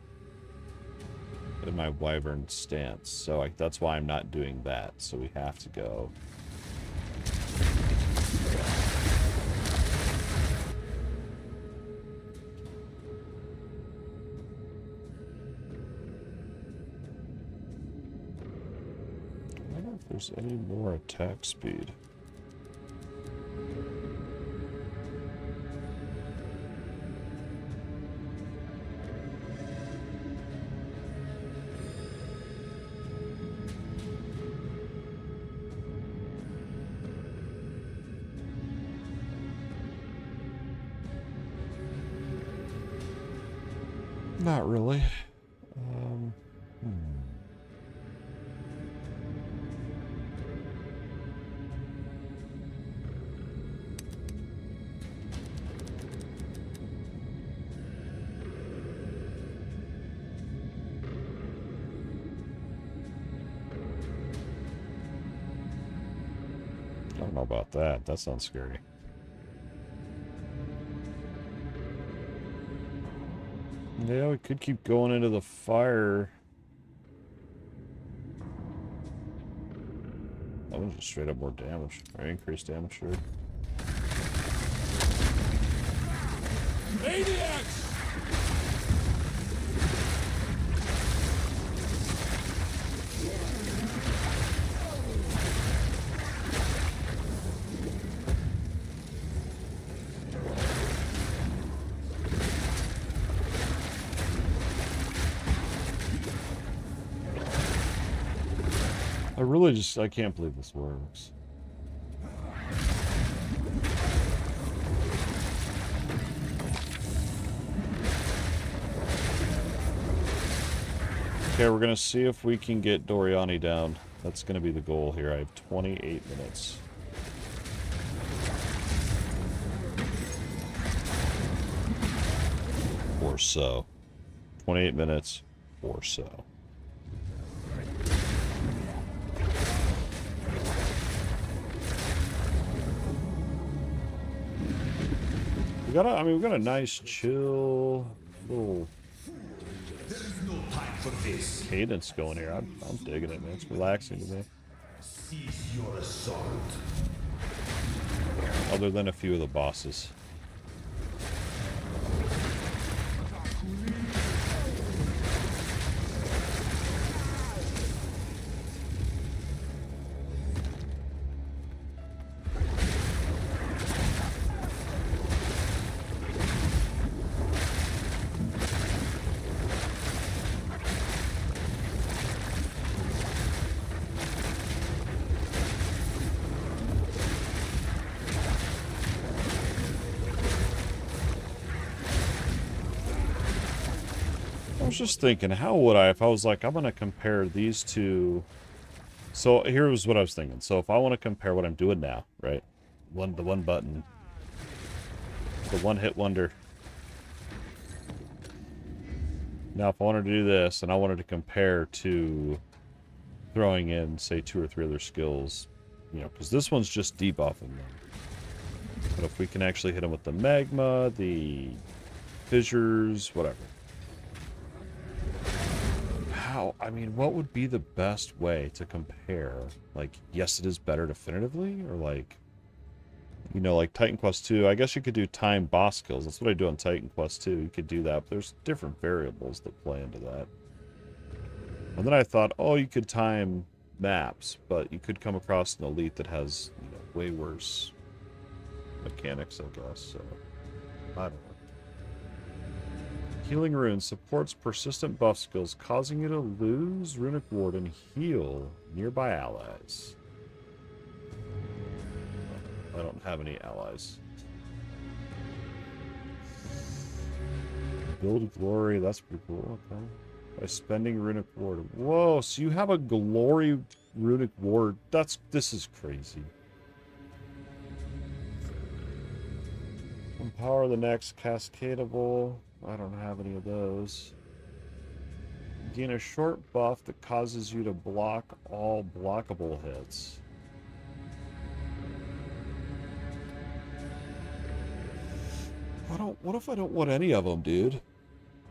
wyvern stance. So that's why I'm not doing that. So we have to go. I wonder if there's any more attack speed. Not really. I don't know about that. That sounds scary. Yeah, we could keep going into the fire. That was just straight up more damage. Or increased damage, sure. Maniacs! I can't believe this works. Okay, we're gonna see if we can get Doriani down. That's gonna be the goal here. I have 28 minutes. Or so. 28 minutes or so. We got a nice chill little for this. cadence going here. I'm digging it, man. It's relaxing to me. Cease your assault. Other than a few of the bosses. I was just thinking, how would I, if I was like, I'm going to compare these two. So here's what I was thinking. So if I want to compare what I'm doing now, right? The one button. The one hit wonder. Now if I wanted to do this and I wanted to compare to throwing in, say, 2 or 3 other skills, you know, because this one's just debuffing them. But if we can actually hit them with the magma, the fissures, whatever. I mean, what would be the best way to compare? Like, yes, it is better definitively, or like, you know, like Titan Quest 2, I guess you could do time boss kills. That's what I do on Titan Quest 2. You could do that, but there's different variables that play into that. And then I thought, oh, you could time maps, but you could come across an elite that has, you know, way worse mechanics, I guess. So, I don't know. Healing Rune supports persistent buff skills, causing you to lose Runic Ward and heal nearby allies. I don't have any allies. Build Glory, that's pretty cool. Okay. By spending Runic Ward. Whoa, so you have a Glory Runic Ward. This is crazy. Empower the next cascadable. I don't have any of those. Gain a short buff that causes you to block all blockable hits. What if I don't want any of them, dude?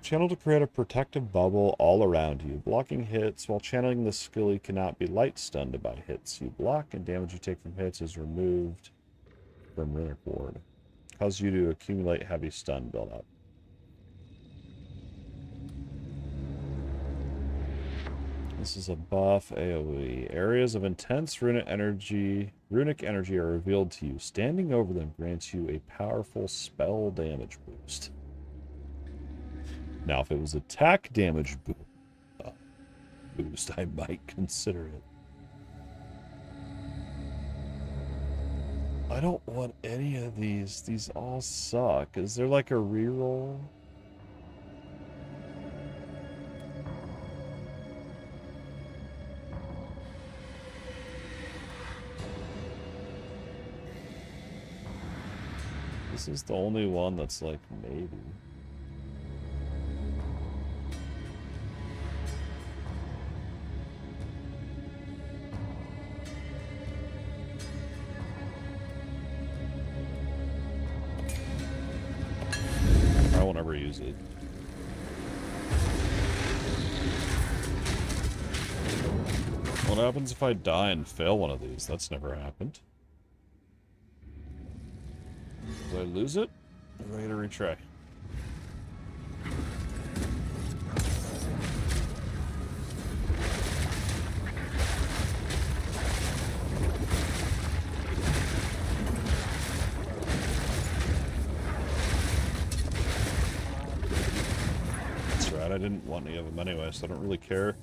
Channel to create a protective bubble all around you. Blocking hits while channeling the skill you cannot be light stunned by hits you block, and damage you take from hits is removed from Runic Ward. Cause you to accumulate heavy stun buildup. This is a buff AoE. Areas of intense runic energy are revealed to you. Standing over them grants you a powerful spell damage boost. Now, if it was attack damage boost, I might consider it. I don't want any of these. These all suck. Is there like a reroll? This is the only one that's like, maybe. I won't ever use it. What happens if I die and fail one of these? That's never happened. Do I lose it? Or do I get to retry? That's right, I didn't want any of them anyway, so I don't really care.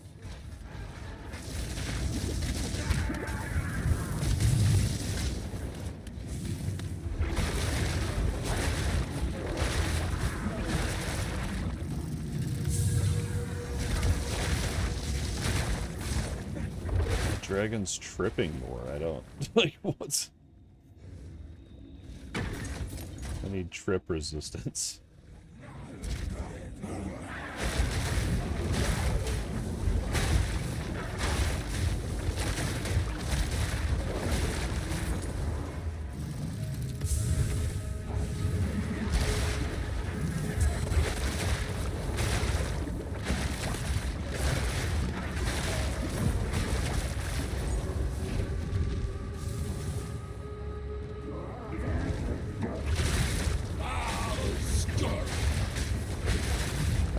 Dragon's tripping more. I don't like what's. I need trip resistance.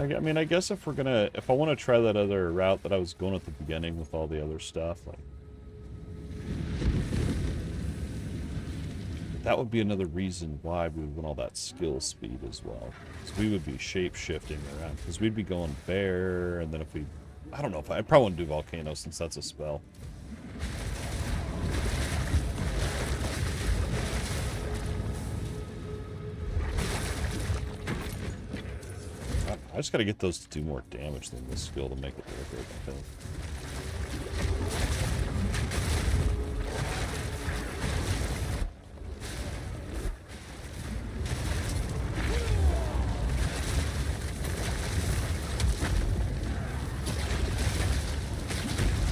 I mean, I guess if I want to try that other route that I was going at the beginning with all the other stuff, like, that would be another reason why we would want all that skill speed as well. Because we would be shape-shifting around. Because we'd be going bear, and then if we... I don't know if I probably wouldn't do volcano since that's a spell. I just gotta get those to do more damage than this skill to make it worth it, I think.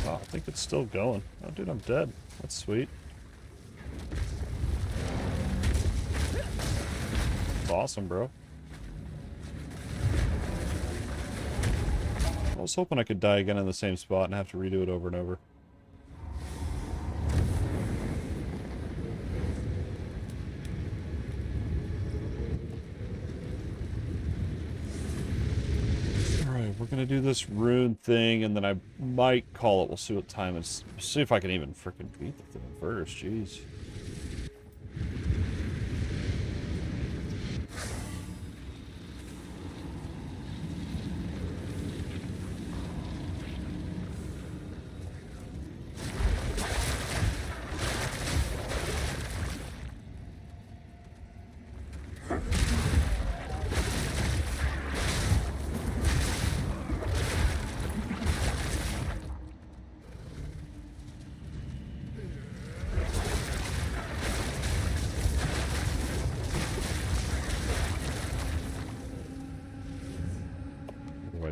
Oh, I think it's still going. Oh, dude, I'm dead. That's sweet. That's awesome, bro. I was hoping I could die again in the same spot and have to redo it over and over. Alright, we're gonna do this rune thing, and then I might call it. We'll see what time it's... See if I can even freaking beat the thing first, jeez.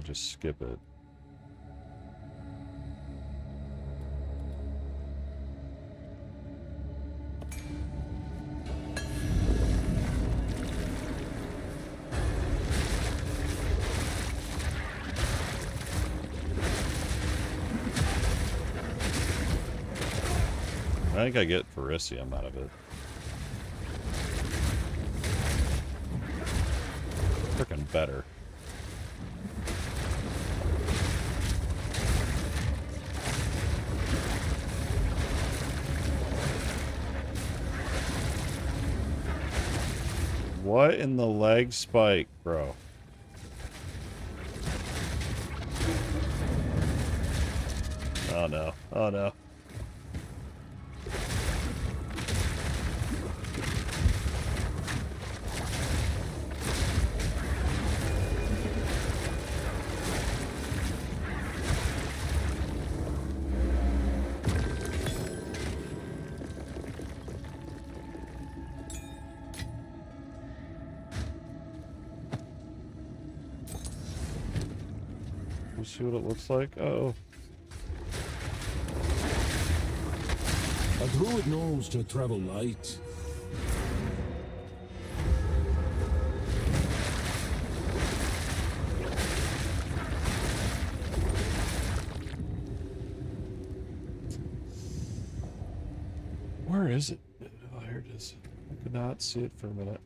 Just skip it. I think I get Verisium out of it. Frickin' better. What in the leg spike, bro? Oh no. Oh no. See what it looks like. Uh-oh. A druid knows to travel light. Where is it? Oh, here it is. I could not see it for a minute.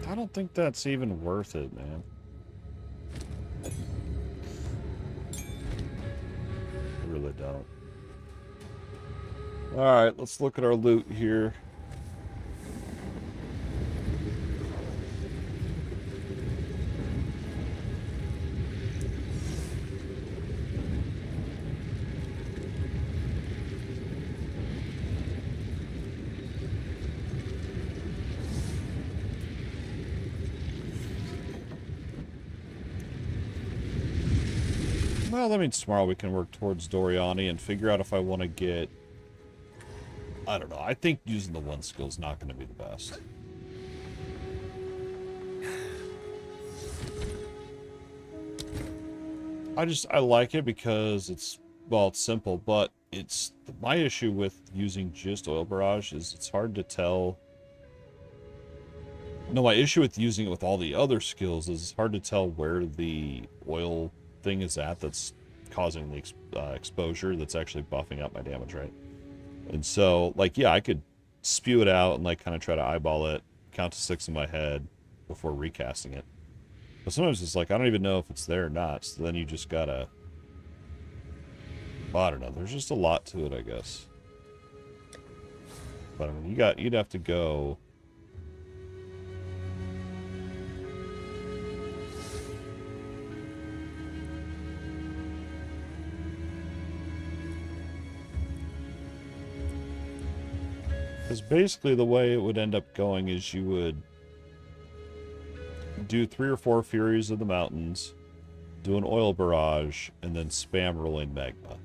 I don't think that's even worth it, man. I really don't. Alright, let's look at our loot here. Well, that means tomorrow we can work towards Doriani and figure out if I want to get... I don't know. I think using the one skill is not going to be the best. I like it because it's, well, it's simple, but it's... My issue with using just Oil Barrage is it's hard to tell... No, my issue with using it with all the other skills is it's hard to tell where the oil thing is at that's causing the exposure that's actually buffing up my damage, right? And so, like, yeah, I could spew it out and, like, kind of try to eyeball it, count to 6 in my head before recasting it. But sometimes it's like, I don't even know if it's there or not, so then you just gotta... Well, I don't know, there's just a lot to it, I guess. But, I mean, you'd have to go... Because basically the way it would end up going is you would do 3 or 4 Furies of the Mountains, do an oil barrage, and then spam rolling magma.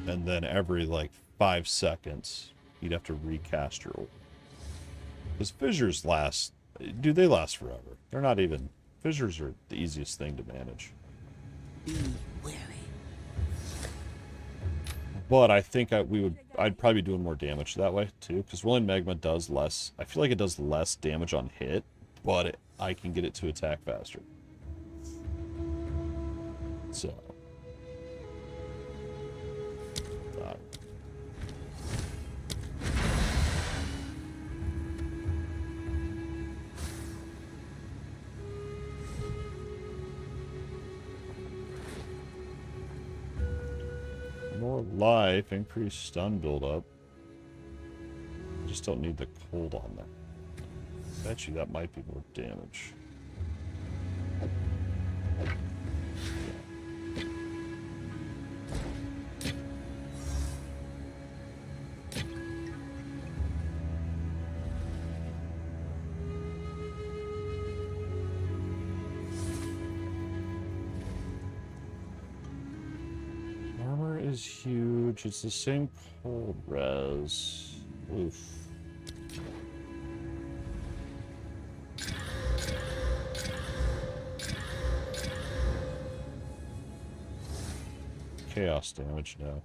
And then every, like, 5 seconds, you'd have to recast your oil. Because fissures last... Dude, they last forever. They're not even... Fissures are the easiest thing to manage. Be wary. But I think I'd probably be doing more damage that way, too. Because rolling magma does less... I feel like it does less damage on hit, but I can get it to attack faster. So... More life, increased stun buildup. Just don't need the cold on that. Bet you that might be more damage. Is huge. It's the same cold res. Oof. Chaos damage now.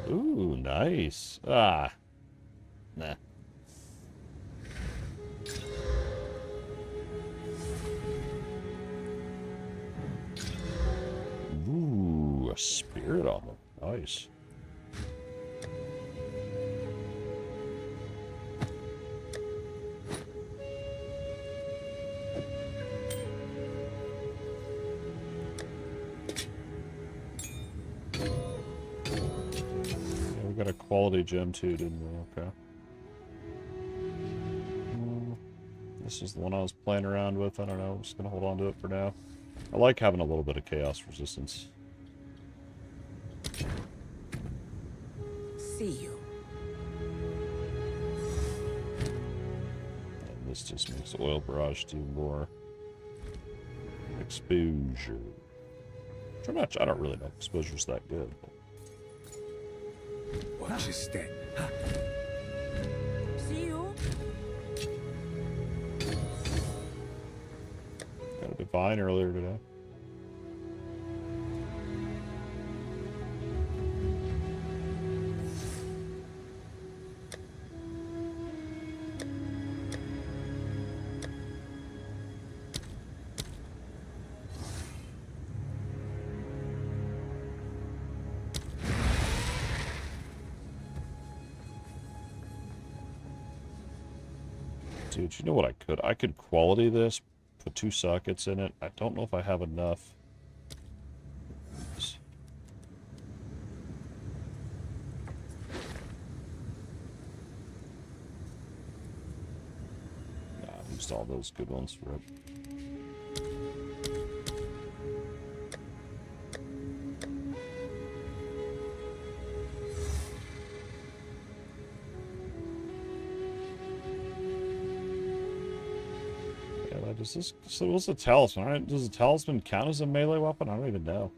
Ooh, nice. Ah. Nah. Ooh, a spirit armor. Nice. Yeah, we got a quality gem too, didn't we? Okay. This is the one I was playing around with. I don't know. I'm just gonna hold on to it for now. I like having a little bit of chaos resistance. See you. And this just makes oil barrage do more exposure. Which I don't really know if exposure's that good. Watch your step. See you. Got a divine earlier today. Dude, you know what I could? I could quality this, put 2 sockets in it. I don't know if I have enough. Nah, I used all those good ones for it. Does this, so what's the talisman? All right, does the talisman count as a melee weapon? I don't even know.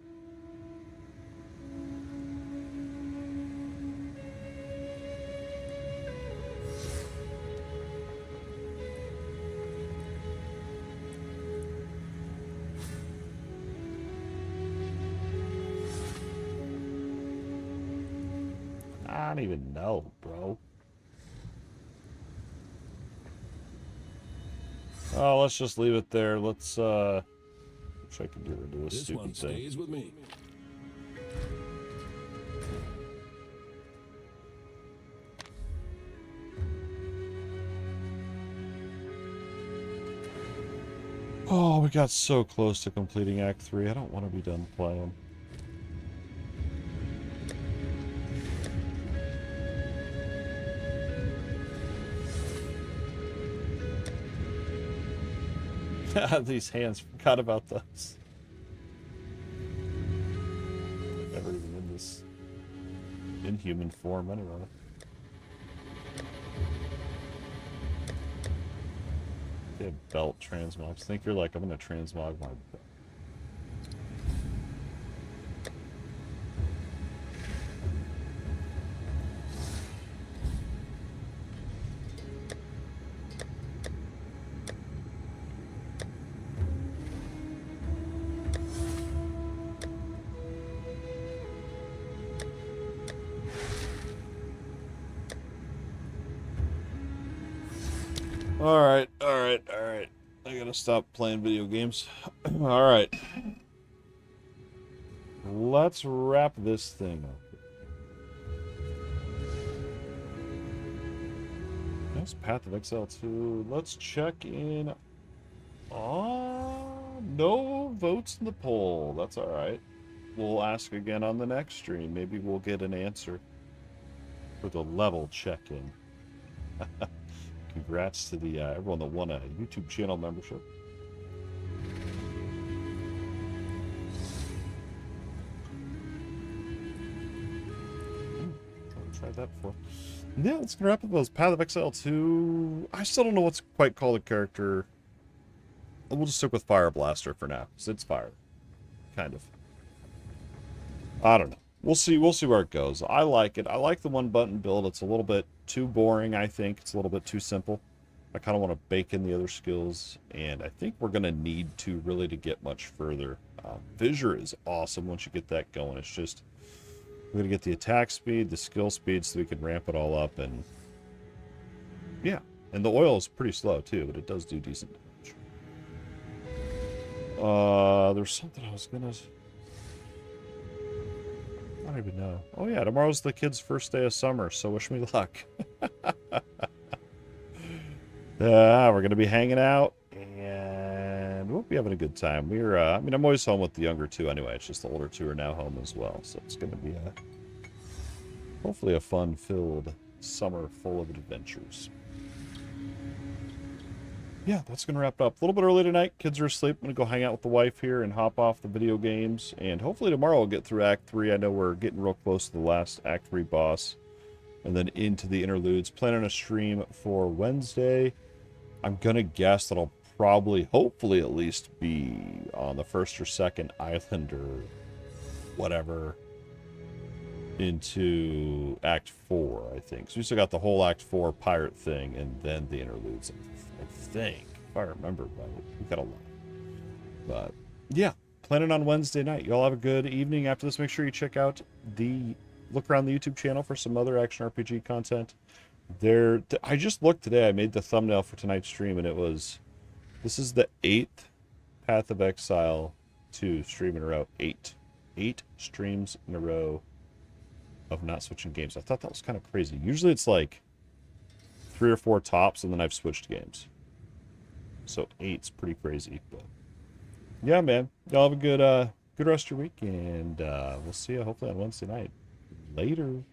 I don't even know, bro. Oh, let's just leave it there. Let's, wish I could get rid of this This stupid one thing. stays with me. Oh, we got so close to completing Act 3. I don't want to be done playing. These hands, forgot about those. Never even in this inhuman form anyway. They have belt transmogs. Think you're like, I'm gonna transmog my belt. Alright. I gotta stop playing video games. Alright. Let's wrap this thing up. That's Path of Exile 2. Let's check in. No votes in the poll. That's alright. We'll ask again on the next stream. Maybe we'll get an answer for the level check-in. Congrats to the everyone that won a YouTube channel membership. Haven't tried that before. Yeah, let's wrap up those Path of Exile 2. I still don't know what's quite called a character. We'll just stick with Fire Blaster for now, because it's fire. Kind of. I don't know. We'll see where it goes. I like it. I like the one button build. It's a little bit too boring, I think. It's a little bit too simple. I kind of want to bake in the other skills, and I think we're going to need to really to get much further. Fissure is awesome once you get that going. It's just, we're going to get the attack speed, the skill speed, so we can ramp it all up, and yeah. And the oil is pretty slow, too, but it does do decent damage. There's something I was going to... I don't even know. Oh yeah, tomorrow's the kids' first day of summer, so wish me luck. We're going to be hanging out, and we'll be having a good time. We're, I mean, I'm always home with the younger two anyway. It's just the older two are now home as well, so it's going to be hopefully a fun-filled summer full of adventures. Yeah, that's going to wrap it up. A little bit early tonight. Kids are asleep. I'm going to go hang out with the wife here and hop off the video games. And hopefully tomorrow we'll get through Act 3. I know we're getting real close to the last Act 3 boss. And then into the interludes. Planning a stream for Wednesday. I'm going to guess that I'll probably, hopefully at least, be on the first or second island or whatever into Act 4, I think. So we still got the whole Act 4 pirate thing and then the interludes, I think, if I remember right. We got a lot. But yeah, planning on Wednesday night. Y'all have a good evening. After this, make sure you check out look around the YouTube channel for some other action RPG content. I just looked today. I made the thumbnail for tonight's stream, and this is the 8th Path of Exile 2 stream in a row. 8 streams in a row of not switching games. I thought that was kind of crazy. Usually it's like 3 or 4 tops, and then I've switched games. So 8's pretty crazy. But yeah, man. Y'all have a good rest of your week, and we'll see you hopefully on Wednesday night. Later.